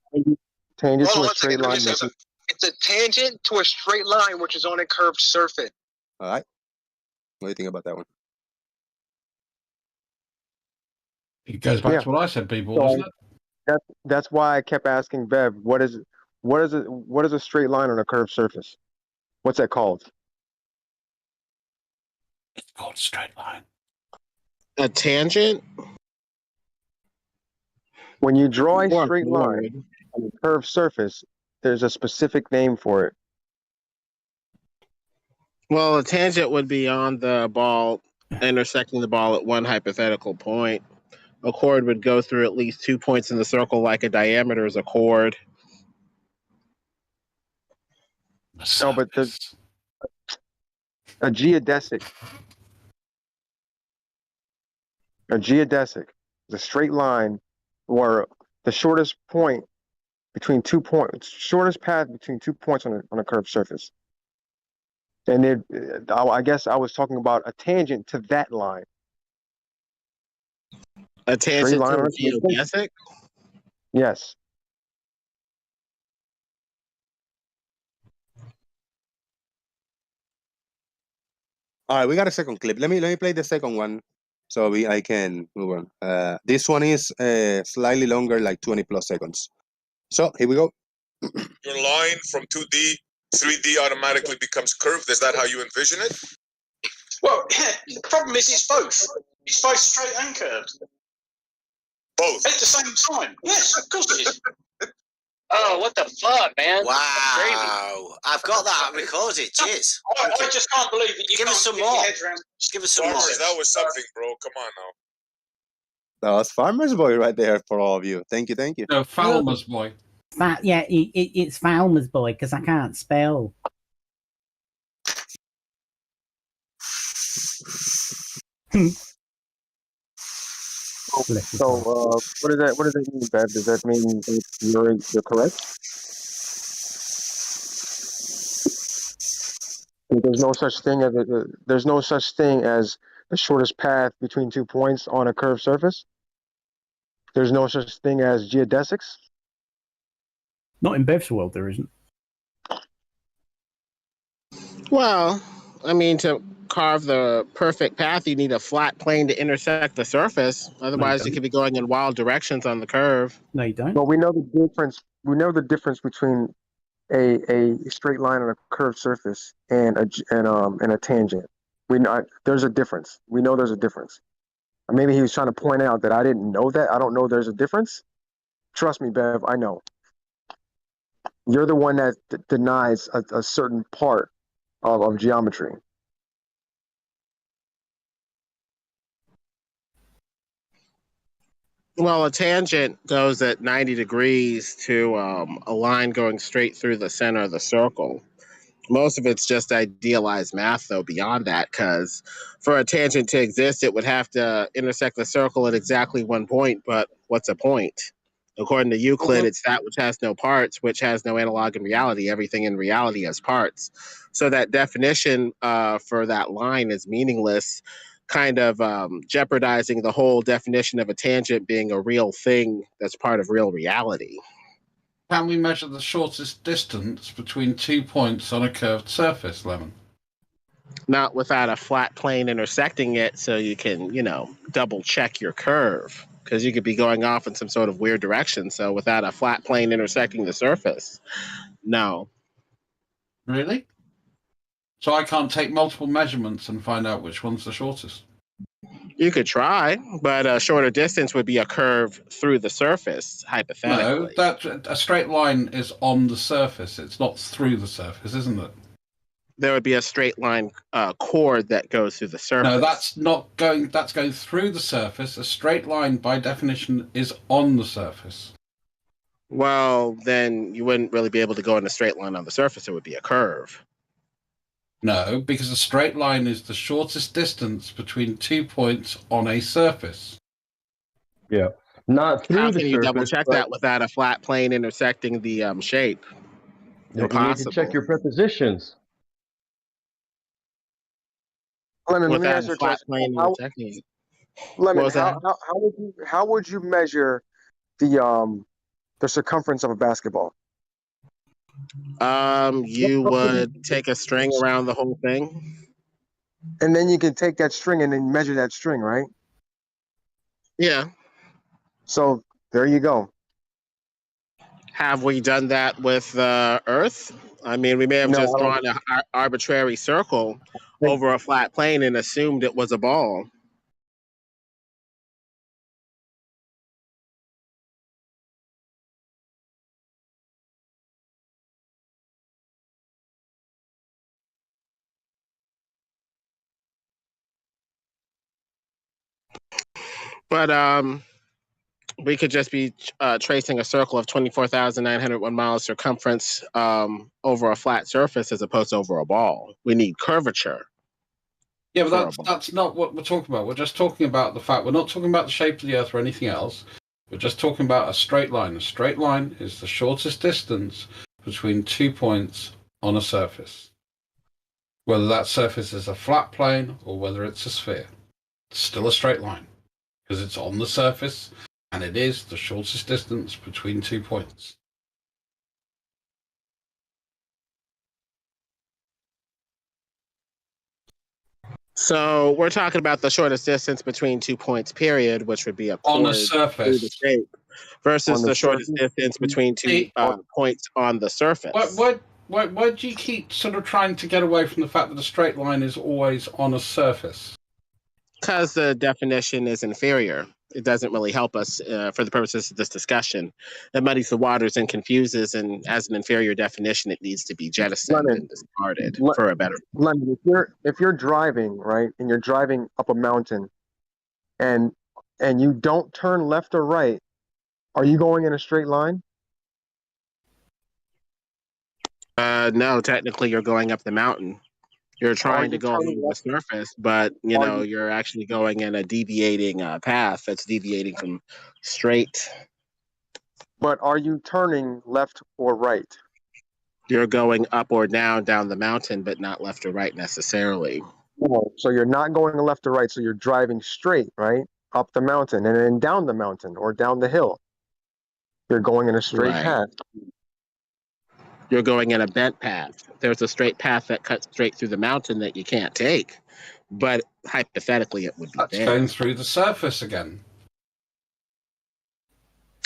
Tangent Hold to on a straight 1 second. Let me line. just say something. It's a tangent to a straight line which is on a curved surface. All right. What do you think about that one? It goes back to what I said, people, So doesn't it? That's why I kept asking Bev, what is a straight line on a curved surface? What's that called? It's called a straight line. A tangent? When you draw a straight line on a curved surface, there's a specific name for it. Well, a tangent would be on the ball, intersecting the ball at one hypothetical point. A chord would go through at least 2 points in the circle like a diameter is a chord. No, but a geodesic. A geodesic is a straight line or the shortest point between 2 points, shortest path between 2 points on a curved surface. And I guess I was talking about a tangent to that line. A tangent to a geodesic? Yes. All right, we got a second clip. Let me play the second one, so I can move on. This one is slightly longer, like 20 plus seconds. So here we go. Your line from 2D, 3D automatically becomes curved. Is that how you envision it? Well, yeah, the problem is it's both. It's both straight and curved. Both? At the same time. Yes, of course it is. Oh, what the fuck, man? Wow. I've got that recorded. Cheers. I just can't believe that you Give can't us some get more. your head around. Just give us some more. Farmers, that was something, bro. Come on now. That was Farmer's Boy right there for all of you. Thank you, thank you. No, Farmer's Boy. Yeah, it's Falmer's Boy because I can't spell. So, what does that mean, Bev? Does that mean that you're correct? There's no such thing as the shortest path between 2 points on a curved surface. There's no such thing as geodesics. Not in Bev's world, there isn't. Well, I mean, to carve the perfect path, you need a flat plane to intersect the surface. Otherwise, you could be going in wild directions on the curve. No, you don't. Well, we know the difference. We know the difference between a straight line on a curved surface and a tangent. We know there's a difference. We know there's a difference. Maybe he was trying to point out that I didn't know that. I don't know there's a difference. Trust me, Bev, I know. You're the one that denies a certain part of geometry. Well, a tangent goes at 90 degrees to a line going straight through the center of the circle. Most of it's just idealized math, though, beyond that, because for a tangent to exist, it would have to intersect the circle at exactly 1 point, but what's a point? According to Euclid, it's that which has no parts, which has no analog in reality. Everything in reality has parts. So that definition for that line is meaningless, kind of jeopardizing the whole definition of a tangent being a real thing that's part of real reality. Can we measure the shortest distance between 2 points on a curved surface, Lemon? Not without a flat plane intersecting it, so you can, double check your curve, because you could be going off in some sort of weird direction. So without a flat plane intersecting the surface, no. Really? So I can't take multiple measurements and find out which one's the shortest? You could try, but a shorter distance would be a curve through the surface, hypothetically. No, a straight line is on the surface. It's not through the surface, isn't it? There would be a straight line chord that goes through the surface. No, that's going through the surface. A straight line, by definition, is on the surface. Well, then you wouldn't really be able to go in a straight line on the surface. It would be a curve. No, because a straight line is the shortest distance between 2 points on a surface. Yeah. Not through How the can you surface, double check but that without a flat plane intersecting the shape? you need to Impossible. check your prepositions. Lemon, let me Without answer a a flat question. plane intersecting it. Lemon, What was that? how would you measure the circumference of a basketball? You would take a string around the whole thing. And then you can take that string and then measure that string, right? Yeah. So there you go. Have we done that with Earth? I mean, we may have No, just I don't- drawn an arbitrary circle over a flat plane and assumed it was a ball. But we could just be tracing a circle of 24,901 miles circumference over a flat surface as opposed to over a ball. We need curvature. Yeah, but that's not what we're talking about. We're just talking about the fact we're not talking about the shape of the Earth or anything else. We're just talking about a straight line. A straight line is the shortest distance between 2 points on a surface. Whether that surface is a flat plane or whether it's a sphere. It's still a straight line because it's on the surface and it is the shortest distance between 2 points. So we're talking about the shortest distance between 2 points, period, which would be a on the chord surface through the shape, versus On the the shortest surface? distance between two points on the surface. Why do you keep sort of trying to get away from the fact that a straight line is always on a surface? Because the definition is inferior. It doesn't really help us for the purposes of this discussion. It muddies the waters and confuses, and as an inferior definition, it needs to be jettisoned and discarded for a better. Lemon, if you're driving, right, and you're driving up a mountain, and you don't turn left or right, are you going in a straight line? No, technically, you're going up the mountain. You're trying to go on the surface, but you're actually going in a deviating path that's deviating from straight. But are you turning left or right? You're going up or down the mountain, but not left or right necessarily. Oh, so you're not going left or right, so you're driving straight, right? Up the mountain and then down the mountain or down the hill. You're going in a straight path. You're going in a bent path. There's a straight path that cuts straight through the mountain that you can't take, but hypothetically it would be That's going through the surface again.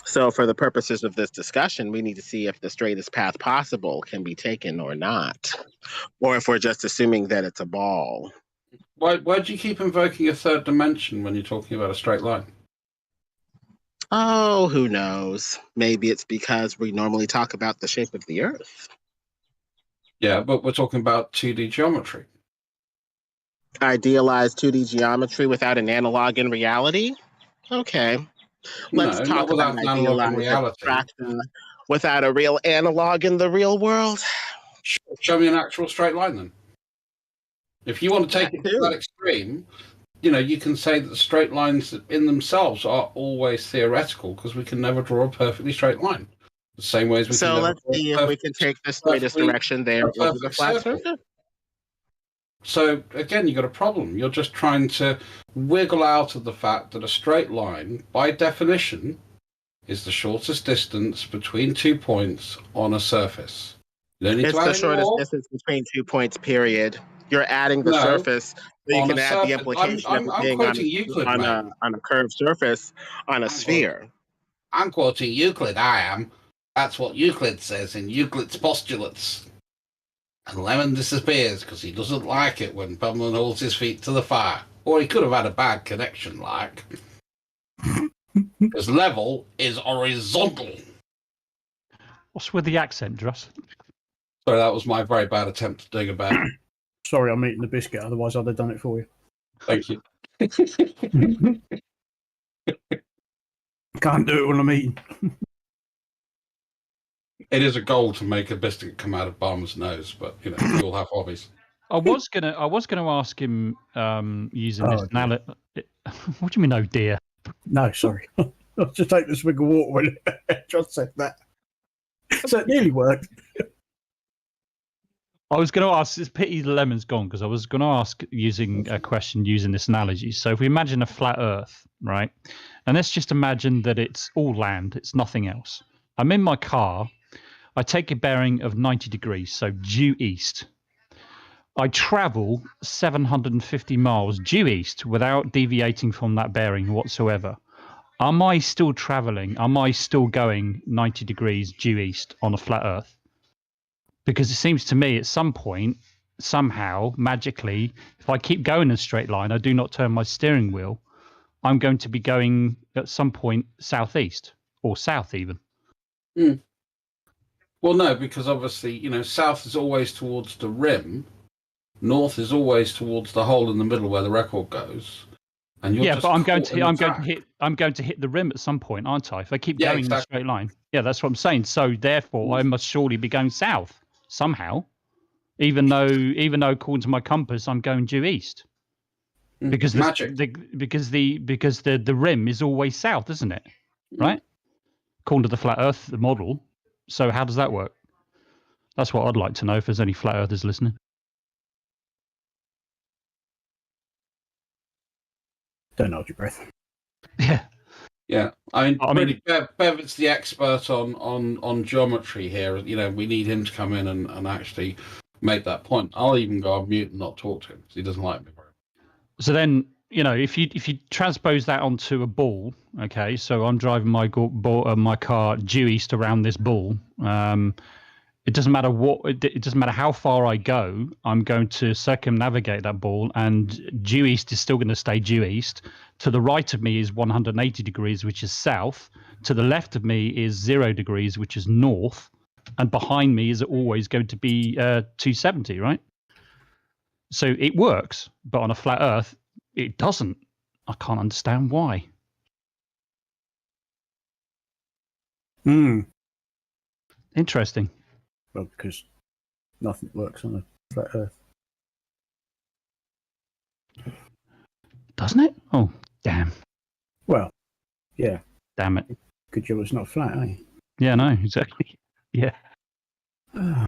So for the purposes of this discussion, we need to see if the straightest path possible can be taken or not, or if we're just assuming that it's a ball. Why do you keep invoking a third dimension when you're talking about a straight line? Oh, who knows? Maybe it's because we normally talk about the shape of the Earth. Yeah, but we're talking about 2D geometry. Idealized 2D geometry without an analog in reality? Okay. Let's No, talk not about without an analog in idealized reality. abstraction without a real analog in the real world. Show me an actual straight line then. If you want to take it to that extreme, you can say that straight lines in themselves are always theoretical because we can never draw a perfectly straight line. The same way as we So can let's see if we can take the straightest direction there over the flat surface. So again, you've got a problem. You're just trying to wiggle out of the fact that a straight line, by definition, is the shortest distance between 2 points on a surface. You don't need It's to add the any shortest more. distance between 2 points, period. You're adding the No, surface, so you on can a add the surface. implication I'm of it being quoting Euclid, on man. a curved surface on a sphere. I'm quoting Euclid, I am. That's what Euclid says in Euclid's postulates. And Lemon disappears because he doesn't like it when Bumlin holds his feet to the fire. Or he could have had a bad connection, like. Because level is horizontal. What's with the accent, Dross? Sorry, that was my very bad attempt to dig a bed. Sorry, I'm eating the biscuit. Otherwise, I'd have done it for you. Thank you. Can't do it when I'm eating. It is a goal to make a biscuit come out of Barmer's nose, but we all have hobbies. I was gonna ask him using this analogy. What do you mean, oh dear? No, sorry. I'll just take the swig of water when John said that. So it nearly worked. I was going to ask. It's pity the lemon's gone because I was going to ask using a question using this analogy. So if we imagine a flat Earth, right, and let's just imagine that it's all land, it's nothing else. I'm in my car. I take a bearing of 90 degrees, so due east. I travel 750 miles due east without deviating from that bearing whatsoever. Am I still traveling? Am I still going 90 degrees due east on a flat Earth? Because it seems to me at some point, somehow, magically, if I keep going in a straight line, I do not turn my steering wheel, I'm going to be going at some point southeast or south even. Mm. Well, no, because obviously, south is always towards the rim. North is always towards the hole in the middle where the record goes. And you're Yeah, just but I'm going caught in the track. I'm going to hit the rim at some point, aren't I? If I keep Yeah, going in a exactly. straight line. Yeah, that's what I'm saying. So therefore, I must surely be going south somehow, even though according to my compass, I'm going due east. Because Magic. the rim is always south, isn't it? Right? According to the flat Earth the model. So how does that work? That's what I'd like to know if there's any flat earthers listening. Don't hold your breath. Yeah. Yeah, I mean, Bev is the expert on geometry here. You know, we need him to come in and actually make that point. I'll even go on mute and not talk to him because he doesn't like me very much. So then, you know, if you transpose that onto a ball, okay, so I'm driving my car due east around this ball. It doesn't matter it doesn't matter how far I go. I'm going to circumnavigate that ball, and due east is still going to stay due east. To the right of me is 180 degrees, which is south. To the left of me is 0 degrees, which is north, and behind me is always going to be 270, right? So it works, but on a flat Earth, it doesn't. I can't understand why. Interesting. Well, because nothing works on a flat Earth. Doesn't it? Oh, damn. Well, yeah. Damn it. Good job it's not flat, eh? Yeah, no, exactly. Yeah. Yeah,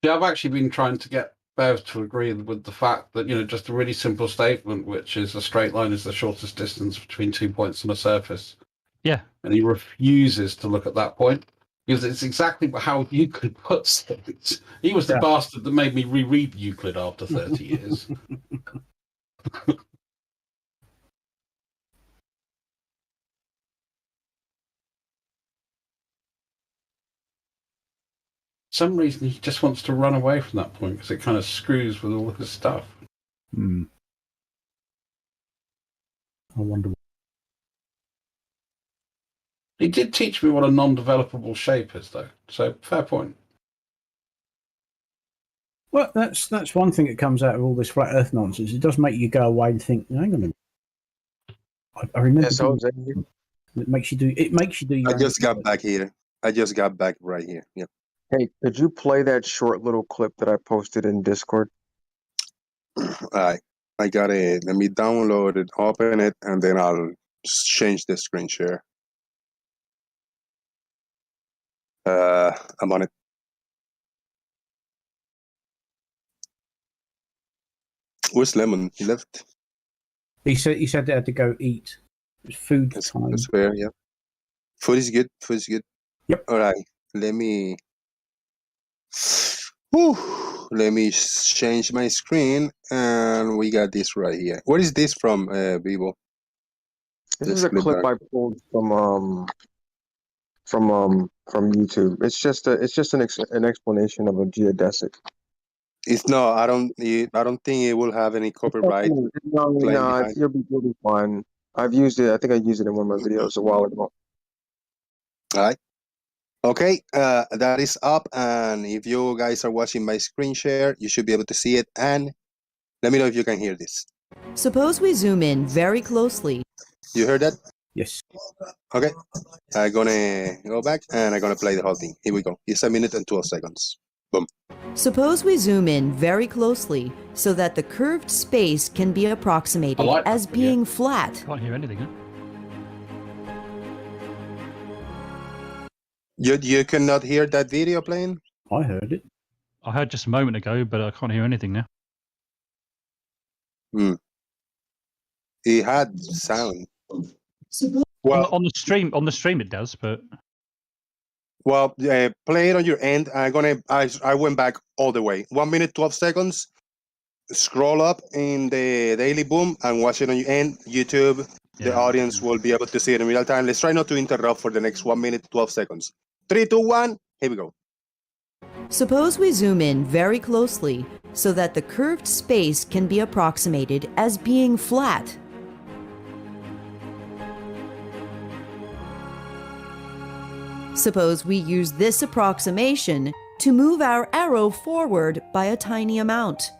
I've actually been trying to get Bev to agree with the fact that, you know, just a really simple statement, which is a straight line is the shortest distance between 2 points on a surface. Yeah. And he refuses to look at that point. Because it's exactly how Euclid puts things. He was the bastard that made me reread Euclid after 30 years. For some reason, he just wants to run away from that point because it kind of screws with all his stuff. I wonder. He did teach me what a non-developable shape is, though. So, fair point. Well, that's one thing that comes out of all this flat Earth nonsense. It does make you go away and think, hang on a minute. I remember. It makes you do. It makes you do. I just got back here. I just got back right here. Yeah. Hey, could you play that short little clip that I posted in Discord? All right. I got it. Let me download it, open it, and then I'll change the screen share. I'm on it. Where's Lemon? He left. He said they had to go eat. It was food time. That's fair, yeah. Food is good. Food is good. Yep. All right. Let me change my screen, and we got this right here. What is this from, Vivo? This is a clip I pulled from YouTube. It's just an explanation of a geodesic. It's no. I don't think it will have any copyright. No, you'll be fine. I've used it. I think I used it in one of my videos a while ago. All right. Okay, that is up, and if you guys are watching my screen share, you should be able to see it, and let me know if you can hear this. Suppose we zoom in very closely. You heard that? Yes. Okay, I'm gonna go back, and I'm gonna play the whole thing. Here we go. It's 1 minute and 12 seconds. Boom. Suppose we zoom in very closely so that the curved space can be approximated as being flat. Can't hear anything, huh? You cannot hear that video playing? I heard it. I heard just a moment ago, but I can't hear anything now. It had sound. Well, on the stream it does, but well, play it on your end. I went back all the way. 1 minute 12 seconds. Scroll up in the Daily Boom and watch it on your end. YouTube. The audience will be able to see it in real time. Let's try not to interrupt for the next 1 minute 12 seconds. 3, 2, 1. Here we go. Suppose we zoom in very closely so that the curved space can be approximated as being flat. Suppose we use this approximation to move our arrow forward by a tiny amount.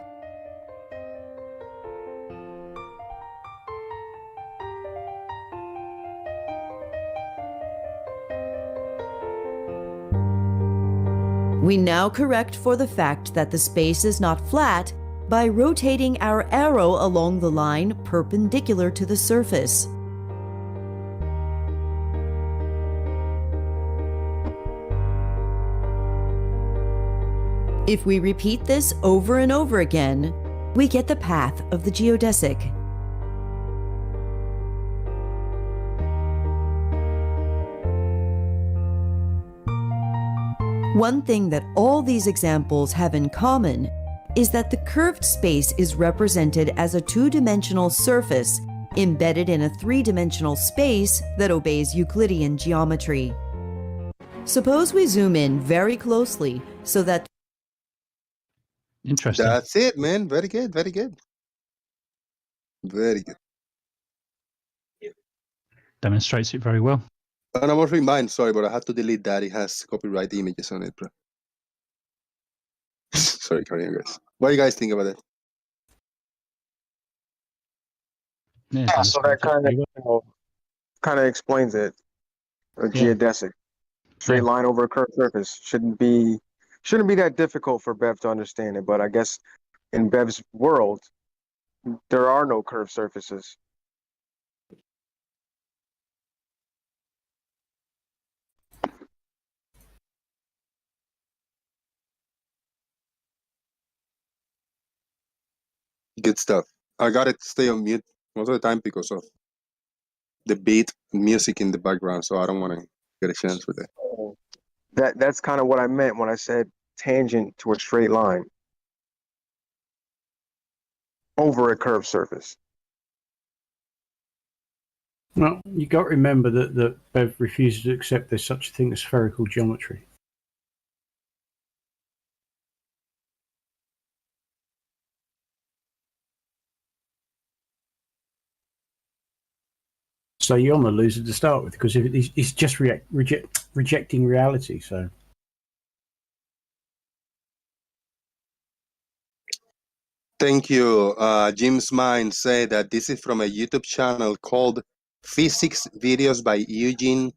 We now correct for the fact that the space is not flat by rotating our arrow along the line perpendicular to the surface. If we repeat this over and over again, we get the path of the geodesic. One thing that all these examples have in common is that the curved space is represented as a two-dimensional surface embedded in a three-dimensional space that obeys Euclidean geometry. Suppose we zoom in very closely so that... Interesting. That's it, man. Very good. Very good. Very good. Demonstrates it very well. And I must remind, sorry, but I had to delete that. It has copyright images on it, bro. Sorry, carry on, guys. What do you guys think about it? Yeah, so that kind of explains it. A geodesic, straight line over a curved surface shouldn't be that difficult for Bev to understand it. But I guess in Bev's world, there are no curved surfaces. Good stuff. I got it to stay on mute most of the time because of the beat music in the background, so I don't want to get a chance with it. That's kind of what I meant when I said tangent to a straight line over a curved surface. Well, you got to remember that Bev refuses to accept there's such a thing as spherical geometry. So you're on the loser to start with, because it's just rejecting reality. So Thank you. Jim's Mind said that this is from a YouTube channel called Physics Videos by Eugene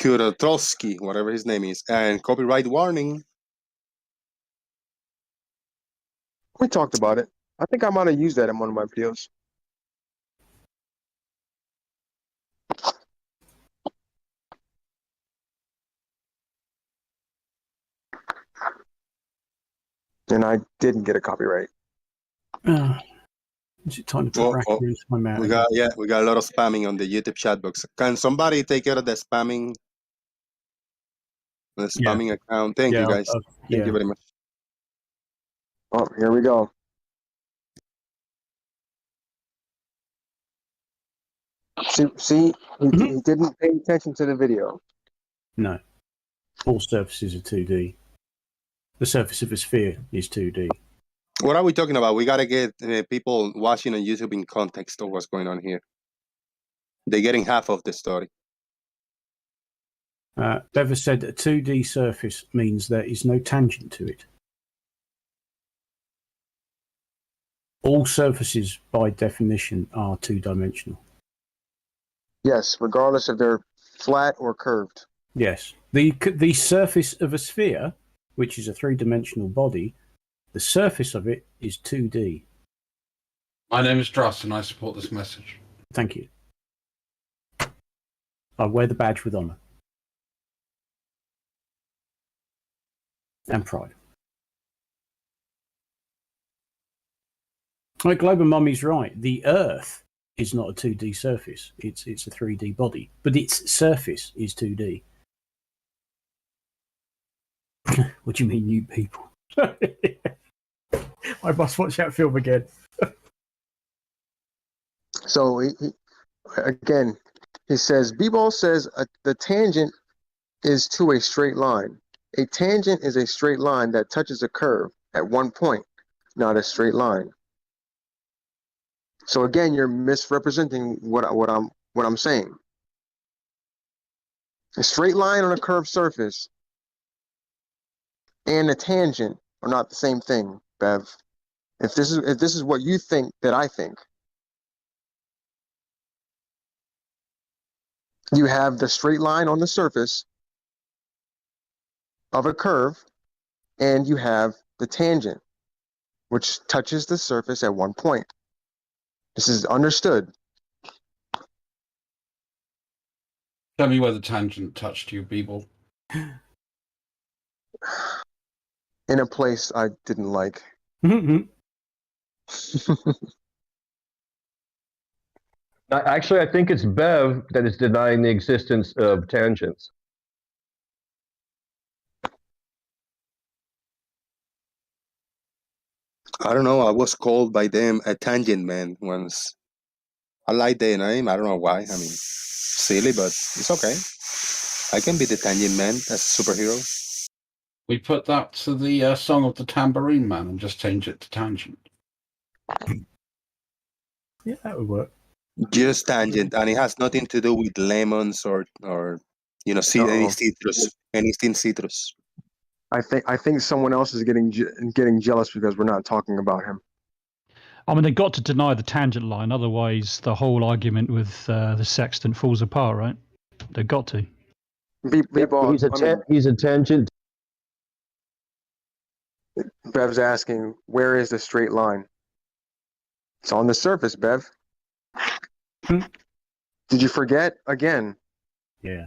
Kurotrowski, whatever his name is, and copyright warning. We talked about it. I think I might have used that in one of my videos. And I didn't get a copyright. Is it time to put racket into my mouth? We got a lot of spamming on the YouTube chat box. Can somebody take care of the spamming? The spamming account. Thank you guys. Thank you very much. Oh, here we go. See, he didn't pay attention to the video. No, all surfaces are 2D. The surface of a sphere is 2D. What are we talking about? We got to get people watching on YouTube in context of what's going on here. They're getting half of the story. Bever said that a 2D surface means there is no tangent to it. All surfaces, by definition, are two-dimensional. Yes, regardless if they're flat or curved. Yes. The surface of a sphere, which is a three-dimensional body, the surface of it is 2D. My name is Dross, and I support this message. Thank you. I wear the badge with honour. And pride. Well, Global Mummy's right. The Earth is not a 2D surface. It's a 3D body. But its surface is 2D. What do you mean, you people? I must watch that film again. So, again, he says, B-Ball says the tangent is to a straight line. A tangent is a straight line that touches a curve at one point, not a straight line. So again, you're misrepresenting what I'm saying. A straight line on a curved surface and a tangent are not the same thing, Bev. If this is what you think that I think, you have the straight line on the surface of a curve, and you have the tangent, which touches the surface at one point. This is understood. Tell me where the tangent touched you, Beeble. In a place I didn't like. Actually, I think it's Bev that is denying the existence of tangents. I don't know. I was called by them a tangent man once. I like their name. I don't know why. I mean, silly, but it's okay. I can be the tangent man as a superhero. We put that to the Song of the Tambourine Man and just change it to Tangent. Yeah, that would work. Just tangent, and it has nothing to do with lemons or any citrus, anything citrus. I think someone else is getting jealous because we're not talking about him. I mean, they got to deny the tangent line, otherwise the whole argument with the sextant falls apart, right? They've got to. He's a tangent. Bev's asking, where is the straight line? It's on the surface, Bev. Did you forget again? Yeah.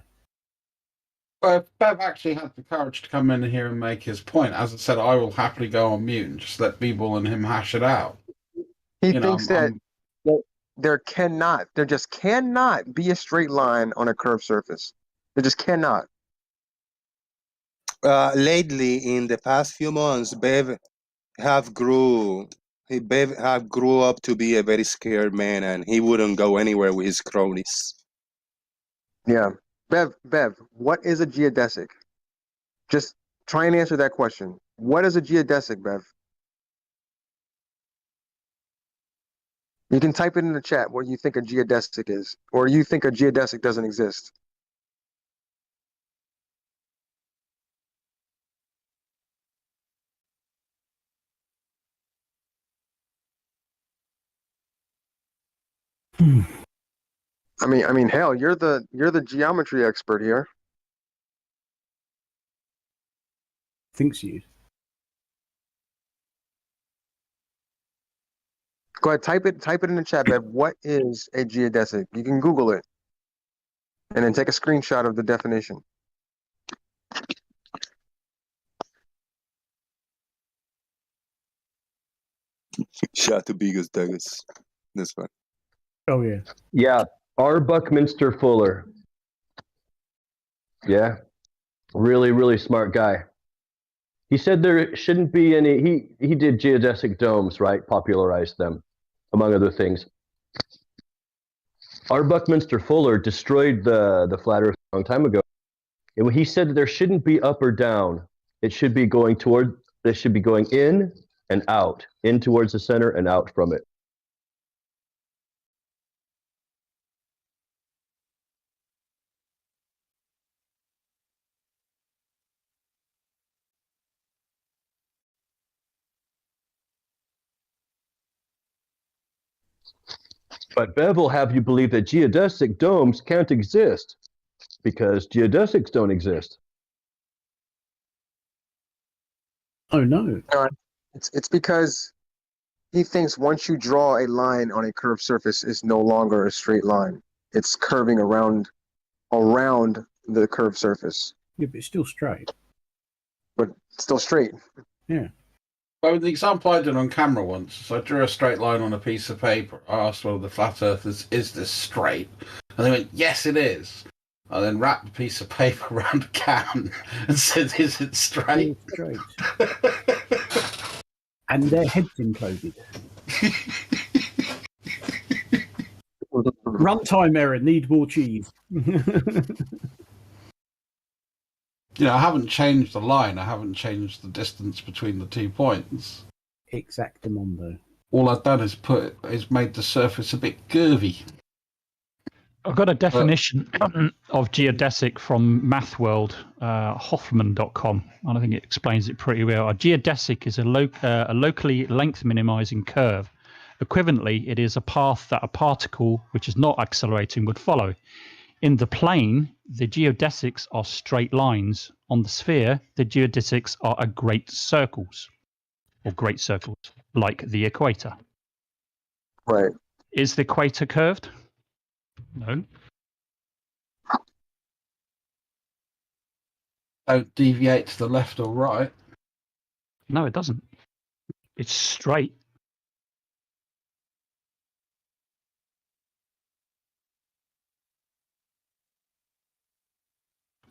Well, if Bev actually had the courage to come in here and make his point, as I said, I will happily go on mute and just let Beeble and him hash it out. He thinks that there just cannot be a straight line on a curved surface. There just cannot. Lately, in the past few months, Bev have grew up to be a very scared man, and he wouldn't go anywhere with his cronies. Yeah. Bev, what is a geodesic? Just try and answer that question. What is a geodesic, Bev? You can type it in the chat what you think a geodesic is, or you think a geodesic doesn't exist. I mean, hell, you're the geometry expert here. Thinks you. Go ahead, type it in the chat, Bev. What is a geodesic? You can Google it, and then take a screenshot of the definition. Shout to Biggest Douglas. This one. Oh yeah. Yeah, R. Buckminster Fuller. Yeah, really, really smart guy. He said there shouldn't be any. He did geodesic domes, right? Popularized them, among other things. R. Buckminster Fuller destroyed the flat Earth a long time ago, and when he said that there shouldn't be up or down, it should be going toward. They should be going in and out, in towards the center and out from it. But Bev will have you believe that geodesic domes can't exist because geodesics don't exist. Oh no. It's because he thinks once you draw a line on a curved surface, it's no longer a straight line. It's curving around the curved surface. Yeah, but it's still straight. But still straight. Yeah. Well, the example I did on camera once, I drew a straight line on a piece of paper. I asked whether the flat Earth is this straight? And they went, yes, it is. I then wrapped a piece of paper around a can and said, is it straight? It's straight. And their heads imploded. Runtime error, need more cheese. I haven't changed the line. I haven't changed the distance between the 2 points. Exactamundo. All I've done is made the surface a bit curvy. I've got a definition of geodesic from MathWorld, Hoffman.com, and I think it explains it pretty well. A geodesic is a locally length-minimizing curve. Equivalently, it is a path that a particle which is not accelerating would follow. In the plane, the geodesics are straight lines. On the sphere, the geodesics are great circles, like the equator. Right. Is the equator curved? No. Don't deviate to the left or right. No, it doesn't. It's straight.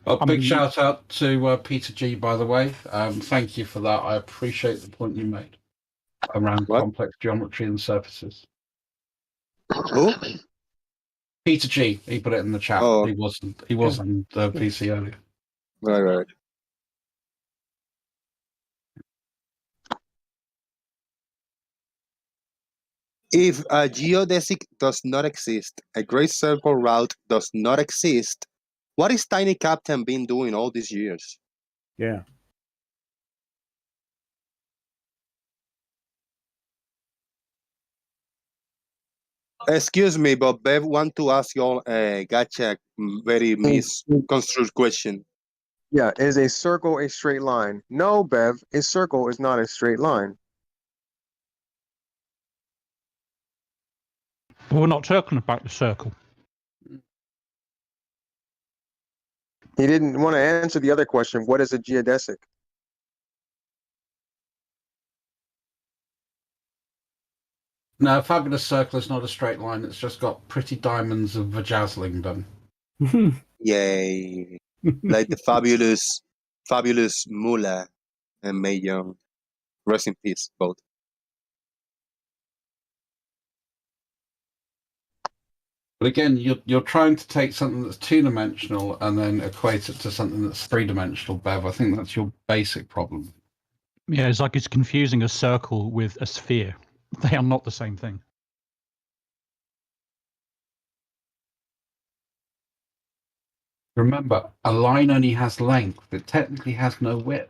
A big shout out to Peter G, by the way. Thank you for that. I appreciate the point you made around complex geometry and surfaces. Who? Peter G. He put it in the chat. Oh. He wasn't the PC earlier. Right. If a geodesic does not exist, a great circle route does not exist, what is Tiny Captain been doing all these years? Yeah. Excuse me, but Bev want to ask you all a gotcha, very misconstrued question. Yeah, is a circle a straight line? No, Bev, a circle is not a straight line. But we're not talking about the circle. He didn't want to answer the other question. What is a geodesic? No, Fabulous Circle is not a straight line. It's just got pretty diamonds of vajazzling done. Yay. Like the fabulous Mula and Mae Young. Rest in peace, both. But again, you're trying to take something that's two-dimensional and then equate it to something that's three-dimensional, Bev. I think that's your basic problem. Yeah, it's like it's confusing a circle with a sphere. They are not the same thing. Remember, a line only has length. It technically has no width.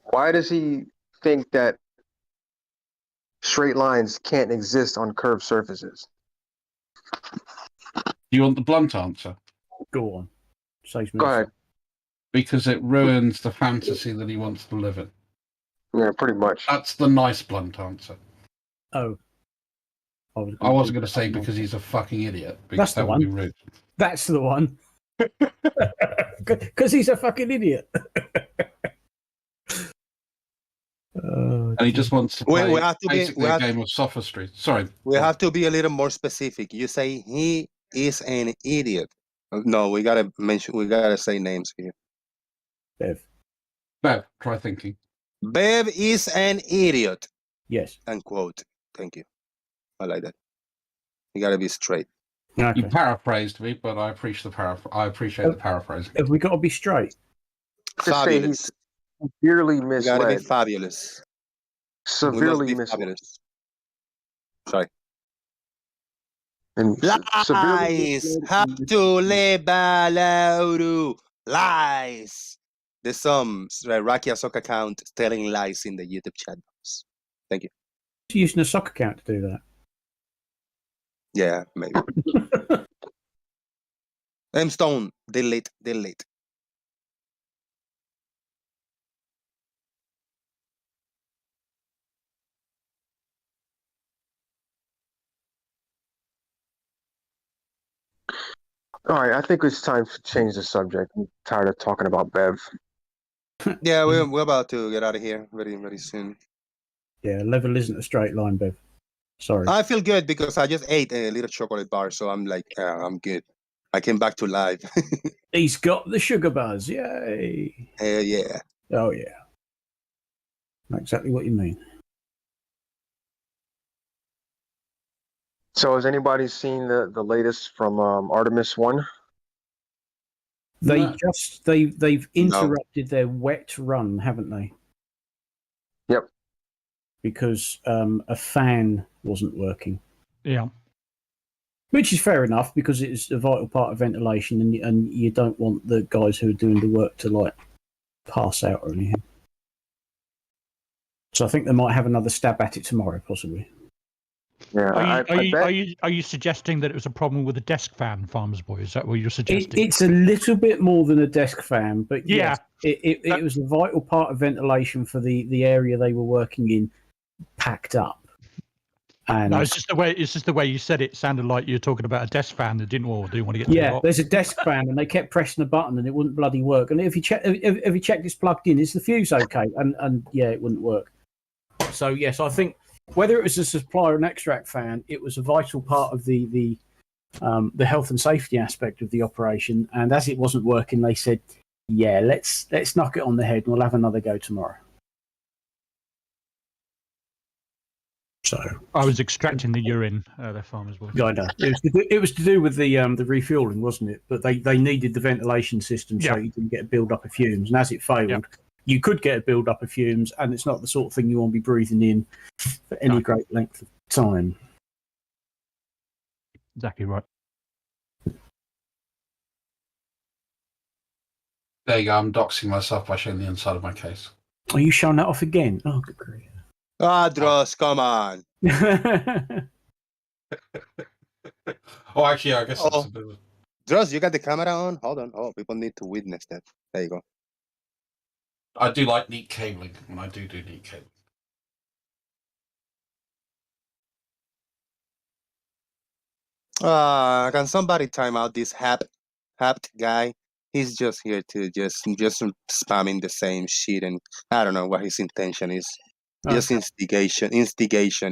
Why does he think that straight lines can't exist on curved surfaces? You want the blunt answer? Go on. Go ahead. Because it ruins the fantasy that he wants to live in. Yeah, pretty much. That's the nice blunt answer. Oh. I wasn't going to say because he's a fucking idiot. Because That's the that would be one. rude. That's the one. Because he's a fucking idiot. And he just wants to play We have to basically a game of sophistry. Sorry. We have to be a little more specific. You say he is an idiot. No, we gotta say names here. Bev, try thinking. Bev is an idiot. Yes. Unquote. Thank you. I like that. You gotta be straight. Okay. You paraphrased me, but I appreciate the paraphrasing. Have we got to be straight? Just say he's severely You misled. gotta be fabulous. Severely We must be misled. fabulous. Sorry. And Lies. Hatulebalauru. Lies. There's some Rakia soccer account telling lies in the YouTube chat box. Thank you. Using a sock account to do that. Yeah, maybe. Stone, delete. All right, I think it's time to change the subject. I'm tired of talking about Bev. Yeah, we're about to get out of here very soon. Yeah, level isn't a straight line, Bev. Sorry. I feel good because I just ate a little chocolate bar, so I'm like, I'm good. I came back to life. He's got the sugar buzz. Yay. Hell yeah. Oh, yeah. Know exactly what you mean. So has anybody seen the latest from Artemis 1? They've interrupted their wet run, haven't they? Yep. Because a fan wasn't working. Yeah. Which is fair enough because it's a vital part of ventilation, and you don't want the guys who are doing the work to like pass out or anything. So I think they might have another stab at it tomorrow, possibly. Yeah, Are you suggesting that it was a problem with the desk fan, Farmer's Boy? Is that what you're suggesting? It's a little bit more than a desk fan, but Yeah. yes, it was a vital part of ventilation for the area they were working in, packed up. And No, it's just the way you said it. Sounded like you were talking about a desk fan that didn't want to get too yeah, hot. there's a desk fan, and they kept pressing the button, and it wouldn't bloody work. And if you check it's plugged in, is the fuse okay? And yeah, it wouldn't work. So yes, I think whether it was a supplier or an extract fan, it was a vital part of the health and safety aspect of the operation. And as it wasn't working, they said, "Yeah, let's knock it on the head, and we'll have another go tomorrow." So I was extracting the urine their Farmer's Boy. I know. It was to do with the refueling, wasn't it? But they needed the ventilation system so you didn't get a build up of fumes. And as it failed, you could get a build up of fumes, and it's not the sort of thing you want to be breathing in for any great length of time. Exactly right. There you go. I'm doxing myself by showing the inside of my case. Are you showing that off again? Oh, good grief. Dross, come on. Oh, actually, I guess that's a bit of... Dross, you got the camera on? Hold on. Oh, people need to witness that. There you go. I do like neat cabling when I do neat cabling. Can somebody time out this Hapt guy? He's just here to just spamming the same shit, and I don't know what his intention is. Just instigation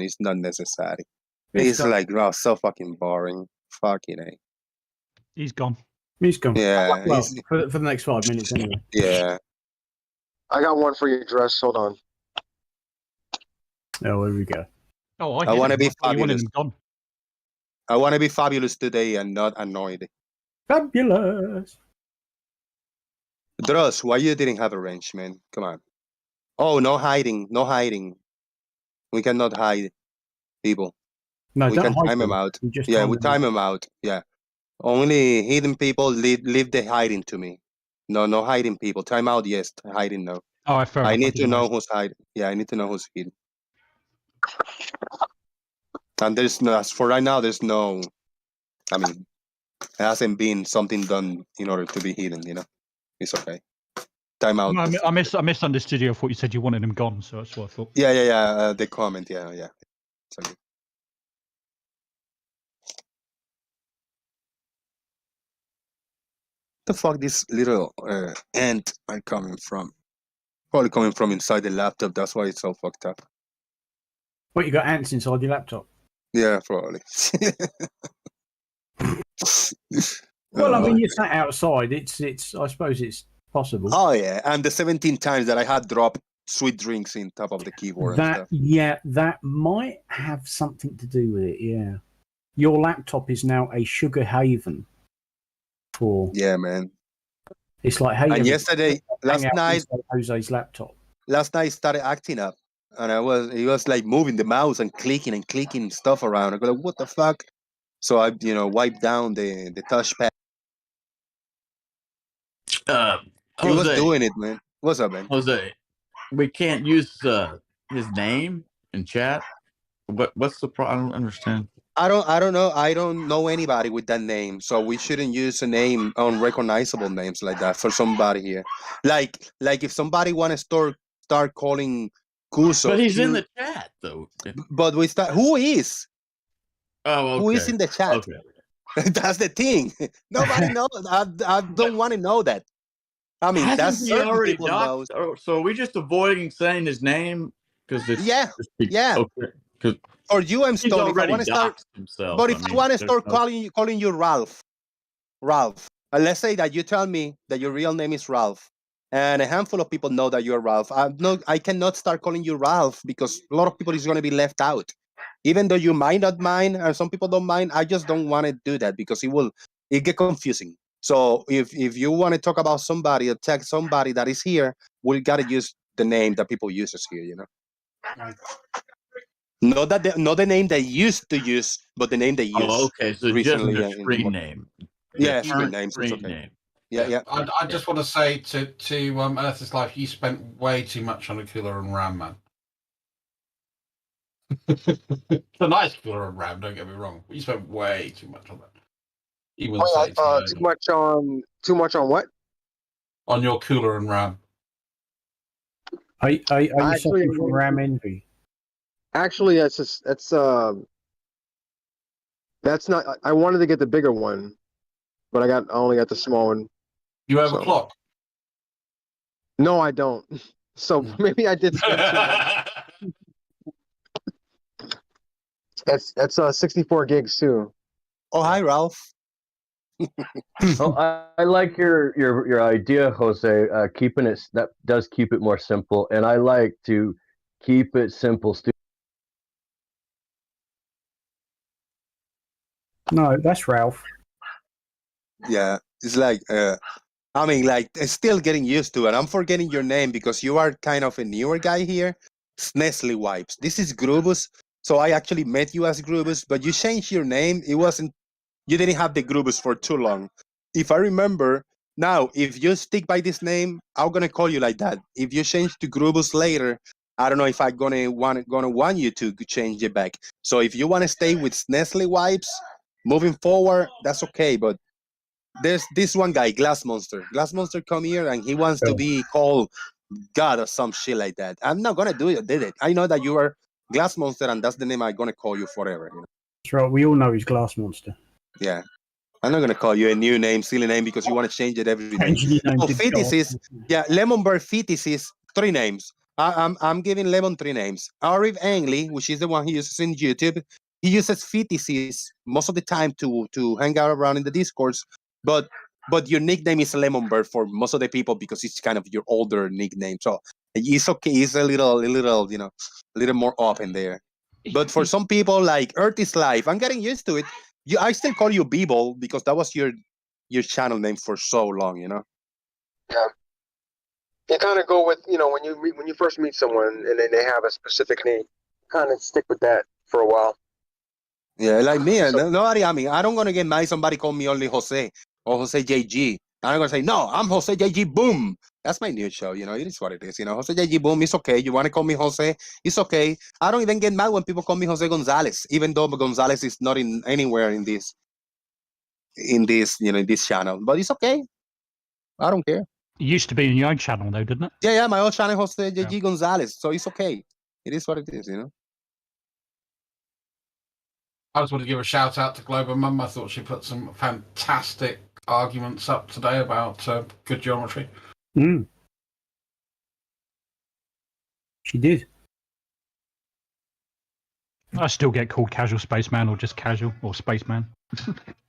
is not necessary. It's like, so fucking boring. Fucking A. He's gone. He's gone. Yeah. Well, for the next 5 minutes anyway. Yeah. I got one for you, Dress. Hold on. Oh, here we go. Oh, I want to be You wanted fabulous. him gone. I want to be fabulous today and not annoyed. Fabulous. Dross, why you didn't have a wrench, man? Come on. Oh, no hiding. No hiding. We cannot hide people. No, we don't can hide time them them. out. You just Yeah, time we them time them out. Yeah. Only hidden people leave the hiding to me. No hiding people. Time out, yes. Hiding, no. Oh, fair I enough. need to know who's hiding. Yeah, I need to know who's hidden. And there's no, as for right now, there's no, I mean, it hasn't been something done in order to be hidden, you know? It's okay. Time out. No, I misunderstood you. I thought you said you wanted him gone, so that's what I thought. Yeah. The comment, yeah. Sorry. The fuck this little ant are coming from? Probably coming from inside the laptop. That's why it's so fucked up. What, you got ants inside your laptop? Yeah, probably. Well, I mean, you sat outside. It's. I suppose it's possible. Oh yeah, and the 17 times that I had dropped sweet drinks in top of the keyboard and stuff. That might have something to do with it. Yeah, your laptop is now a sugar haven. Yeah, man. It's like, hey, and yesterday, last night, Jose's laptop. Last night started acting up, and he was like moving the mouse and clicking stuff around. I go like, what the fuck? So I, wiped down the touchpad. He was Jose. doing it, man. What's up, man? Jose, we can't use his name in chat. What's the problem? I don't understand. I don't know. I don't know anybody with that name, so we shouldn't use a name, unrecognizable names like that for somebody here. Like if somebody want to start calling Kuso. But he's in the chat though. But we start. Who is? Oh, okay. Who is in the chat? Okay. That's the thing. Nobody knows. I don't want to know that. I mean, Hasn't that's he certain already people doxed? knows. So are we just avoiding saying his name because it's Yeah. Okay. Because Or you, M. he's Stone. If I already want to start, doxed himself. but if I I mean, want to there's start no- calling you Ralph, and let's say that you tell me that your real name is Ralph, and a handful of people know that you're Ralph. I cannot start calling you Ralph because a lot of people is going to be left out. Even though you might not mind, and some people don't mind, I just don't want to do that because it get confusing. So if you want to talk about somebody or tag somebody that is here, we got to use the name that people uses here, you know. Not the name they used to use, but the name they use. Oh, okay. So just recently, the in the screen book. name. Yeah, The screen current names. It's screen okay. name. Yeah. I just want to say to Earth is Life, you spent way too much on a cooler and RAM, man. It's a nice cooler and RAM, don't get me wrong. We spent way too much on that. Even Too much on what? On your cooler and RAM. Are you suffering from RAM envy? Actually, that's not. I wanted to get the bigger one, but I only got the small one. You have a clock? No, I don't. So maybe I did spend too much. That's 64 gigs too. Oh, hi, Ralph. Well, I like your idea, Jose. Keeping it, that does keep it more simple, and I like to keep it simple. No, that's Ralph. Yeah, it's like I mean, like, still getting used to it. I'm forgetting your name because you are kind of a newer guy here. Snestley Wipes. This is Grubus. So I actually met you as Grubus, but you changed your name. You didn't have the Grubus for too long. If I remember, now, if you stick by this name, I'm going to call you like that. If you change to Grubus later, I don't know if I'm gonna want you to change it back. So if you want to stay with Snestley Wipes, moving forward, that's okay, but there's this one guy, Glass Monster. Glass Monster come here and he wants to be called God or some shit like that. I'm not gonna do it. Did it? I know that you are Glass Monster, and that's the name I'm gonna call you forever. You know? That's right. We all know he's Glass Monster. Yeah, I'm not gonna call you a new name, silly name, because you want to change it every day. Oh, Fitis is Lemon Bird Fitis is 3 names. I'm giving Lemon 3 names. Arif Angley, which is the one he uses in YouTube. He uses Fitises most of the time to hang out around in the discourse. But your nickname is Lemon Bird for most of the people because it's kind of your older nickname. So it's okay. It's a little, you know, a little more open there. But for some people like Earth is Life, I'm getting used to it. I still call you Beeble because that was your channel name for so long, you know. Yeah. You kind of go with, you know, when you first meet someone and then they have a specific name, kind of stick with that for a while. Yeah, like me. Nobody. I mean, I don't gonna get mad if somebody call me only Jose or Jose JG. I'm gonna say no. I'm Jose JG Boom. That's my new show. You know, it is what it is. You know, Jose JG Boom. It's okay. You want to call me Jose? It's okay. I don't even get mad when people call me Jose Gonzalez, even though Gonzalez is not in anywhere in this, you know, in this channel. But it's okay. I don't care. It used to be in your own channel, though, didn't it? Yeah. My old channel, Jose JG Gonzalez. So it's okay. It is what it is. You know. I just want to give a shout out to Global Mum. I thought she put some fantastic arguments up today about good geometry. She did. I still get called Casual Spaceman or just Casual or Spaceman.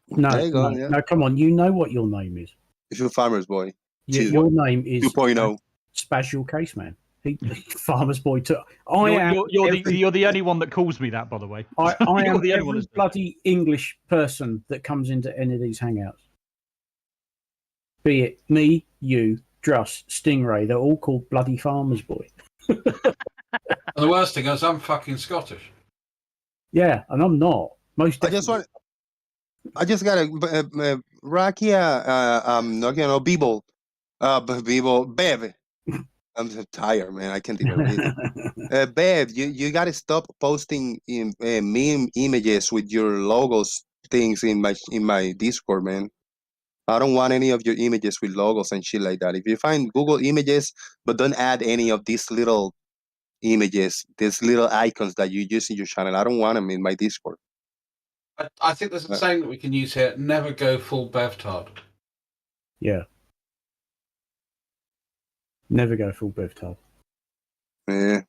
No, There you go, no, yeah. no, come on. You know what your name is. If you're a Farmer's Boy. Your name is 2.0. Spatial Caseman. Farmer's Boy too. You're the only one that calls me that, by the way. I You're am the only one every that's- bloody English person that comes into any of these hangouts. Be it me, you, Druss, Stingray, they're all called bloody Farmer's Boy. And the worst thing is I'm fucking Scottish. Yeah, and I'm not. I just got a Rakia, no, you know, Beeble, Bev. I'm so tired, man. I can't even read it. Bev, you gotta stop posting meme images with your logos things in my Discord, man. I don't want any of your images with logos and shit like that. If you find Google images, but don't add any of these little images, these little icons that you use in your channel, I don't want them in my Discord. I think there's a saying that we can use here: never go full Bevtard. Yeah. Never go full Bevtard. Yeah.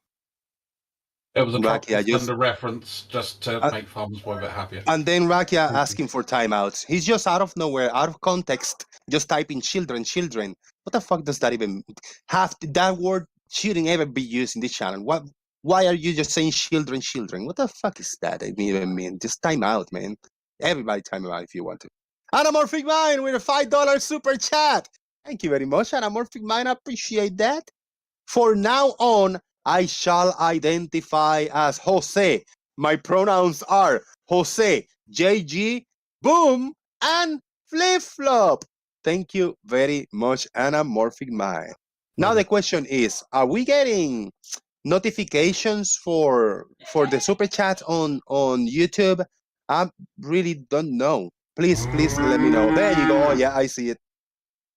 It was a Rakia, under reference just to make Farmer's Boy a bit happier. And then Rakia asking for timeouts. He's just out of nowhere, out of context, just typing children. What the fuck does that even have to, that word shouldn't ever be used in this channel? Why are you just saying children? What the fuck is that? I mean, just time out, man. Everybody time out if you want to. Anamorphic Mind with a $5 super chat. Thank you very much, Anamorphic Mind. I appreciate that. For now on, I shall identify as Jose. My pronouns are Jose, JG, Boom, and Flip Flop. Thank you very much, Anamorphic Mind. Now the question is, are we getting notifications for the super chat on YouTube, I really don't know. Please let me know. There you go. Oh, yeah, I see it.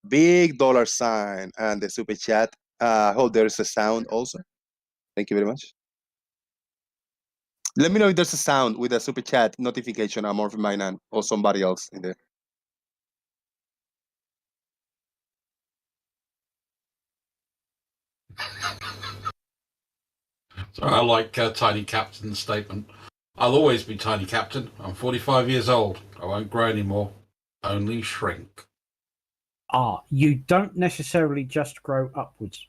Big $sign and the super chat. I hope there's a sound also. Thank you very much. Let me know if there's a sound with a super chat notification. I'm Morphin Minan or somebody else in there. So I like Tiny Captain's statement. I'll always be Tiny Captain. I'm 45 years old. I won't grow anymore. Only shrink. You don't necessarily just grow upwards.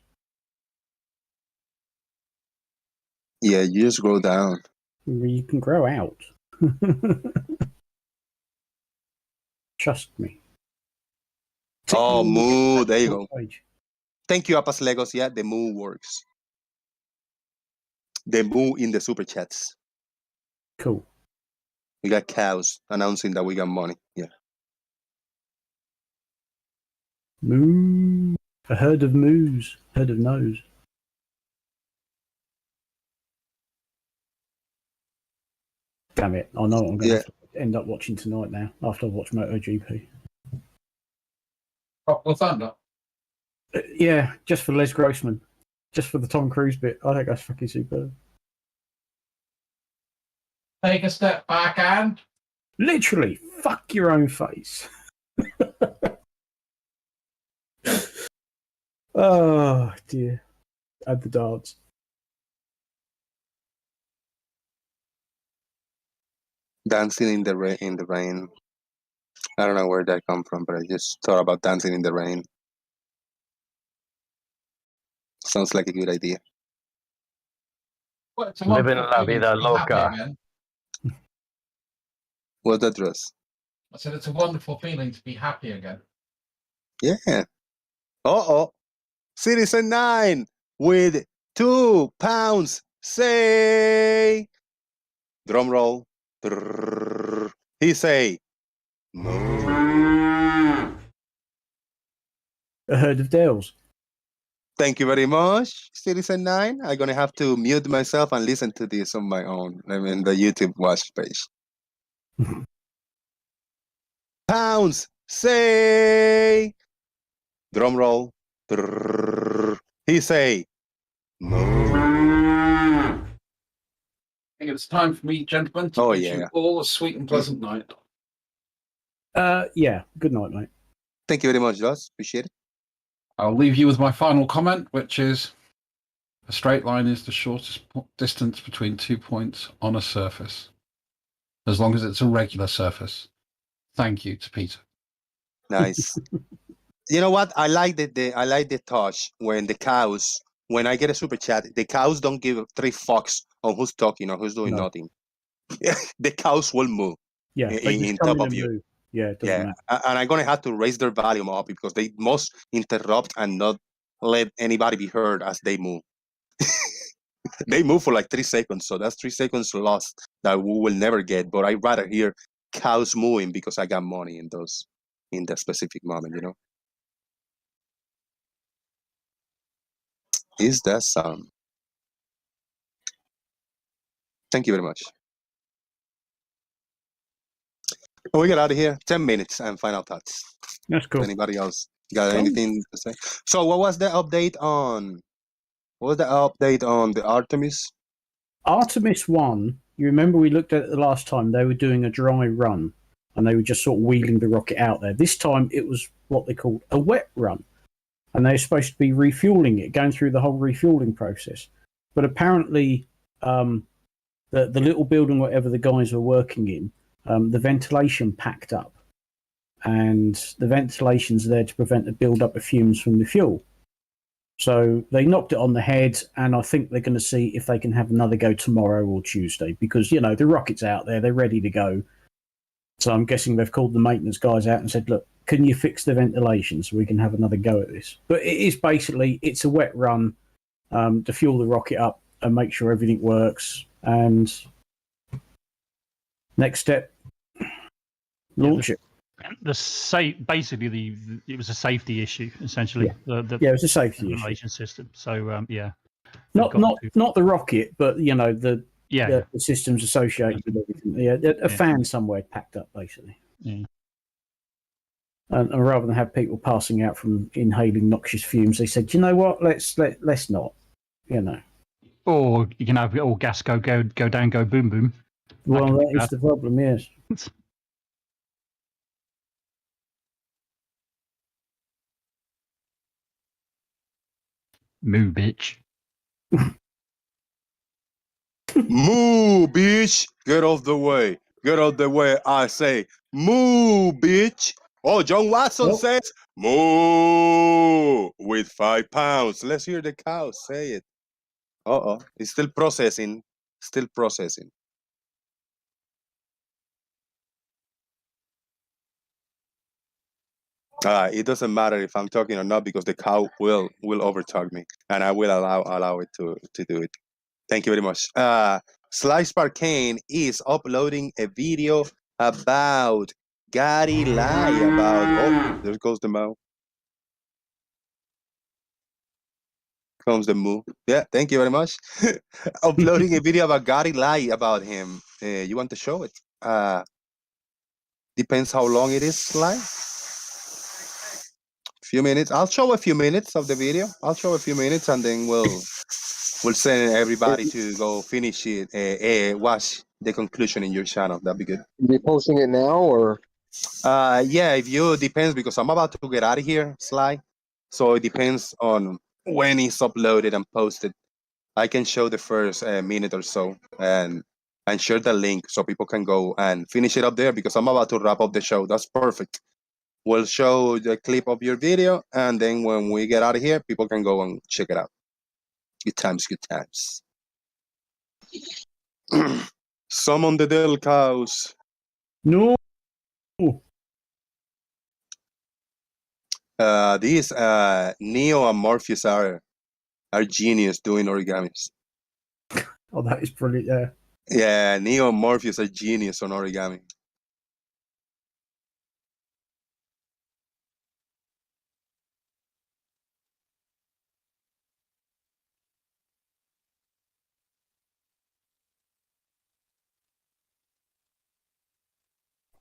Yeah, you just grow down. You can grow out. Trust me. Oh, moo. There you go. Thank you, Apas Legos. Yeah, the moo works. The moo in the super chats. Cool. We got cows announcing that we got money. Yeah. Moo. A herd of moos. Herd of no's. Damn it. I know what I'm going to end up watching tonight now after I've watched MotoGP. Tropical Thunder? Yeah, just for Les Grossman. Just for the Tom Cruise bit. I think that's fucking superb. Take a step back and... Literally, fuck your own face. Oh, dear. Add the darts. Dancing in the rain. I don't know where that come from, but I just thought about dancing in the rain. Sounds like a good idea. Well, Living la vida loca. What's that, Russ? I said it's a wonderful feeling to be happy again. Yeah. Citizen 9 with £2. Say. Drum roll. He say. A herd of Dales. Thank you very much, Citizen 9. I'm going to have to mute myself and listen to this on my own. I mean, the YouTube watch page. Pounds, say. Drum roll. He say. I think it's time for me, gentlemen, to wish you all a sweet and pleasant night. Yeah. Good night, mate. Thank you very much, Ross. Appreciate it. I'll leave you with my final comment, which is a straight line is the shortest distance between 2 points on a surface, as long as it's a regular surface. Thank you to Peter. Nice. You know what? I like the touch when the cows, when I get a super chat, the cows don't give 3 fucks on who's talking or who's doing nothing. The cows will move. Yeah, in top of you. Move. Yeah, it doesn't matter. And I'm gonna have to raise their volume up because they must interrupt and not let anybody be heard as they move. They move for like 3 seconds, so that's 3 seconds lost that we will never get. But I'd rather hear cows moving because I got money in that specific moment, you know. Is that sound? Thank you very much. We get out of here. 10 minutes and final thoughts. That's cool. Anybody else got anything to say? So what was the update on? What was the update on the Artemis? Artemis 1, you remember we looked at it the last time, they were doing a dry run and they were just sort of wheeling the rocket out there. This time it was what they called a wet run. And they were supposed to be refueling it, going through the whole refueling process. But apparently the little building, whatever the guys were working in, the ventilation packed up. And the ventilation's there to prevent the build-up of fumes from the fuel. So they knocked it on the head, and I think they're going to see if they can have another go tomorrow or Tuesday because, you know, the rocket's out there, they're ready to go. So I'm guessing they've called the maintenance guys out and said, look, can you fix the ventilation so we can have another go at this? But it is basically, it's a wet run to fuel the rocket up and make sure everything works. And next step, launch it. Basically, it was a safety issue essentially. Yeah, it was a safety issue. System. So yeah, Not the rocket, but you know the Yeah. the systems associated with everything. Yeah, a fan somewhere packed up basically. Yeah. And rather than have people passing out from inhaling noxious fumes, they said, "You know what? Let's not." You know. Or you can have all gas go down, go boom boom. Well, can be that is bad. the problem. Yes. Moo bitch. Moo, bitch! Get off the way. Get out the way, I say. Moo, bitch! Oh, John Watson says, moo! With 5 pounds. Let's hear the cow say it. Uh-oh. It's still processing. Still processing. It doesn't matter if I'm talking or not because the cow will overtalk me, and I will allow it to do it. Thank you very much. Slice Parkane is uploading a video about Gary Lai about. Oh, there goes the mouth. Comes the moo. Yeah, thank you very much. Uploading a video about Gary Lai about him. You want to show it? Depends how long it is, Lai. Few minutes. I'll show a few minutes of the video. I'll show a few minutes, and then we'll send everybody to go finish it. Watch the conclusion in your channel. That'd be good. Be posting it now or? Yeah, if you depends because I'm about to get out of here, Sly. So it depends on when it's uploaded and posted. I can show the first minute or so and share the link so people can go and finish it up there because I'm about to wrap up the show. That's perfect. We'll show the clip of your video, and then when we get out of here, people can go and check it out. Good times, good times. Summon the Del Cows. No. These Neo and Morpheus are genius doing origamis. Oh, that is brilliant. Yeah. Yeah, Neo and Morpheus are genius on origami.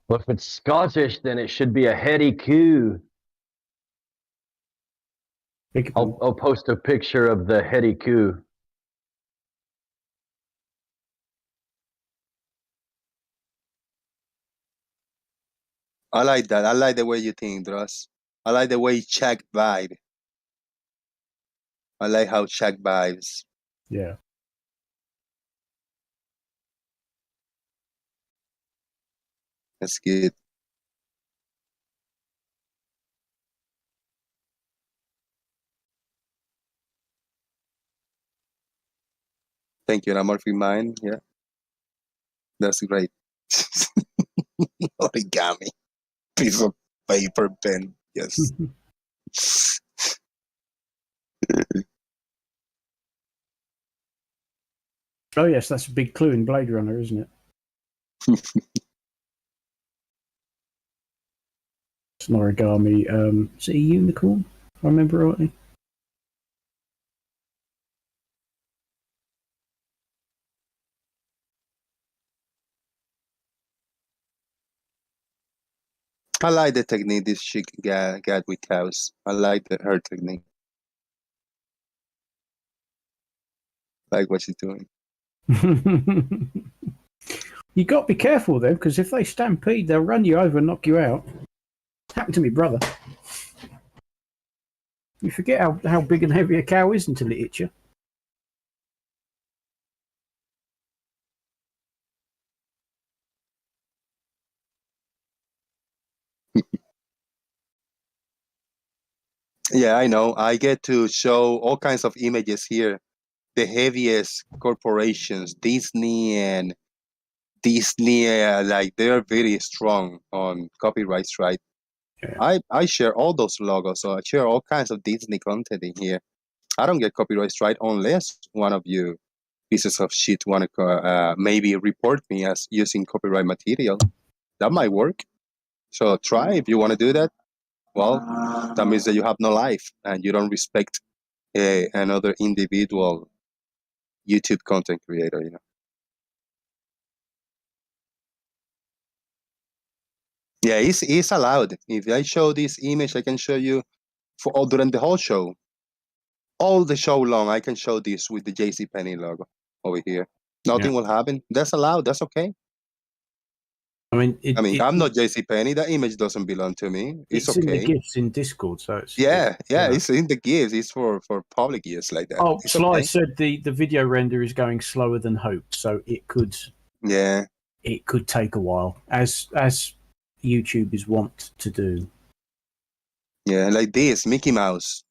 Well, if it's Scottish, then it should be a heady coo. I'll post a picture of the heady coo. I like that. I like the way you think, Dross. I like the way Shaq vibe. I like how Shaq vibes. Yeah. That's good. Thank you, Amorphic Mind. Yeah. That's great. Origami. Piece of paper pen. Yes. Oh yes, that's a big clue in Blade Runner, isn't it? It's an origami. Is it a unicorn? If I remember rightly. I like the technique this chick got with cows. I like her technique. Like what she's doing. You got to be careful though, because if they stampede, they'll run you over and knock you out. Happened to me brother. You forget how big and heavy a cow is until it hits you. Yeah, I know. I get to show all kinds of images here. The heaviest corporations, Disney, like they're very strong on copyrights, right? Yeah. I share all those logos, so I share all kinds of Disney content in here. I don't get copyright strike unless one of you pieces of shit want to maybe report me as using copyright material. That might work. So try if you want to do that. Well, that means that you have no life and you don't respect another individual YouTube content creator, you know. Yeah, it's allowed. If I show this image, I can show you for all during the whole show. All the show long, I can show this with the JCPenney logo over here. Nothing will happen. That's allowed. That's okay. I mean, I'm not JCPenney. That image doesn't belong to me. It's in the okay. GIFs in Discord, so it's Yeah, it's in the GIFs. It's for public use like that. Oh, It's Sly okay. said the video render is going slower than hoped, so it could take a while, as YouTube is wont to do. Yeah, like this Mickey Mouse.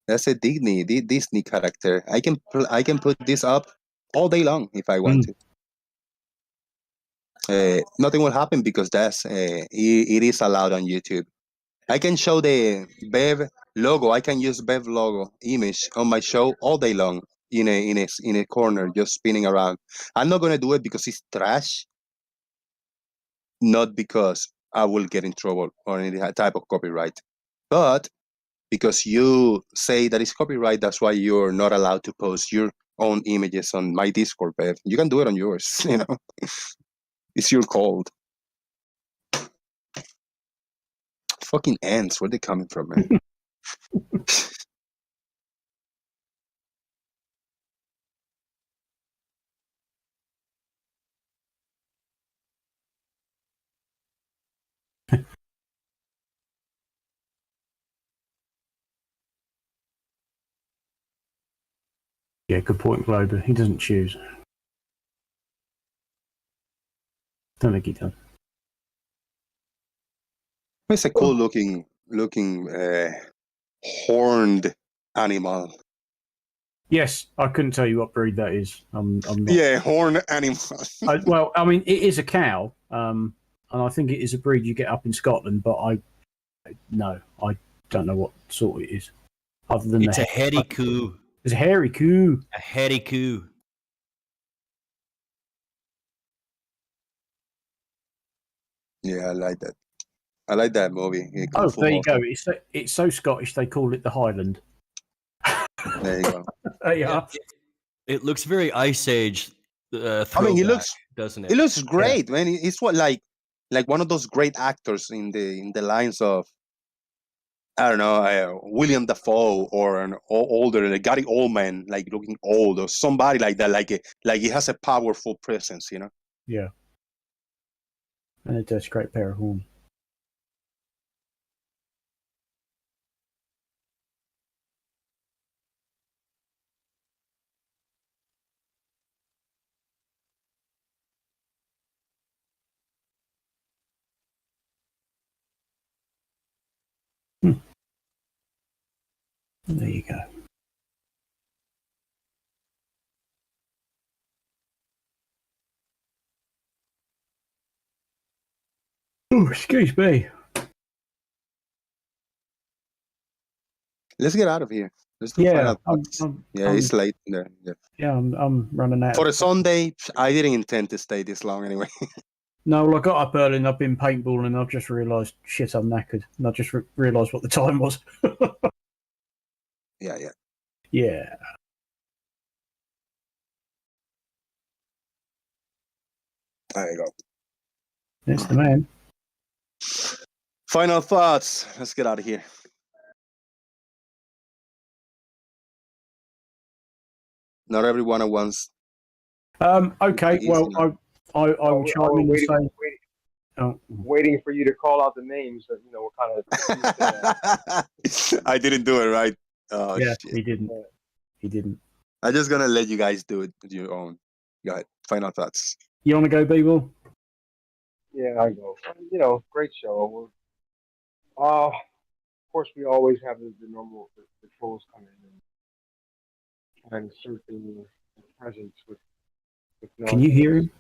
That's a Disney character. I can put this up all day long if I want to. Nothing will happen because it is allowed on YouTube. I can show the Bev logo. I can use Bev logo image on my show all day long in a corner, just spinning around. I'm not gonna do it because it's trash, not because I will get in trouble or any type of copyright, but because you say that it's copyright, that's why you're not allowed to post your own images on my Discord, Bev. You can do it on yours, you know. It's your call. Fucking ants, where they coming from, man? Yeah, good point, Glober. He doesn't choose. Don't think he does. It's a cool looking horned animal. Yes, I couldn't tell you what breed that is. I'm not. Yeah, horned animal. Well, I mean, it is a cow, and I think it is a breed you get up in Scotland. But I don't know what sort it is. Other than It's a hairy coo. It's a hairy coo. A hairy coo. Yeah, I like that. I like that movie. Yeah, Kung Oh, Fu there you go. Hustle. It's so Scottish they call it the Highland. There you go. There you are. It looks very Ice Age. I mean, it throwback, looks doesn't it? It looks great, man. It's what like one of those great actors in the lines of I don't know William Dafoe or an older like Gary Oldman, like looking old or somebody like that, like he has a powerful presence, you know. Yeah. And it does great pair of horns. There you go. Oh, excuse me. Let's get out of here. Let's do final thoughts. It's late there. Yeah. I'm running out. For a Sunday, I didn't intend to stay this long anyway. No, well, I got up early and I've been paintballing and I've just realised, shit, I'm knackered. And I just realised what the time was. Yeah. Yeah. There you go. That's the man. Final thoughts. Let's get out of here. Not everyone at once. Okay, well, I will chime in and say... Waiting for you to call out the names, but what kind of... I didn't do it right. Oh, yeah, shit. He didn't. I'm just gonna let you guys do it with your own. Go ahead. Final thoughts. You want to go, Beeble? Yeah, I go. Great show. Of course, we always have the normal the trolls come in and insert the presence with Can you hear him?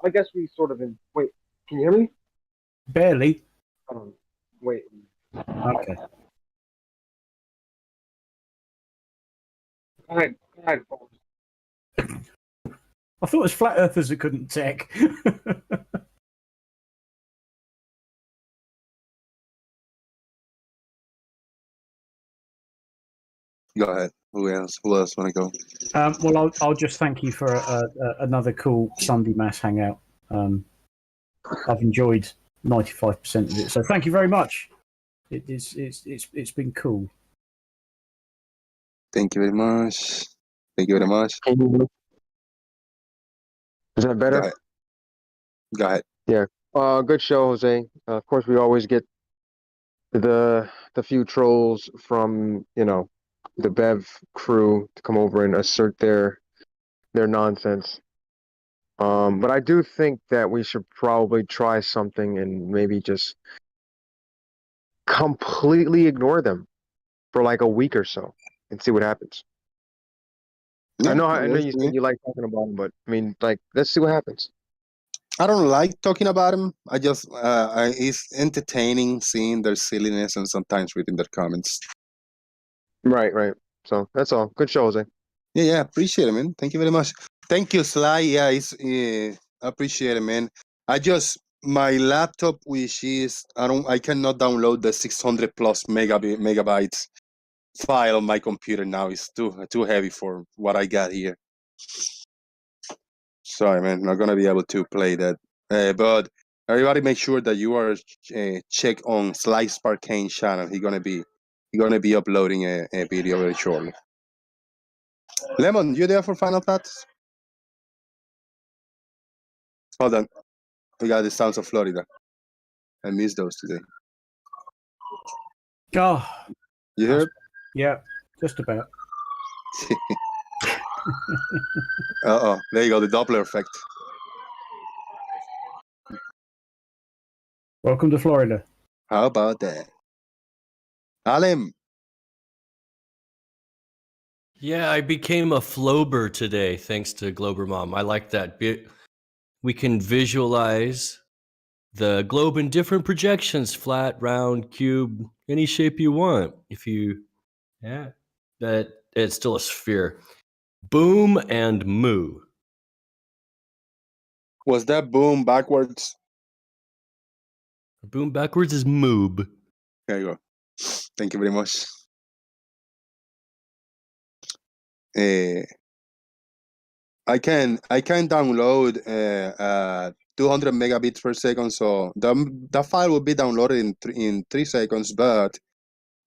I guess we sort of wait. Can you hear me? Barely. Wait. Okay. Go ahead. I thought it was flat earthers that couldn't tech. Go ahead. Who else? Who else want to go? Well, I'll just thank you for another cool Sunday Mass hangout. I've enjoyed 95% of it, so thank you very much. It's been cool. Thank you very much. Thank you very much. Is that better? Go ahead. Yeah. Good show, Jose. Of course, we always get the few trolls from the Bev crew to come over and assert their nonsense. But I do think that we should probably try something and maybe just completely ignore them for like a week or so and see what happens. Yeah, I know you said you like talking about them, but I mean, like, let's see what happens. I don't like talking about them. I just it's entertaining seeing their silliness and sometimes reading their comments. Right. So that's all. Good show, Jose. Yeah, appreciate it, man. Thank you very much. Thank you, Sly. Yeah, appreciate it, man. My laptop, which is I cannot download the 600 plus megabytes file on my computer now. It's too heavy for what I got here. Sorry, man. Not gonna be able to play that. But everybody, make sure that you are check on Sly Sparkane channel. He's gonna be uploading a video very shortly. Lemon, you there for final thoughts? Hold on. We got the sounds of Florida. I missed those today. Oh, you heard? Yeah, just about. There you go, the Doppler effect. Welcome to Florida. How about that? Alim. Yeah, I became a Flober today thanks to Glober Mom. I like that. We can visualize the globe in different projections, flat, round, cube, any shape you want. That it's still a sphere. Boom and moo. Was that boom backwards? Boom backwards is moob. There you go. Thank you very much. I can download 200 megabits per second, so the file will be downloaded in 3 seconds, but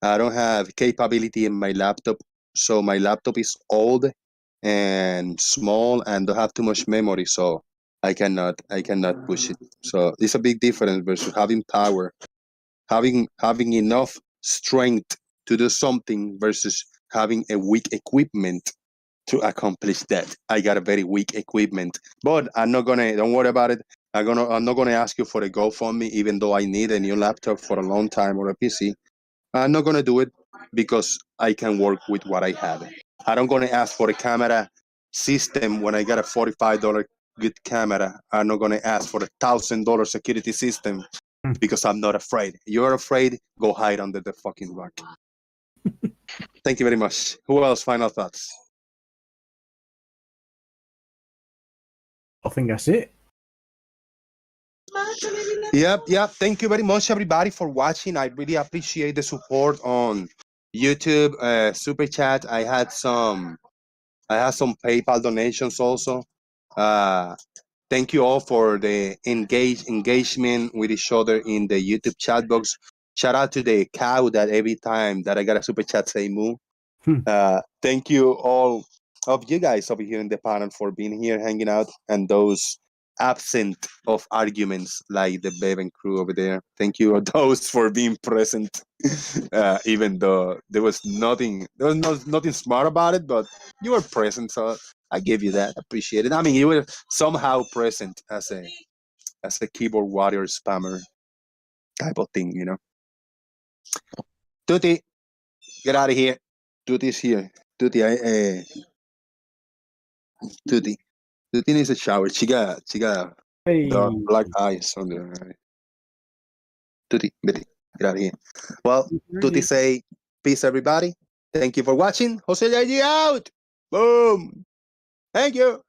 I don't have capability in my laptop. So my laptop is old and small and don't have too much memory, so I cannot push it. So it's a big difference versus having power, having enough strength to do something versus having a weak equipment to accomplish that. I got a very weak equipment, but don't worry about it. I'm not gonna ask you for a GoFundMe, even though I need a new laptop for a long time or a PC. I'm not gonna do it because I can work with what I have. I'm not gonna ask for a camera system when I got a $45 good camera. I'm not gonna ask for a $1,000 security system because I'm not afraid. You're afraid? Go hide under the fucking rock. Thank you very much. Who else? Final thoughts? I think that's it. Yep. Thank you very much, everybody, for watching. I really appreciate the support on YouTube, Super Chat. I had some PayPal donations also. Thank you all for the engagement with each other in the YouTube chat box. Shout out to the cow that every time that I got a Super Chat say moo. Thank you all of you guys over here in the panel for being here, hanging out, and those absent of arguments like the Bevan crew over there. Thank you those for being present, even though there was nothing smart about it, but you were present, so I give you that. Appreciate it. I mean, you were somehow present as a keyboard warrior spammer type of thing, you know. Tutti, get out of here. Tutti's here. Tutti, Tutti needs a shower. She got dark black eyes on there. Right? Tutti, get out of here. Well, Tutti say peace, everybody. Thank you for watching. Jose Yayi out. Boom. Thank you.